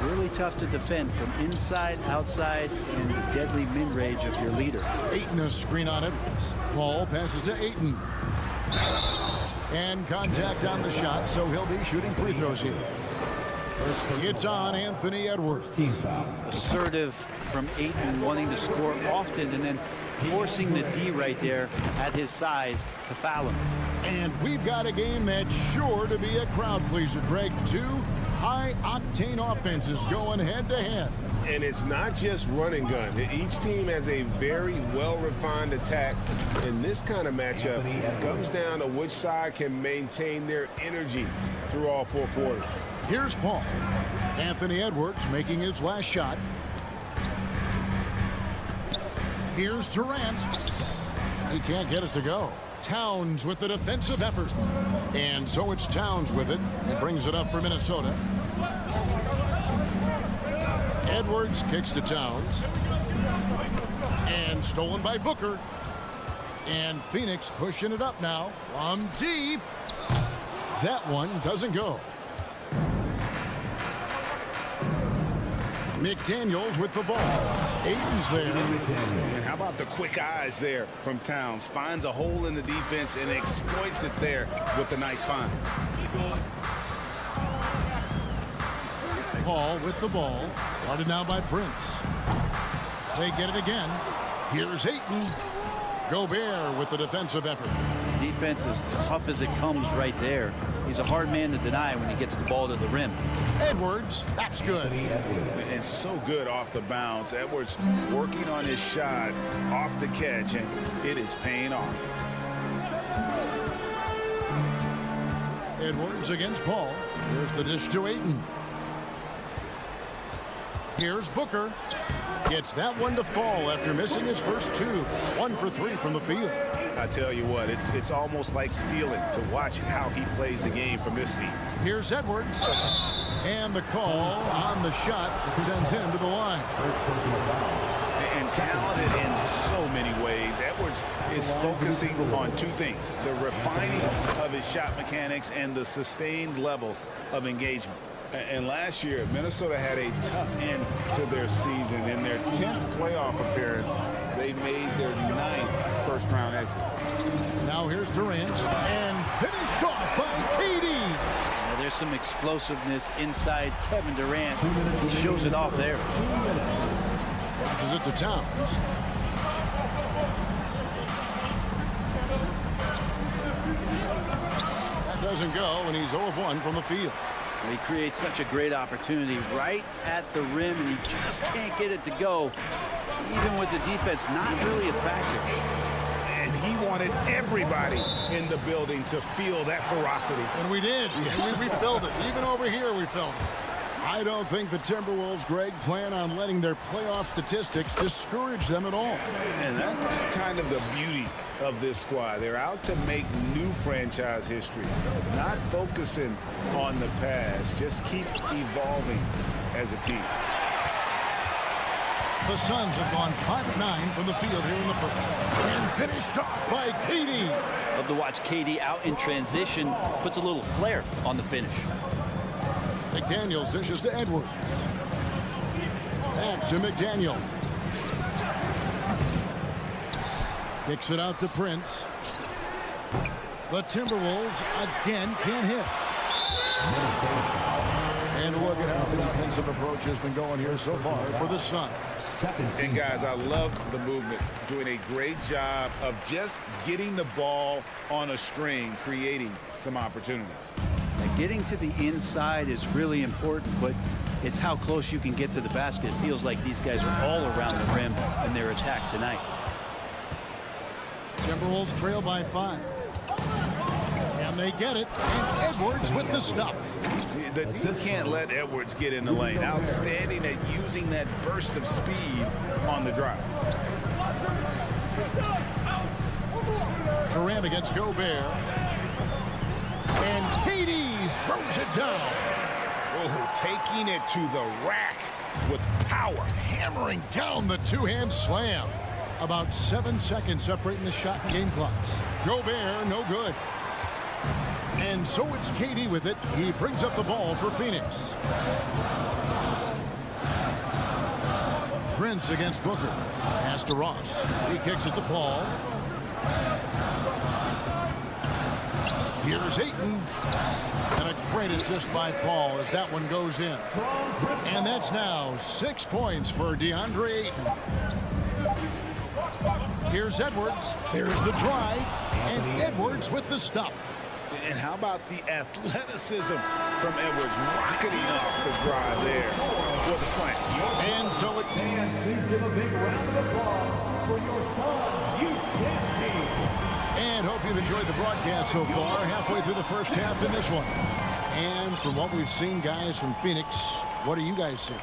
really tough to defend from inside, outside, and the deadly mid-range of your leader. Ayton a screen on Edwards. Paul passes to Ayton. And contact on the shot, so he'll be shooting free throws here. It's on Anthony Edwards. Assertive from Ayton, wanting to score often and then forcing the D right there at his size to foul him. And we've got a game that's sure to be a crowd pleaser, Greg. 2 high-octane offenses going head-to-head. And it's not just run and gun. Each team has a very well-refined attack. In this kind of matchup, it comes down to which side can maintain their energy through all 4 quarters. Here's Paul. Anthony Edwards making his last shot. Here's Durant. He can't get it to go. Towns with the defensive effort. And so it's Towns with it. He brings it up for Minnesota. Edwards kicks to Towns. And stolen by Booker. And Phoenix pushing it up now from deep. That one doesn't go. McDaniels with the ball. Ayton's there. And how about the quick eyes there from Towns? Finds a hole in the defense and exploits it there with a nice find. Paul with the ball. Guarded now by Prince. They get it again. Here's Ayton. Gobert with the defensive effort. Defense as tough as it comes right there. He's a hard man to deny when he gets the ball to the rim. Edwards, that's good. And so good off the bounce. Edwards working on his shot off the catch, and it is paying off. Edwards against Paul. Here's the dish to Ayton. Here's Booker. Gets that one to fall after missing his first 2. 1 for 3 from the field. I tell you what, it's almost like stealing to watch how he plays the game from this seat. Here's Edwards. And the call on the shot that sends him to the line. And talented in so many ways. Edwards is focusing on 2 things: the refining of his shot mechanics and the sustained level of engagement. And last year, Minnesota had a tough end to their season. In their 10th playoff appearance, they made their 9th first-round exit. Now here's Durant, and finished off by KD. Now there's some explosiveness inside Kevin Durant. He shows it off there. Passes it to Towns. That doesn't go, and he's 0 of 1 from the field. He creates such a great opportunity right at the rim, and he just can't get it to go, even with the defense not really a factor. And he wanted everybody in the building to feel that ferocity. And we did. we felt it. Even over here, we felt it. I don't think the Timberwolves, Greg, plan on letting their playoff statistics discourage them at all. And that's kind of the beauty of this squad. They're out to make new franchise history, not focusing on the past, just keep evolving as a team. The Suns have gone 5 of 9 from the field here in the first. And finished off by KD. Love to watch KD out in transition, puts a little flair on the finish. McDaniels dishes to Edwards. Back to McDaniel. Kicks it out to Prince. The Timberwolves again can't hit. And look at how the defensive approach has been going here so far for the Suns. And guys, I love the movement. Doing a great job of just getting the ball on a string, creating some opportunities. Getting to the inside is really important, but it's how close you can get to the basket. It feels like these guys are all around the rim in their attack tonight. Timberwolves trail by 5. And they get it. And Edwards with the stuff. You can't let Edwards get in the lane. Outstanding at using that burst of speed on the drive. Durant against Gobert. And KD throws it down. Oh, taking it to the rack with power. Hammering down the two-hand slam. About 7 seconds separating the shot and game clocks. Gobert, no good. And so it's KD with it. He brings up the ball for Phoenix. Prince against Booker. Pass to Ross. He kicks it to Paul. Here's Ayton. And a great assist by Paul as that one goes in. And that's now 6 points for DeAndre Ayton. Here's Edwards. There's the drive. And Edwards with the stuff. And how about the athleticism from Edwards rocketing off the drive there for the slam. And so it Please give a big round of applause for your Suns youth team. And hope you've enjoyed the broadcast so far. Halfway through the first half in this one. And from what we've seen, guys, from Phoenix, what do you guys see?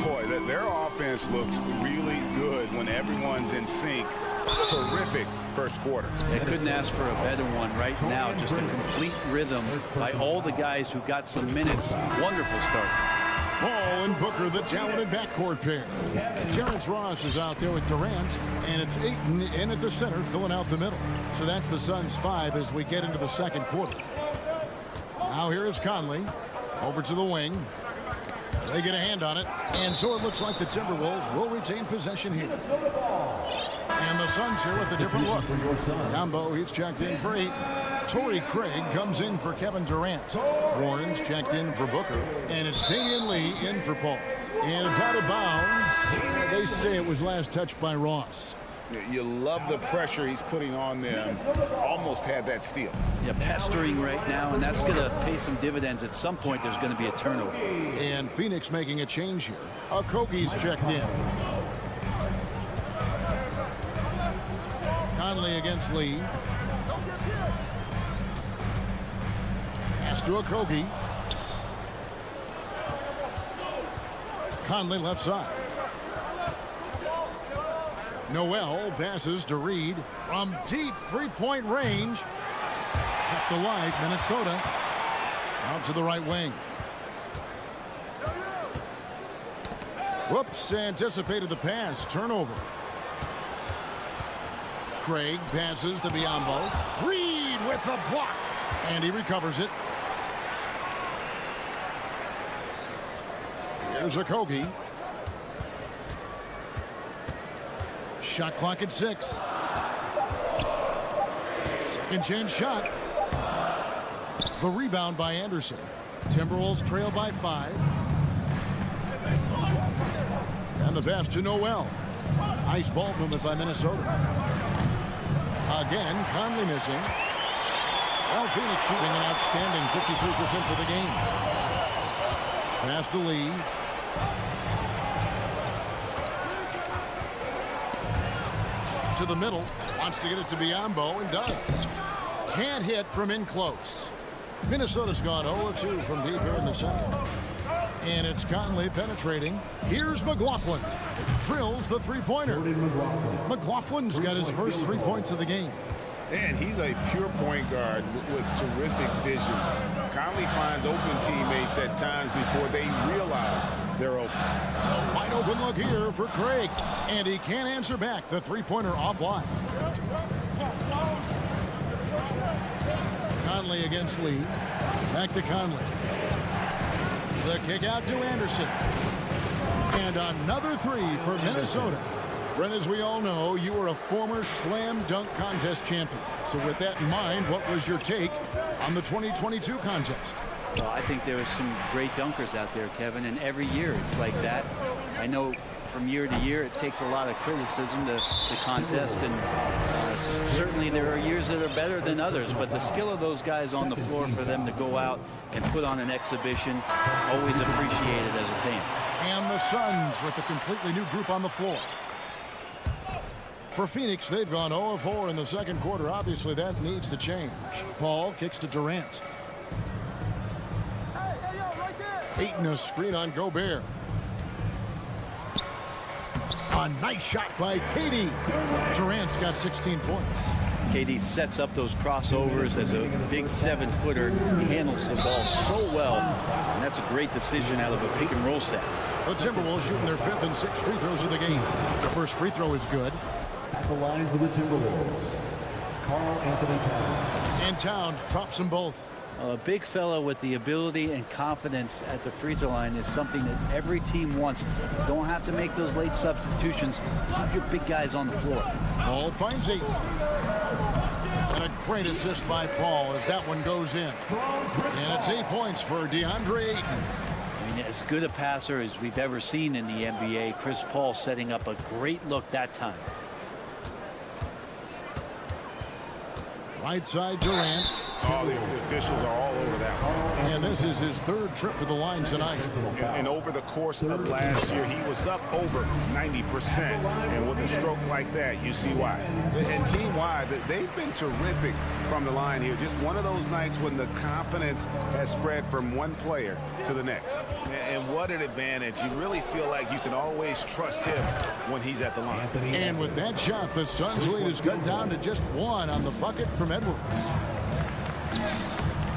Boy, their offense looks really good when everyone's in sync. Terrific first quarter. They couldn't ask for a better one right now. Just a complete rhythm by all the guys who got some minutes. Wonderful start. Paul and Booker, the talented backcourt pair. Terrence Ross is out there with Durant, and it's Ayton in at the center, filling out the middle. So that's the Suns' 5 as we get into the second quarter. Now here is Conley over to the wing. They get a hand on it, and so it looks like the Timberwolves will retain possession here. And the Suns here with a different look. Combo, he's checked in for 8. Torrey Craig comes in for Kevin Durant. Warren's checked in for Booker. And it's Damian Lee in for Paul. And it's out of bounds. They say it was last touched by Ross. You love the pressure he's putting on them. Almost had that steal. Yeah, pestering right now, and that's going to pay some dividends. At some point, there's going to be a turnover. And Phoenix making a change here. Okogie's checked in. Conley against Lee. Pass to Okogie. Conley left side. Noel passes to Reed from deep three-point range. Kept alive, Minnesota. Out to the right wing. Whoops, anticipated the pass. Turnover. Craig passes to Biyombo. Reed with the block. And he recovers it. Here's Okogie. Shot clock at 6. Second chance shot. The rebound by Anderson. Timberwolves trail by 5. And the pass to Noel. Nice ball movement by Minnesota. Again, Conley missing. Well, Phoenix shooting an outstanding 53% for the game. Pass to Lee. To the middle. Wants to get it to Biyombo and does. Can't hit from in close. Minnesota's gone 0-2 from deep here in the second. And it's Conley penetrating. Here's McLaughlin. Drills the three-pointer. McLaughlin's got his first 3 points of the game. And he's a pure point guard with terrific vision. Conley finds open teammates at times before they realize they're open. A wide open look here for Craig. And he can't answer back. The three-pointer offline. Conley against Lee. Back to Conley. The kick out to Anderson. And another 3 for Minnesota. Brent, as we all know, you were a former slam dunk contest champion. So with that in mind, what was your take on the 2022 contest? Well, I think there was some great dunkers out there, Kevin, and every year it's like that. I know from year to year it takes a lot of criticism to the contest, and certainly there are years that are better than others, but the skill of those guys on the floor for them to go out and put on an exhibition, always appreciated as a fan. And the Suns with a completely new group on the floor. For Phoenix, they've gone 0-4 in the second quarter. Obviously, that needs to change. Paul kicks to Durant. Ayton a screen on Gobert. A nice shot by KD. Durant's got 16 points. KD sets up those crossovers as a big 7-footer. He handles the ball so well, and that's a great decision out of a pick and roll set. The Timberwolves shooting their 5th and 6th free throws of the game. The first free throw is good. At the line for the Timberwolves, Karl Anthony Towns. And Towns drops them both. A big fella with the ability and confidence at the free throw line is something that every team wants. You don't have to make those late substitutions. Keep your big guys on the floor. Paul finds Ayton. And a great assist by Paul as that one goes in. And it's 8 points for DeAndre Ayton. I mean, as good a passer as we've ever seen in the NBA. Chris Paul setting up a great look that time. Right side Durant. Oh, the officials are all over that one. And this is his 3rd trip to the line tonight. And over the course of last year, he was up over 90%. And with a stroke like that, you see why. And team-wide, they've been terrific from the line here. Just one of those nights when the confidence has spread from one player to the next. And what an advantage. You really feel like you can always trust him when he's at the line. And with that shot, the Suns' lead is cut down to just 1 on the bucket from Edwards.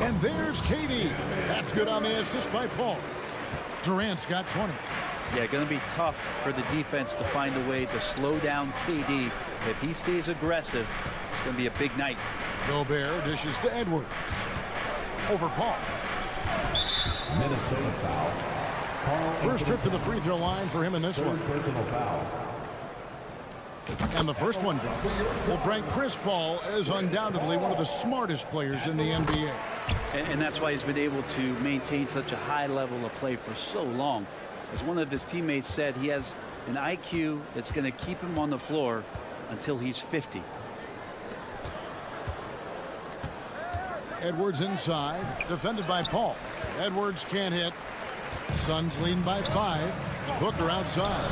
And there's KD. That's good on the assist by Paul. Durant's got 20. Yeah, going to be tough for the defense to find a way to slow down KD. If he stays aggressive, it's going to be a big night. Gobert dishes to Edwards. Over Paul. Minnesota foul. First trip to the free throw line for him in this one. Personal foul. And the first one drops. Well, Brent, Chris Paul is undoubtedly one of the smartest players in the NBA. And that's why he's been able to maintain such a high level of play for so long. As one of his teammates said, he has an IQ that's going to keep him on the floor until he's 50. Edwards inside, defended by Paul. Edwards can't hit. Suns leading by 5. Booker outside.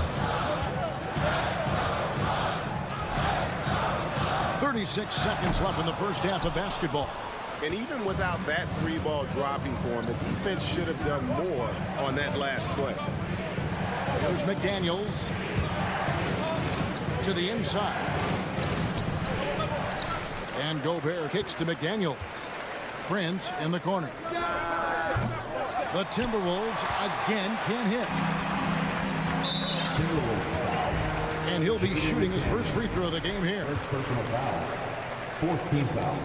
36 seconds left in the first half of basketball. And even without that 3-ball dropping for him, the defense should have done more on that last play. There's McDaniels to the inside. And Gobert kicks to McDaniels. Prince in the corner. The Timberwolves again can't hit. And he'll be shooting his first free throw of the game here. First personal foul. 4th team foul.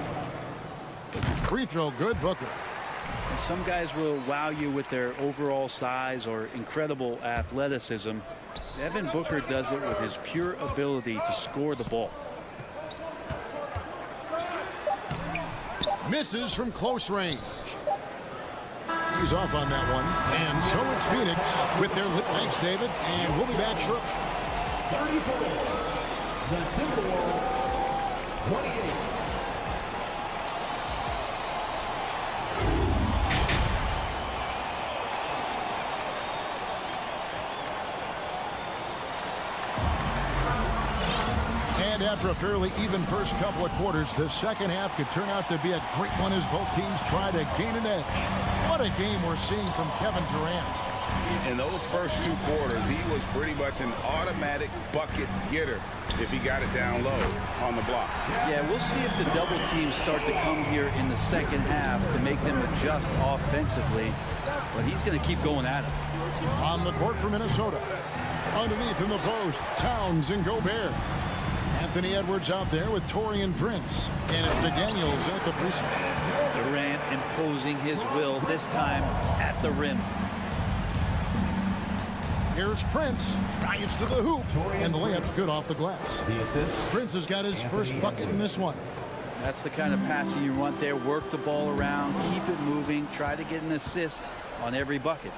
Free throw good, Booker. Some guys will wow you with their overall size or incredible athleticism. Devin Booker does it with his pure ability to score the ball. Misses from close range. He's off on that one. And so it's Phoenix with their thanks, David. And we'll be back shortly. 34. The Timberwolves 28. And after a fairly even first couple of quarters, the second half could turn out to be a great one as both teams try to gain an edge. What a game we're seeing from Kevin Durant. In those first 2 quarters, he was pretty much an automatic bucket getter if he got it down low on the block. Yeah, we'll see if the double teams start to come here in the second half to make them adjust offensively. But he's going to keep going at it. On the court for Minnesota. Underneath in the post, Towns and Gobert. Anthony Edwards out there with Taurean Prince. And it's McDaniels at the 3 spot. Durant imposing his will, this time at the rim. Here's Prince. Drives to the hoop. And the layup's good off the glass. Prince has got his first bucket in this one. That's the kind of passing you want there. Work the ball around. Keep it moving. Try to get an assist on every bucket.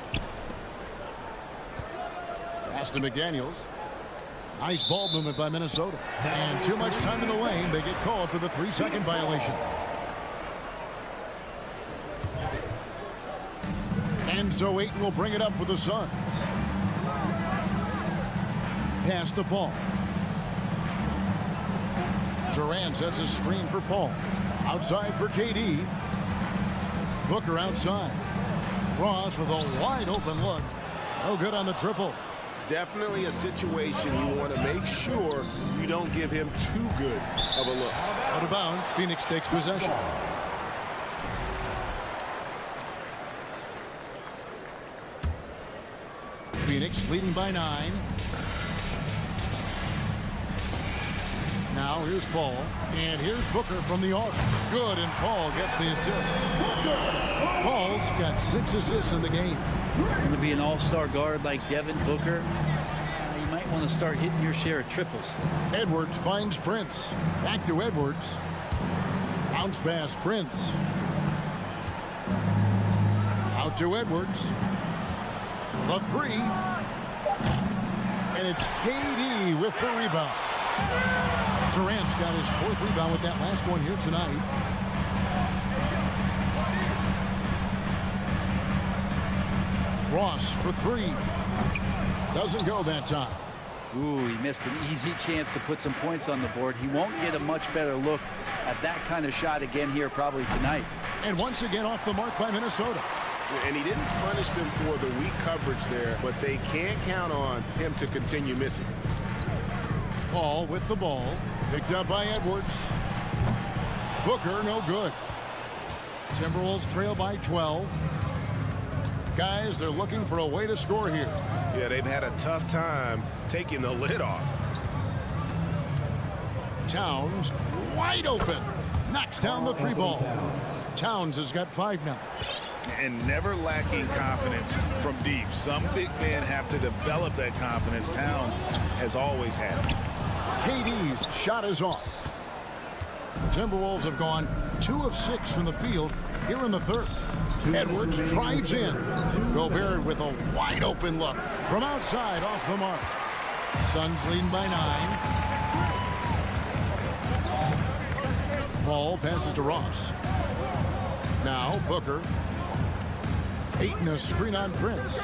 Pass to McDaniels. Nice ball movement by Minnesota. And too much time in the lane. They get called for the 3-second violation. And so Ayton will bring it up for the Suns. Pass to Paul. Durant sets a screen for Paul. Outside for KD. Booker outside. Ross with a wide open look. No good on the triple. Definitely a situation you want to make sure you don't give him too good of a look. Out of bounds. Phoenix takes possession. Phoenix leading by 9. Now here's Paul. And here's Booker from the arc. Good, and Paul gets the assist. Paul's got 6 assists in the game. Going to be an all-star guard like Devin Booker. You might want to start hitting your share of triples. Edwards finds Prince. Back to Edwards. Bounce pass, Prince. Out to Edwards. The 3. And it's KD with the rebound. Durant's got his 4th rebound with that last one here tonight. Ross for 3. Doesn't go that time. Ooh, he missed an easy chance to put some points on the board. He won't get a much better look at that kind of shot again here probably tonight. And once again off the mark by Minnesota. And he didn't punish them for the weak coverage there, but they can't count on him to continue missing. Paul with the ball. Picked up by Edwards. Booker, no good. Timberwolves trail by 12. Guys, they're looking for a way to score here. Yeah, they've had a tough time taking the lid off. Towns wide open. Knocks down the 3 ball. Towns has got 5 now. And never lacking confidence from deep. Some big men have to develop that confidence. Towns has always had it. KD's shot is off. Timberwolves have gone 2 of 6 from the field here in the 3rd. Edwards drives in. Gobert with a wide open look from outside off the mark. Suns leading by 9. Paul passes to Ross. Now Booker. Ayton a screen on Prince.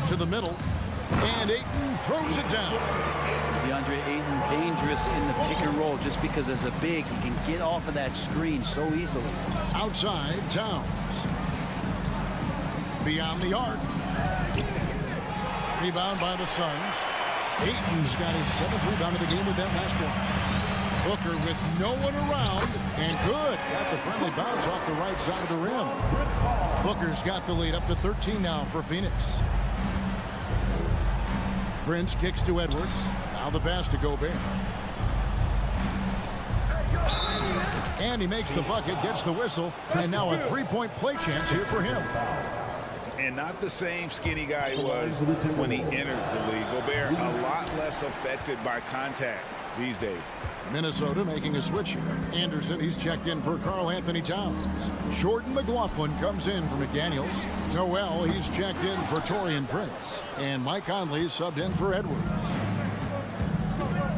To the middle. And Ayton throws it down. DeAndre Ayton dangerous in the pick and roll just because as a big he can get off of that screen so easily. Outside Towns. Beyond the arc. Rebound by the Suns. Ayton's got his 7th rebound of the game with that last one. Booker with no one around. And good. Got the friendly bounce off the right side of the rim. Booker's got the lead up to 13 now for Phoenix. Prince kicks to Edwards. Now the pass to Gobert. And he makes the bucket, gets the whistle, and now a 3-point play chance here for him. And not the same skinny guy he was when he entered the league. Gobert a lot less affected by contact these days. Minnesota making a switch here. Anderson, he's checked in for Karl Anthony Towns. Jordan McLaughlin comes in for McDaniels. Noel, he's checked in for Taurean Prince. And Mike Conley is subbed in for Edwards.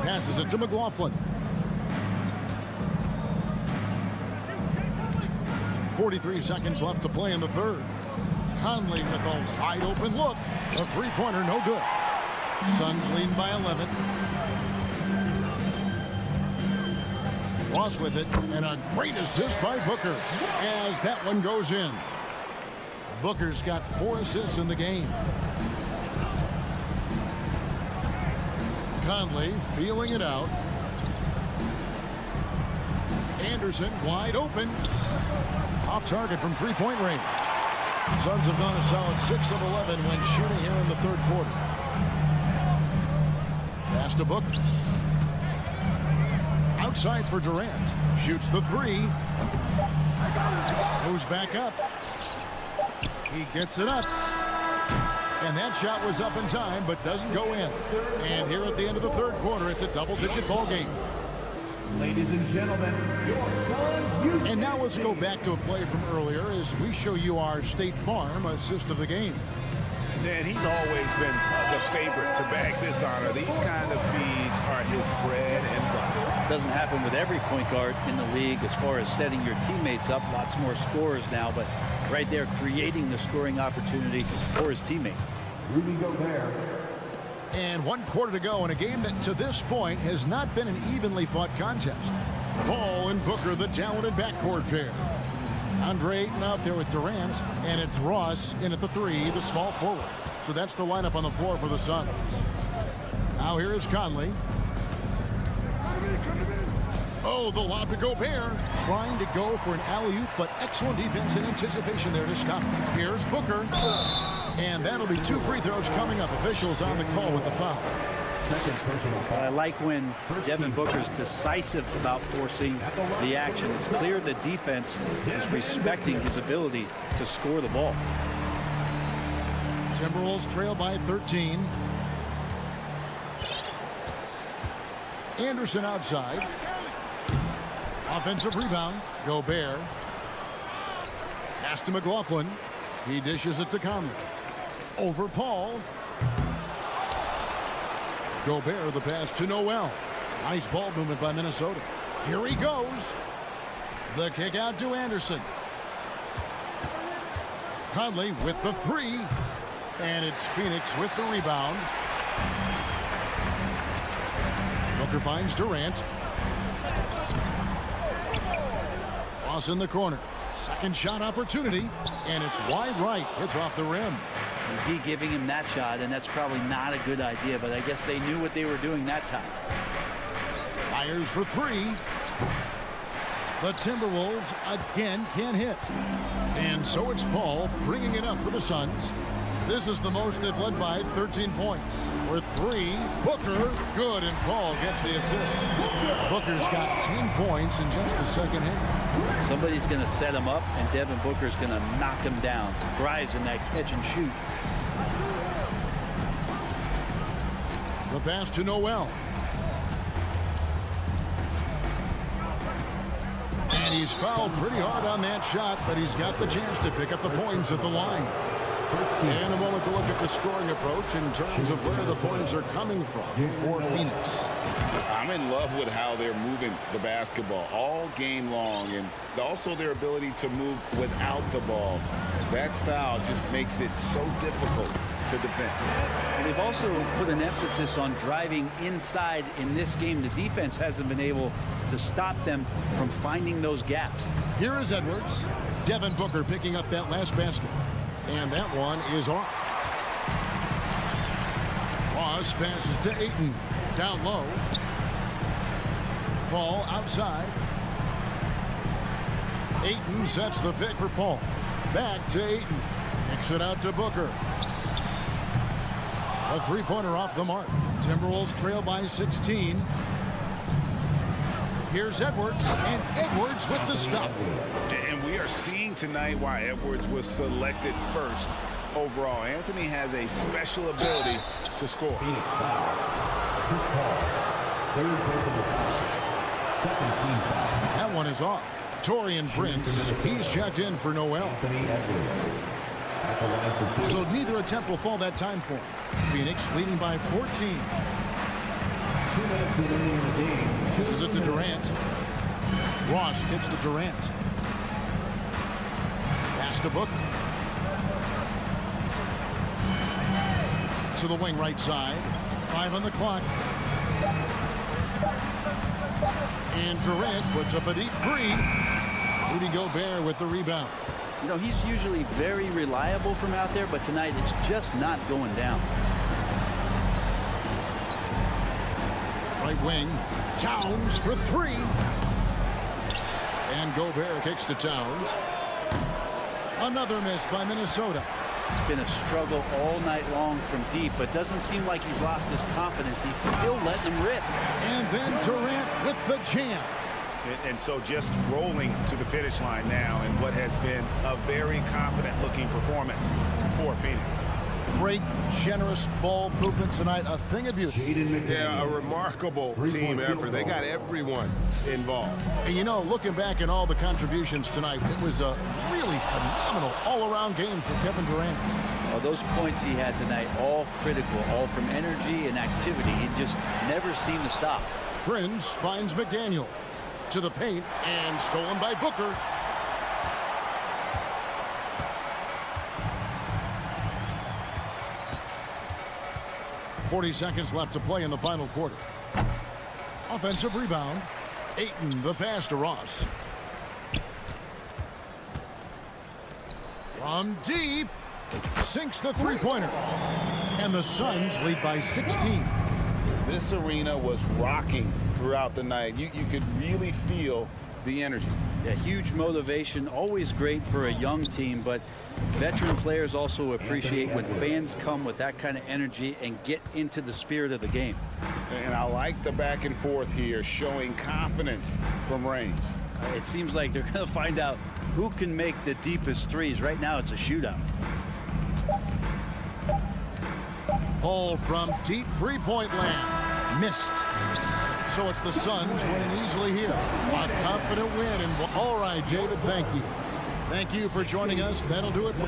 Passes it to McLaughlin. 43 seconds left to play in the 3rd. Conley with a wide open look. A 3-pointer, no good. Suns leading by 11. Ross with it, and a great assist by Booker as that one goes in. Booker's got 4 assists in the game. Conley feeling it out. Anderson wide open. Off target from 3-point range. Suns have gone a solid 6 of 11 when shooting here in the 3rd quarter. Pass to Booker. Outside for Durant. Shoots the 3. Moves back up. He gets it up. And that shot was up in time, but doesn't go in. And here at the end of the third quarter, it's a double-digit ball game. Ladies and gentlemen, your Suns. And now let's go back to a play from earlier as we show you our State Farm assist of the game. And he's always been the favorite to bag this honor. These kind of feeds are his bread and butter. Doesn't happen with every point guard in the league as far as setting your teammates up. Lots more scorers now, but right there creating the scoring opportunity for his teammate. Rudy Gobert. And 1 quarter to go in a game that to this point has not been an evenly fought contest. Ball and Booker, the talented backcourt pair. Andre Ayton out there with Durant, and it's Ross in at the 3, the small forward. So that's the lineup on the floor for the Suns. Now here is Conley. Oh, the lob to Gobert. Trying to go for an alley-oop, but excellent defense and anticipation there to stop. Here's Booker. And that'll be 2 free throws coming up. Officials on the call with the foul. I like when Devin Booker's decisive about forcing the action. It's clear the defense is respecting his ability to score the ball. Timberwolves trail by 13. Anderson outside. Offensive rebound. Gobert. Pass to McLaughlin. He dishes it to Conley. Over Paul. Gobert, the pass to Noel. Nice ball movement by Minnesota. Here he goes. The kick out to Anderson. Conley with the 3. And it's Phoenix with the rebound. Booker finds Durant. Ross in the corner. Second shot opportunity. And it's wide right. It's off the rim. D giving him that shot, and that's probably not a good idea, but I guess they knew what they were doing that time. Fires for 3. The Timberwolves again can't hit. And so it's Paul bringing it up for the Suns. This is the most they've led by 13 points. For 3, Booker, good, and Paul gets the assist. Booker's got 10 points in just the second half. Somebody's going to set him up, and Devin Booker's going to knock him down. Thrives in that catch and shoot. The pass to Noel. And he's fouled pretty hard on that shot, but he's got the chance to pick up the points at the line. And a moment to look at the scoring approach in terms of where the points are coming from for Phoenix. I'm in love with how they're moving the basketball all game long, and also their ability to move without the ball. That style just makes it so difficult to defend. And they've also put an emphasis on driving inside in this game. The defense hasn't been able to stop them from finding those gaps. Here is Edwards. Devin Booker picking up that last basket. And that one is off. Ross passes to Ayton. Down low. Paul outside. Ayton sets the pick for Paul. Back to Ayton. Kicks it out to Booker. A 3-pointer off the mark. Timberwolves trail by 16. Here's Edwards, and Edwards with the stuff. And we are seeing tonight why Edwards was selected first overall. Anthony has a special ability to score. Phoenix foul. Chris Paul. Third personal foul. Second team foul. That one is off. Torian Prince, he's checked in for Noel. Anthony Edwards. At the line for 2. So neither attempt will fall that time for him. Phoenix leading by 14. 2 minutes remaining in the game. This is it to Durant. Ross kicks to Durant. Pass to Booker. To the wing right side. 5 on the clock. And Durant puts up a deep 3. Rudy Gobert with the rebound. You know, he's usually very reliable from out there, but tonight it's just not going down. Right wing. Towns for 3. And Gobert kicks to Towns. Another miss by Minnesota. It's been a struggle all night long from deep, but doesn't seem like he's lost his confidence. He's still letting him rip. And then Durant with the jam. And so just rolling to the finish line now in what has been a very confident looking performance for Phoenix. Great, generous ball movement tonight. A thing of beauty. Yeah, a remarkable team effort. They got everyone involved. And you know, looking back at all the contributions tonight, it was a really phenomenal all-around game for Kevin Durant. Well, those points he had tonight, all critical, all from energy and activity. He just never seemed to stop. Prince finds McDaniel to the paint and stolen by Booker. .40 left to play in the final quarter. Offensive rebound. Ayton, the pass to Ross. From deep, sinks the three-pointer. And the Suns lead by 16. This arena was rocking throughout the night. You could really feel the energy. Yeah, huge motivation, always great for a young team, but veteran players also appreciate when fans come with that kind of energy and get into the spirit of the game. And I like the back and forth here, showing confidence from range. It seems like they're going to find out who can make the deepest threes. Right now it's a shootout. Ball from deep three-point land. Missed. So it's the Suns winning easily here. A confident win. And all right, David, thank you. Thank you for joining us. That'll do it for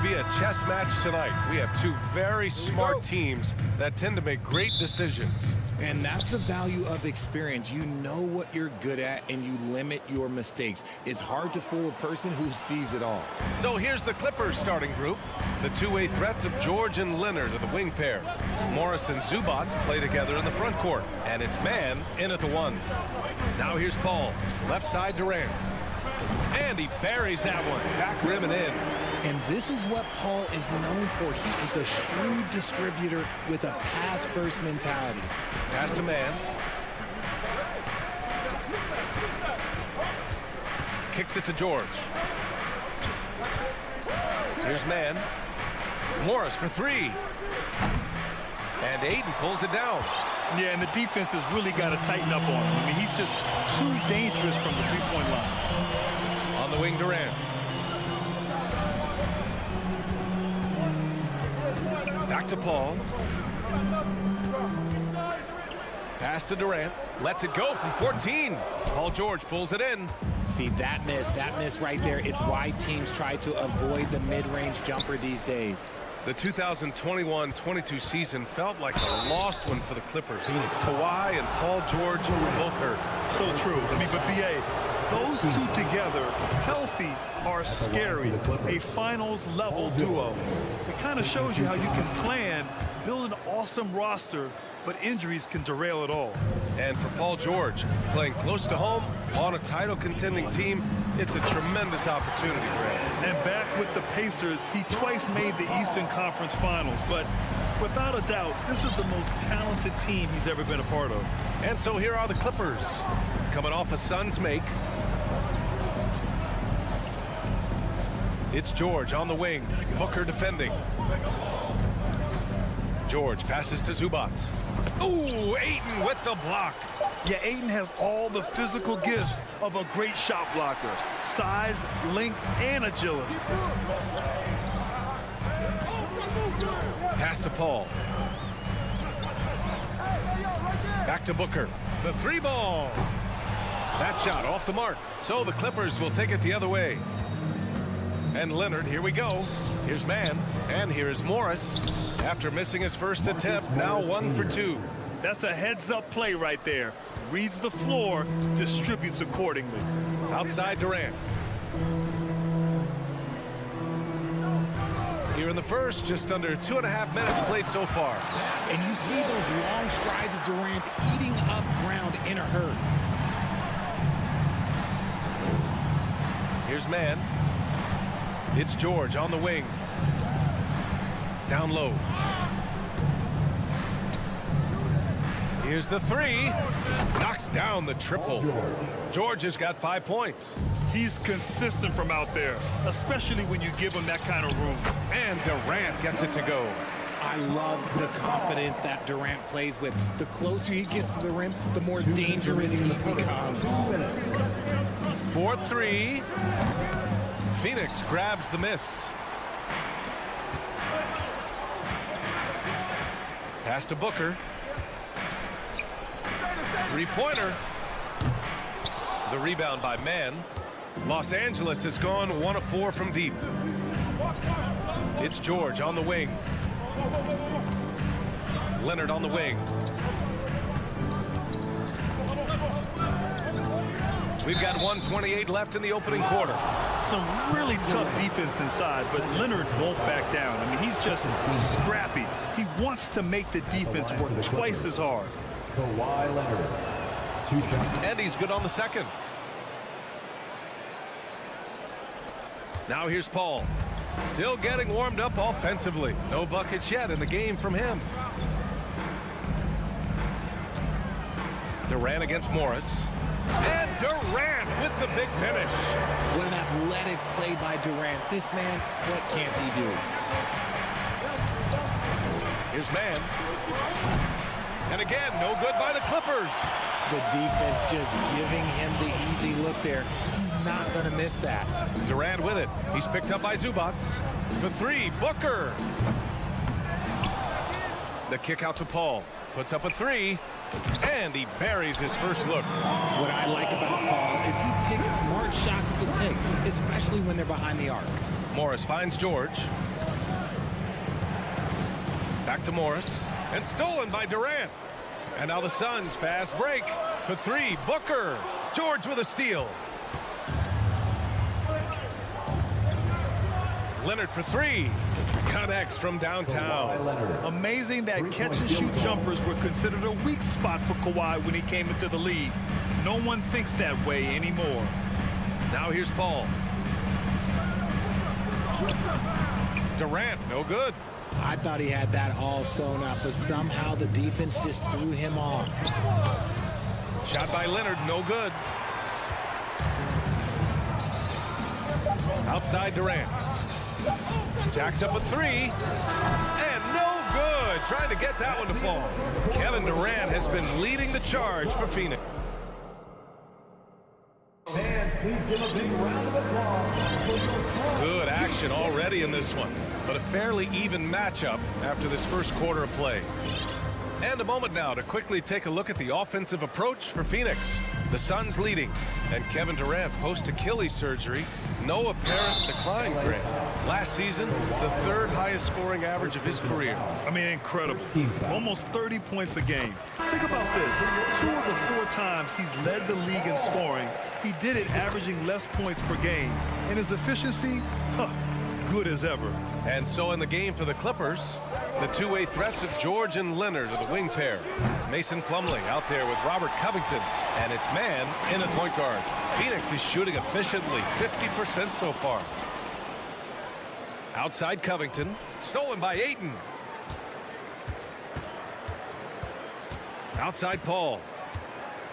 could be a chess match tonight. We have two very smart teams that tend to make great decisions. And that's the value of experience. You know what you're good at, and you limit your mistakes. It's hard to fool a person who sees it all. So here's the Clippers starting group. The two-way threats of George and Leonard are the wing pair. Morris and Zubac play together in the front court. And it's man in at the 1. Now here's Paul. Left side Durant. And he buries that one. Back rim and in. And this is what Paul is known for. He is a shrewd distributor with a pass-first mentality. Pass to man. Kicks it to George. Here's man. Morris for 3. And Ayton pulls it down. Yeah, and the defense has really got to tighten up on him. I mean, he's just too dangerous from the three-point line. On the wing, Durant. Back to Paul. Pass to Durant. Lets it go from 14. Paul George pulls it in. See, that miss right there. It's why teams try to avoid the mid-range jumper these days. The 2021-22 season felt like a lost one for the Clippers. Kawhi and Paul George were both hurt. So true. I mean, but B.A., those two together, healthy, are scary. A finals-level duo. It kind of shows you how you can plan, build an awesome roster, but injuries can derail it all. And for Paul George, playing close to home on a title-contending team, it's a tremendous opportunity, Brad. And back with the Pacers, he twice made the Eastern Conference Finals, but without a doubt, this is the most talented team he's ever been a part of. And so here are the Clippers, coming off a Suns make. It's George on the wing, Booker defending. George passes to Zubac. Ooh, Ayton with the block. Yeah, Ayton has all the physical gifts of a great shot blocker. Size, length, and agility. Pass to Paul. Back to Booker. The 3-ball. That shot off the mark. So the Clippers will take it the other way. And Leonard, here we go. Here's man, and here's Morris. After missing his first attempt, now 1 for 2. That's a heads-up play right there. Reads the floor, distributes accordingly. Outside Durant. Here in the first, just under 2.5 minutes played so far. And you see those long strides of Durant eating up ground in a hurry. Here's man. It's George on the wing. Down low. Here's the 3. Knocks down the triple. George has got 5 points. He's consistent from out there, especially when you give him that kind of room. And Durant gets it to go. I love the confidence that Durant plays with. The closer he gets to the rim, the more dangerous he becomes. 4-3. Phoenix grabs the miss. Pass to Booker. 3-pointer. The rebound by Mann. Los Angeles has gone 1 of 4 from deep. It's George on the wing. Leonard on the wing. We've got 1:28 left in the opening quarter. Some really tough defense inside, but Leonard won't back down. I mean, he's just scrappy. He wants to make the defense work twice as hard. Kawhi Leonard. 2 shots. And he's good on the second. Now here's Paul. Still getting warmed up offensively. No buckets yet in the game from him. Durant against Morris. And Durant with the big finish. What an athletic play by Durant. This man, what can't he do? Here's man. And again, no good by the Clippers. The defense just giving him the easy look there. He's not going to miss that. Durant with it. He's picked up by Zubac. For 3, Booker. The kick out to Paul. Puts up a 3. And he buries his first look. What I like about Paul is he picks smart shots to take, especially when they're behind the arc. Morris finds George. Back to Morris. And stolen by Durant. And now the Suns fast break for three. Booker. George with a steal. Leonard for three. Connects from downtown. Amazing that catch-and-shoot jumpers were considered a weak spot for Kawhi when he came into the league. No one thinks that way anymore. Now here's Paul. Durant, no good. I thought he had that all sewn up, but somehow the defense just threw him off. Shot by Leonard, no good. Outside Durant. Jacks up a three. And no good. Trying to get that one to fall. Kevin Durant has been leading the charge for Phoenix. Fans, please give a big round of applause. Good action already in this one, but a fairly even matchup after this first quarter of play. And a moment now to quickly take a look at the offensive approach for Phoenix. The Suns leading, and Kevin Durant post-Achilles surgery. No apparent decline, Grant. Last season, the third highest scoring average of his career. I mean, incredible. Almost 30 points a game. Think about this. 2 of the 4 times he's led the league in scoring, he did it averaging less points per game. And his efficiency, good as ever. And so in the game for the Clippers, the two-way threats of George and Leonard are the wing pair. Mason Plumlee out there with Robert Covington, and it's man in at point guard. Phoenix is shooting efficiently, 50% so far. Outside Covington, stolen by Ayton. Outside Paul.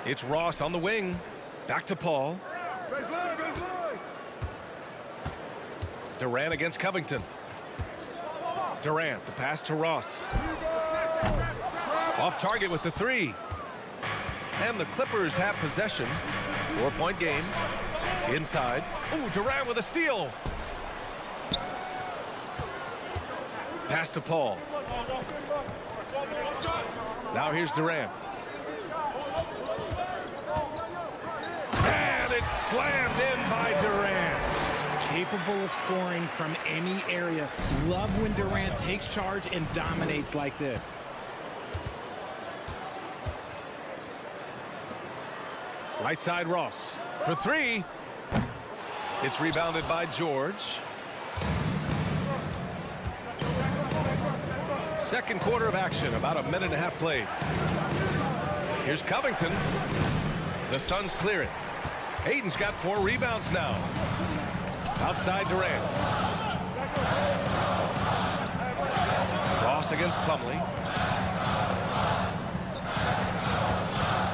It's Ross on the wing. Back to Paul. Durant against Covington. Durant, the pass to Ross. Off target with the three. And the Clippers have possession. 4-point game. Inside. Ooh, Durant with a steal. Pass to Paul. Now here's Durant. And it's slammed in by Durant. Capable of scoring from any area. Love when Durant takes charge and dominates like this. Right side Ross for three. It's rebounded by George. Second quarter of action, about a minute and a half played. Here's Covington. The Suns clear it. Ayton's got 4 rebounds now. Outside Durant. Ross against Plumlee.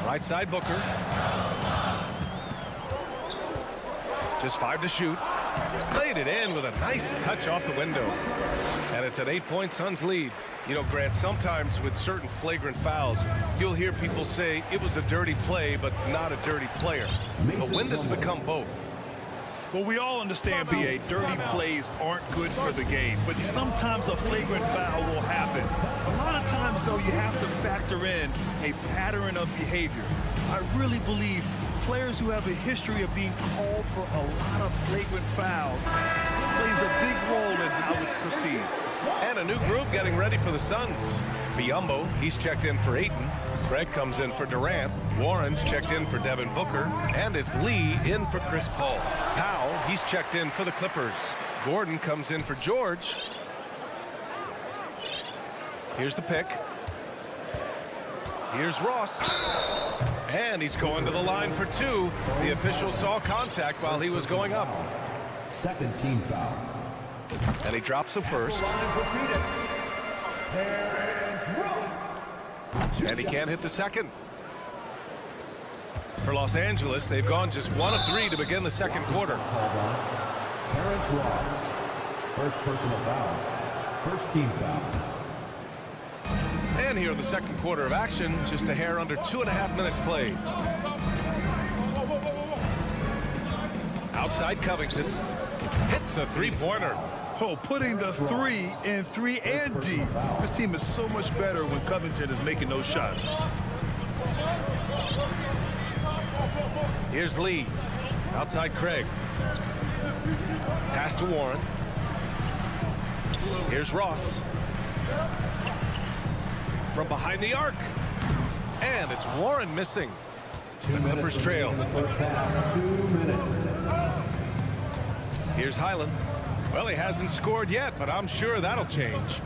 Right side Booker. Just 5 to shoot. Laid it in with a nice touch off the window. And it's an 8-point Suns lead. You know, Grant, sometimes with certain flagrant fouls, you'll hear people say it was a dirty play, but not a dirty player. But when does it become both? Well, we all understand, B.A., dirty plays aren't good for the game, but sometimes a flagrant foul will happen. A lot of times, though, you have to factor in a pattern of behavior. I really believe players who have a history of being called for a lot of flagrant fouls plays a big role in how it's perceived. And a new group getting ready for the Suns. Biyombo, he's checked in for Ayton. Craig comes in for Durant. Warren's checked in for Devin Booker. And it's Lee in for Chris Paul. Powell, he's checked in for the Clippers. Gordon comes in for George. Here's the pick. Here's Ross. And he's going to the line for 2. The official saw contact while he was going up. Second team foul. And he drops the first. And he can't hit the second. For Los Angeles, they've gone just 1 of 3 to begin the second quarter. Terrence Ross. First personal foul. First team foul. And here in the second quarter of action, just a hair under 2.5 minutes played. Outside Covington. Hits a three-pointer. Oh, putting the 3 in 3 and D. This team is so much better when Covington is making those shots. Here's Lee. Outside Craig. Pass to Warren. Here's Ross. from behind the arc. And it's Warren missing. The Clippers trail. First half, 2 minutes. Here's Highland. Well, he hasn't scored yet, but I'm sure that'll change.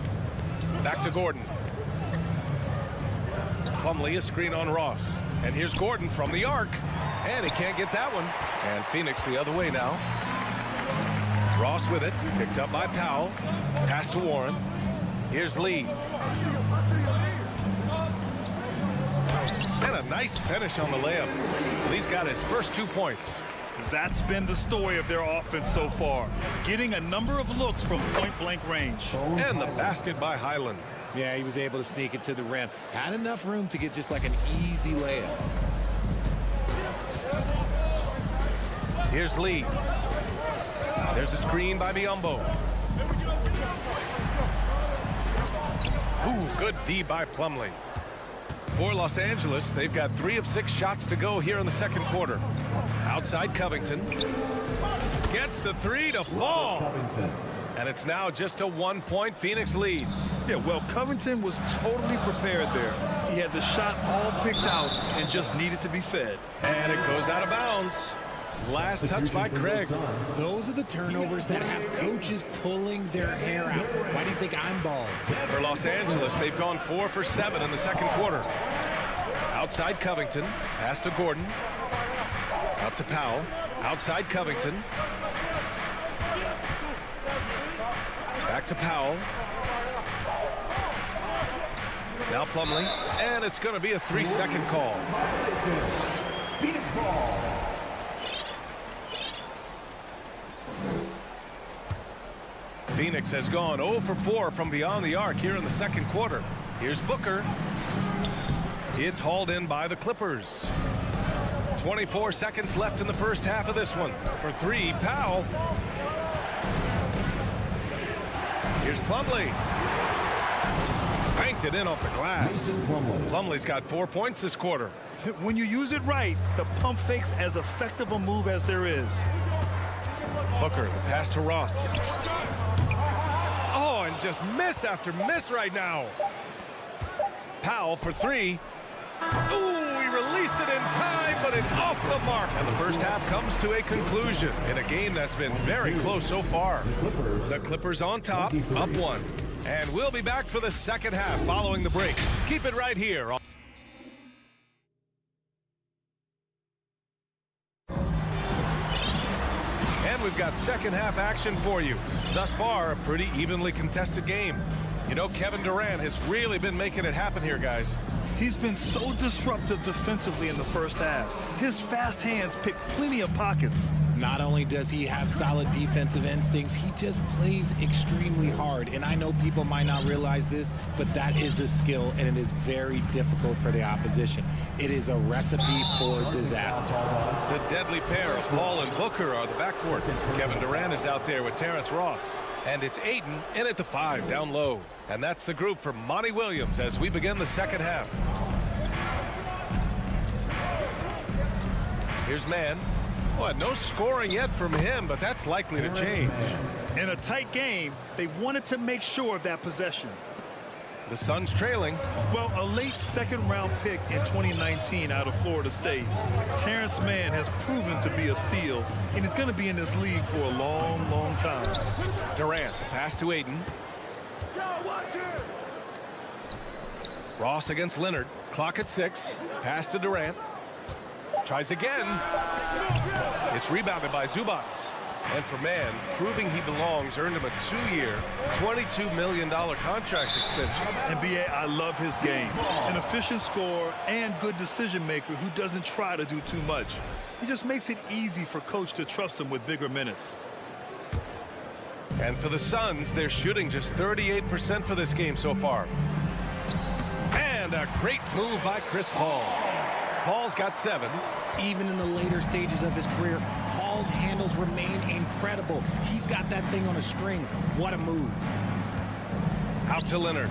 Back to Gordon. Plumlee, a screen on Ross. And here's Gordon from the arc. And he can't get that one. And Phoenix the other way now. Ross with it. Picked up by Powell. Pass to Warren. Here's Lee. And a nice finish on the layup. Lee's got his first 2 points. That's been the story of their offense so far. Getting a number of looks from point-blank range. And the basket by Highland. Yeah, he was able to sneak it to the rim. Had enough room to get just like an easy layup. Here's Lee. There's a screen by Biyombo. Ooh, good D by Plumlee. For Los Angeles, they've got 3 of 6 shots to go here in the second quarter. Outside Covington. Gets the 3 to fall. And it's now just a 1-point Phoenix lead. Yeah, well, Covington was totally prepared there. He had the shot all picked out and just needed to be fed. And it goes out of bounds. Last touch by Craig. Those are the turnovers that have coaches pulling their hair out. Why do you think I'm bald? For Los Angeles, they've gone 4 for 7 in the second quarter. Outside Covington. Pass to Gordon. Out to Powell. Outside Covington. Back to Powell. Now Plumlee. And it's going to be a 3-second call. Phoenix ball. Phoenix has gone 0 for 4 from beyond the arc here in the second quarter. Here's Booker. It's hauled in by the Clippers. 24 seconds left in the first half of this one. For 3, Powell. Here's Plumlee. Banked it in off the glass. Plumlee's got 4 points this quarter. When you use it right, the pump fake's as effective a move as there is. Booker, the pass to Ross. Oh, and just miss after miss right now. Powell for 3. Ooh, he released it in time, but it's off the mark. And the first half comes to a conclusion in a game that's been very close so far. The Clippers on top, up 1. And we'll be back for the second half following the break. Keep it right here. And we've got second half action for you. Thus far, a pretty evenly contested game. You know, Kevin Durant has really been making it happen here, guys. He's been so disruptive defensively in the first half. His fast hands pick plenty of pockets. Not only does he have solid defensive instincts, he just plays extremely hard. And I know people might not realize this, but that is a skill, and it is very difficult for the opposition. It is a recipe for disaster. The deadly pair of Paul and Booker are the backcourt. Kevin Durant is out there with Terrence Ross. And it's Ayton in at the 5 down low. And that's the group for Monty Williams as we begin the second half. Here's Mann. Well, no scoring yet from him, but that's likely to change. In a tight game, they wanted to make sure of that possession. The Suns trailing. Well, a late second-round pick in 2019 out of Florida State. Terrence Mann has proven to be a steal, and he's going to be in this league for a long, long time. Durant, the pass to Ayton. Ross against Leonard. Clock at 6. Pass to Durant. Tries again. It's rebounded by Zubats. And for Mann, proving he belongs, earned him a 2-year, $22 million contract extension. NBA, I love his game. An efficient scorer and good decision maker who doesn't try to do too much. He just makes it easy for coach to trust him with bigger minutes. And for the Suns, they're shooting just 38% for this game so far. And a great move by Chris Paul. Paul's got 7. Even in the later stages of his career, Paul's handles remain incredible. He's got that thing on a string. What a move. Out to Leonard.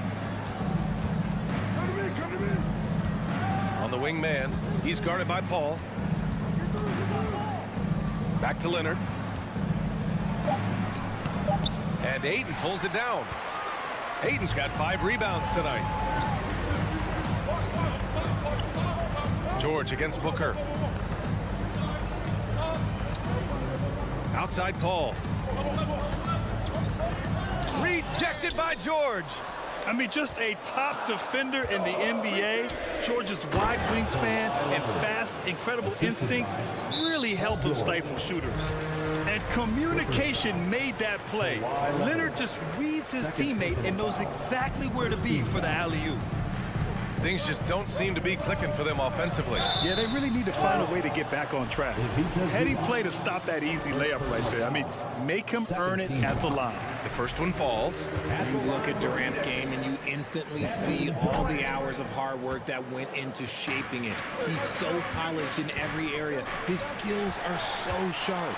On the wing man. He's guarded by Paul. Back to Leonard. And Ayton pulls it down. Ayton's got 5 rebounds tonight. George against Booker. Outside Paul. Rejected by George. I mean, just a top defender in the NBA. George's wide wingspan and fast, incredible instincts really help him stifle shooters. And communication made that play. Leonard just reads his teammate and knows exactly where to be for the alley-oop. Things just don't seem to be clicking for them offensively. Yeah, they really need to find a way to get back on track. Heady play to stop that easy layup right there. I mean, make him earn it at the line. The first one falls. You look at Durant's game and you instantly see all the hours of hard work that went into shaping it. He's so polished in every area. His skills are so sharp.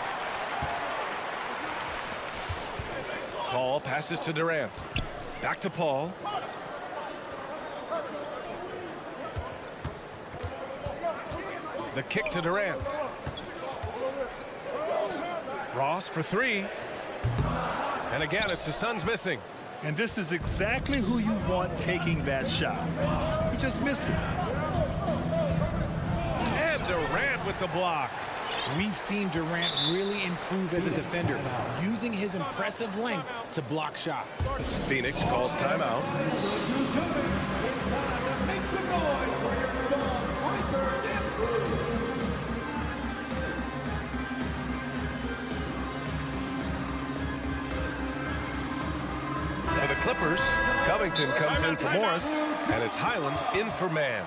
Paul passes to Durant. Back to Paul. The kick to Durant. Ross for three. And again, it's the Suns missing. And this is exactly who you want taking that shot. He just missed it. And Durant with the block. We've seen Durant really improve as a defender, using his impressive length to block shots. Phoenix calls timeout. For the Clippers, Covington comes in for Morris, and it's Highland in for Mann.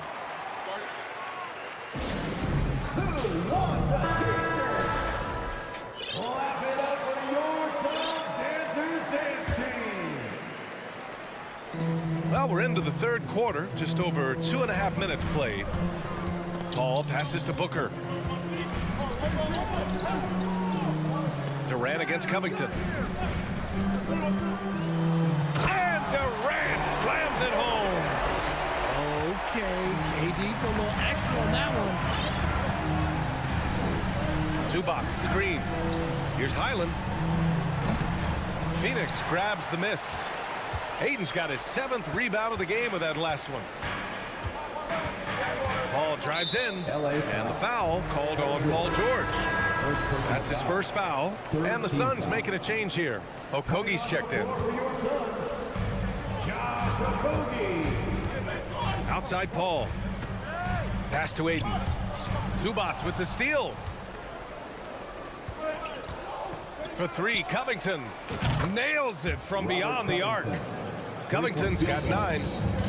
Well, we're into the third quarter, just over 2.5 minutes played. Paul passes to Booker. Durant against Covington. And Durant slams it home. Okay, KD put a little extra on that one. Zubac screen. Here's Highland. Phoenix grabs the miss. Hayden's got his 7th rebound of the game with that last one. Paul drives in, and the foul called on Paul George. That's his first foul, and the Suns making a change here. Okogie's checked in. Outside Paul. Pass to Aiden. Zubac with the steal. For three, Covington nails it from beyond the arc. Covington's got 9.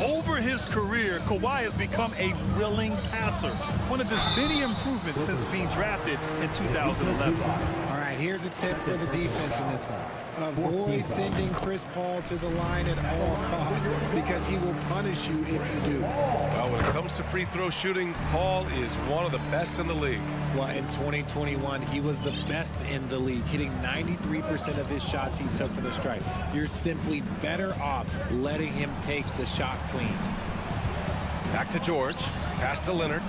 Over his career, Kawhi has become a willing passer. One of his many improvements since being drafted in 2011. All right, here's a tip for the defense in this one. Avoid sending Chris Paul to the line at all costs because he will punish you if you do. Well, when it comes to free throw shooting, Paul is one of the best in the league. Well, in 2021, he was the best in the league, hitting 93% of his shots he took from the stripe. You're simply better off letting him take the shot clean. Back to George. Pass to Leonard.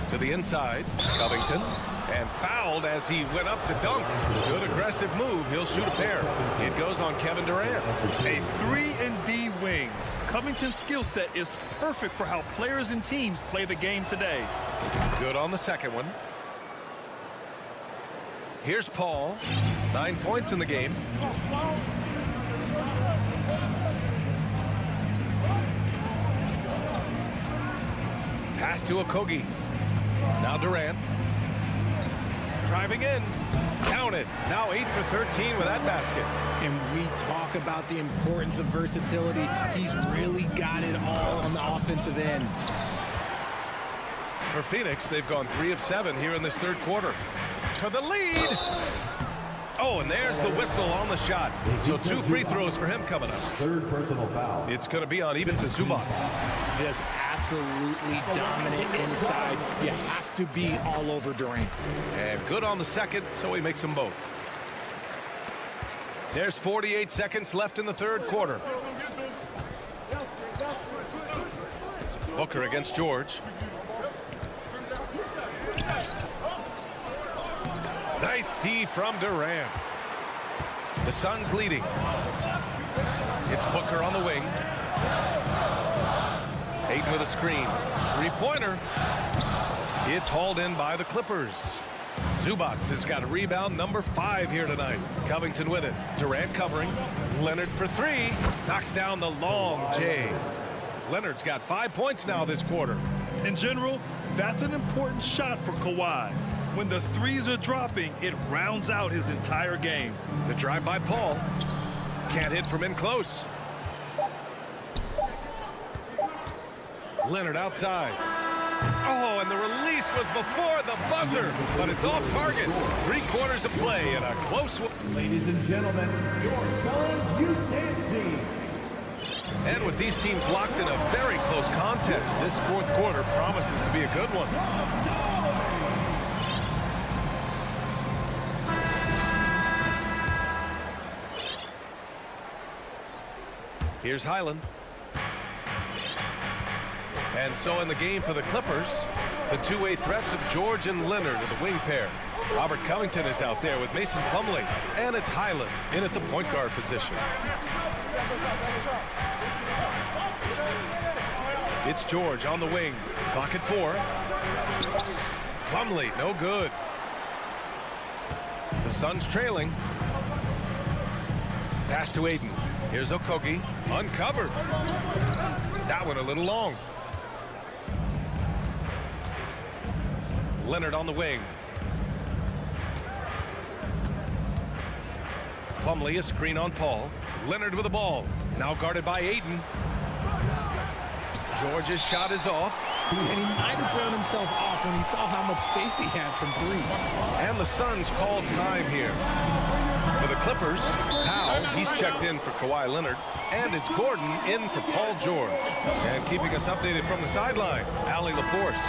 To the inside. Covington. And fouled as he went up to dunk. Good aggressive move. He'll shoot a pair. It goes on Kevin Durant. A 3-and-D wing. Covington's skill set is perfect for how players and teams play the game today. Good on the second one. Here's Paul. 9 points in the game. Pass to Okogie. Now Durant. Driving in. Count it. Now 8 for 13 with that basket. And we talk about the importance of versatility. He's really got it all on the offensive end. For Phoenix, they've gone 3 of 7 here in this third quarter. For the lead. Oh, and there's the whistle on the shot. So 2 free throws for him coming up. Third personal foul. It's going to be on even to Zubac. Just absolutely dominant inside. You have to be all over Durant. And good on the second, so he makes them both. There's 48 seconds left in the third quarter. Booker against George. Nice D from Durant. The Suns leading. It's Booker on the wing. Ayton with a screen. Three-pointer. It's hauled in by the Clippers. Zubac has got a rebound number 5 here tonight. Covington with it. Durant covering. Leonard for 3. Knocks down the long J. Leonard's got 5 points now this quarter. In general, that's an important shot for Kawhi. When the threes are dropping, it rounds out his entire game. The drive by Paul. Can't hit from in close. Leonard outside. Oh, and the release was before the buzzer, but it's off target. 3/4 of play and a close one. Ladies and gentlemen, your Suns UKC. And with these teams locked in a very close contest, this fourth quarter promises to be a good one. Here's Highland. And so in the game for the Clippers, the two-way threats of George and Leonard are the wing pair. Robert Covington is out there with Mason Plumlee, and it's Highland in at the point guard position. It's George on the wing. Clock at 4. Plumlee, no good. The Suns trailing. Pass to Ayton. Here's Okogie, uncovered. That one a little long. Leonard on the wing. Plumlee, a screen on Paul. Leonard with the ball. Now guarded by Ayton. George's shot is off. And he might have thrown himself off when he saw how much space he had from 3. And the Suns call time here. For the Clippers, Powell, he's checked in for Kawhi Leonard. And it's Gordon in for Paul George. And keeping us updated from the sideline, Allie LaForce.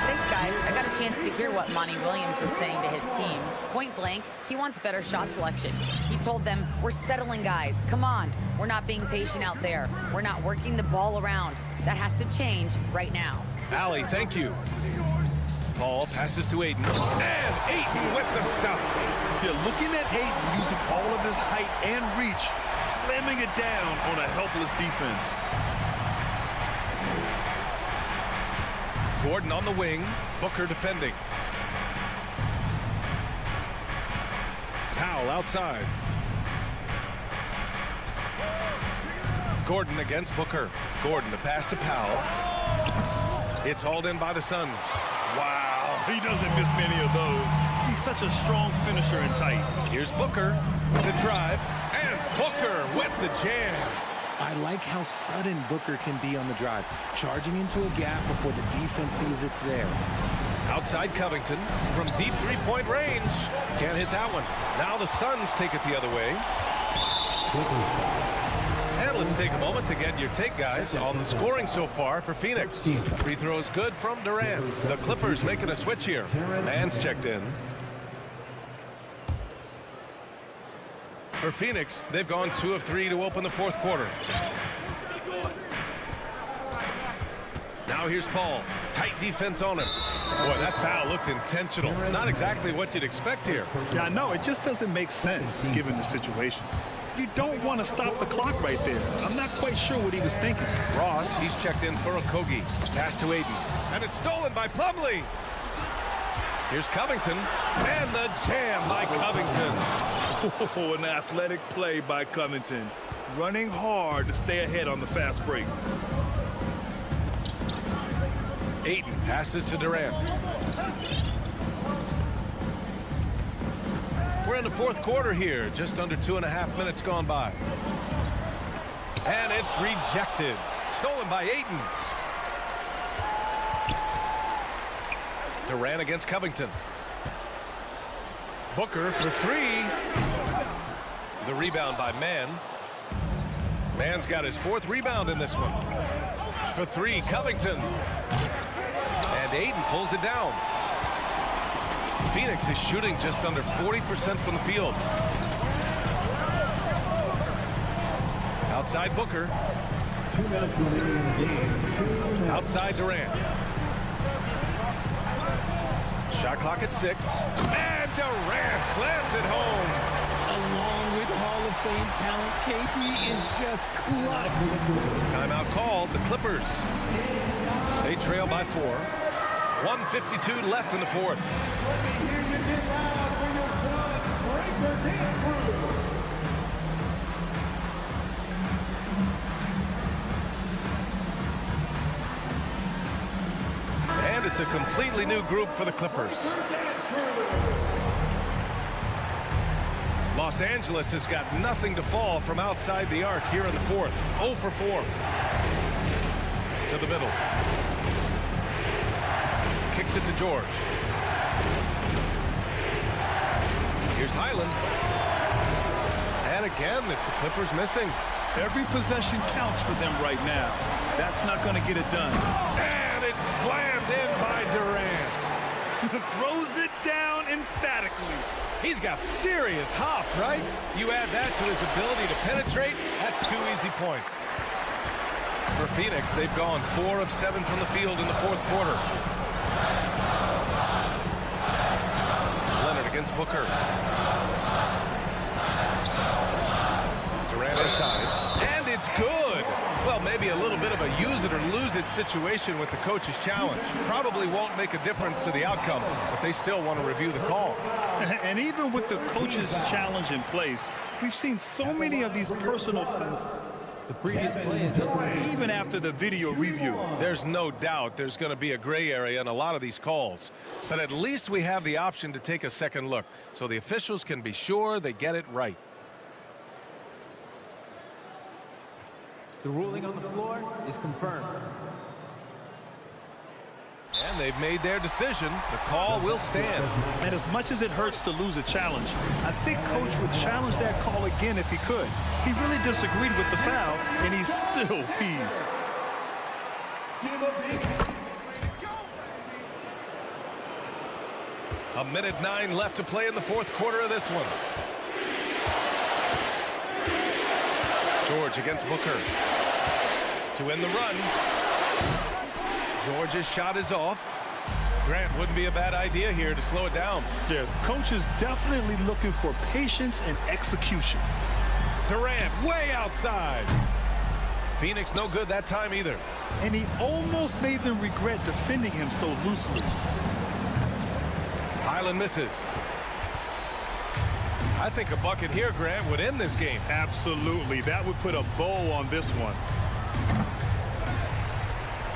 Thanks, guys. I got a chance to hear what Monty Williams was saying to his team. Point blank, he wants better shot selection. He told them, we're settling, guys. Come on. We're not being patient out there. We're not working the ball around. That has to change right now. Allie, thank you. Paul passes to Ayton. And Ayton with the stuff. You're looking at Ayton using all of his height and reach, slamming it down on a helpless defense. Gordon on the wing. Booker defending. Powell outside. Gordon against Booker. Gordon, the pass to Powell. It's hauled in by the Suns. Wow, he doesn't miss many of those. He's such a strong finisher in tight. Here's Booker with the drive. And Booker with the jam. I like how sudden Booker can be on the drive, charging into a gap before the defense sees it's there. Outside Covington from deep three-point range. Can't hit that one. Now the Suns take it the other way. And let's take a moment to get your take, guys, on the scoring so far for Phoenix. Free throws good from Durant. The Clippers making a switch here. Man's checked in. For Phoenix, they've gone 2 of 3 to open the fourth quarter. Now here's Paul. Tight defense on him. Boy, that foul looked intentional. Not exactly what you'd expect here. Yeah, I know. It just doesn't make sense given the situation. You don't want to stop the clock right there. I'm not quite sure what he was thinking. Ross, he's checked in for Okogie. Pass to Ayton. And it's stolen by Plumlee. Here's Covington. And the jam by Covington. Oh, an athletic play by Covington. Running hard to stay ahead on the fast break. Ayton passes to Durant. We're in the fourth quarter here. Just under 2.5 minutes gone by. And it's rejected. Stolen by Ayton. Durant against Covington. Booker for 3. The rebound by Mann. Mann's got his 4th rebound in this one. For 3, Covington. And Ayton pulls it down. Phoenix is shooting just under 40% from the field. Outside Booker. 2 minutes remaining in the game. Outside Durant. Shot clock at 6. And Durant slams it home. Along with Hall of Fame talent. KD is just clutch. Timeout called. The Clippers. They trail by 4. 1:52 left in the fourth. And it's a completely new group for the Clippers. Los Angeles has got nothing to fall from outside the arc here in the fourth. 0 for 4. To the middle. Kicks it to George. Here's Highland. And again, it's the Clippers missing. Every possession counts for them right now. That's not going to get it done. And it's slammed in by Durant. Throws it down emphatically. He's got serious hop, right? You add that to his ability to penetrate, that's 2 easy points. For Phoenix, they've gone 4 of 7 from the field in the fourth quarter. Leonard against Booker. Durant inside. And it's good. Well, maybe a little bit of a use it or lose it situation with the coach's challenge. Probably won't make a difference to the outcome, but they still want to review the call. And even with the coach's challenge in place, we've seen so many of these personal fouls. The previous play is even after the video review. There's no doubt there's going to be a gray area in a lot of these calls. But at least we have the option to take a second look, so the officials can be sure they get it right. The ruling on the floor is confirmed. And they've made their decision. The call will stand. And as much as it hurts to lose a challenge, I think Coach would challenge that call again if he could. He really disagreed with the foul, and he's still peeved. A minute 9 left to play in the fourth quarter of this one. George against Booker. To end the run. George's shot is off. Grant wouldn't be a bad idea here to slow it down. The coach is definitely looking for patience and execution. Durant way outside. Phoenix no good that time either. And he almost made them regret defending him so loosely. Highland misses. I think a bucket here, Grant, would end this game. Absolutely. That would put a bow on this one.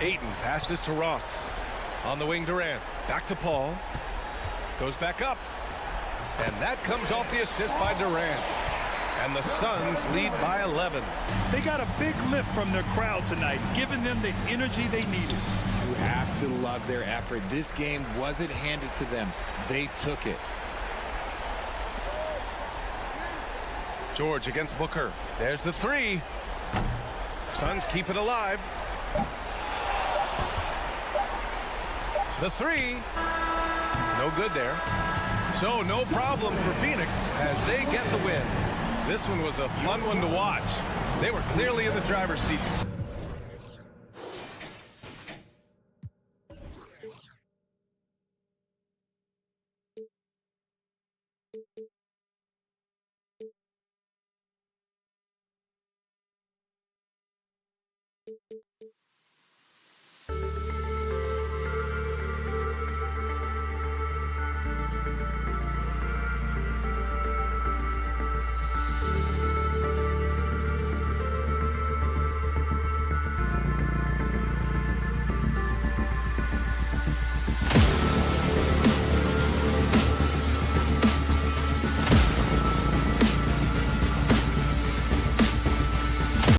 Ayton passes to Ross. On the wing, Durant. Back to Paul. Goes back up. And that comes off the assist by Durant. And the Suns lead by 11. They got a big lift from their crowd tonight, giving them the energy they needed. You have to love their effort. This game wasn't handed to them. They took it. George against Booker. There's the 3. Suns keep it alive. The 3. No good there. So no problem for Phoenix as they get the win. This one was a fun one to watch. They were clearly in the driver's seat.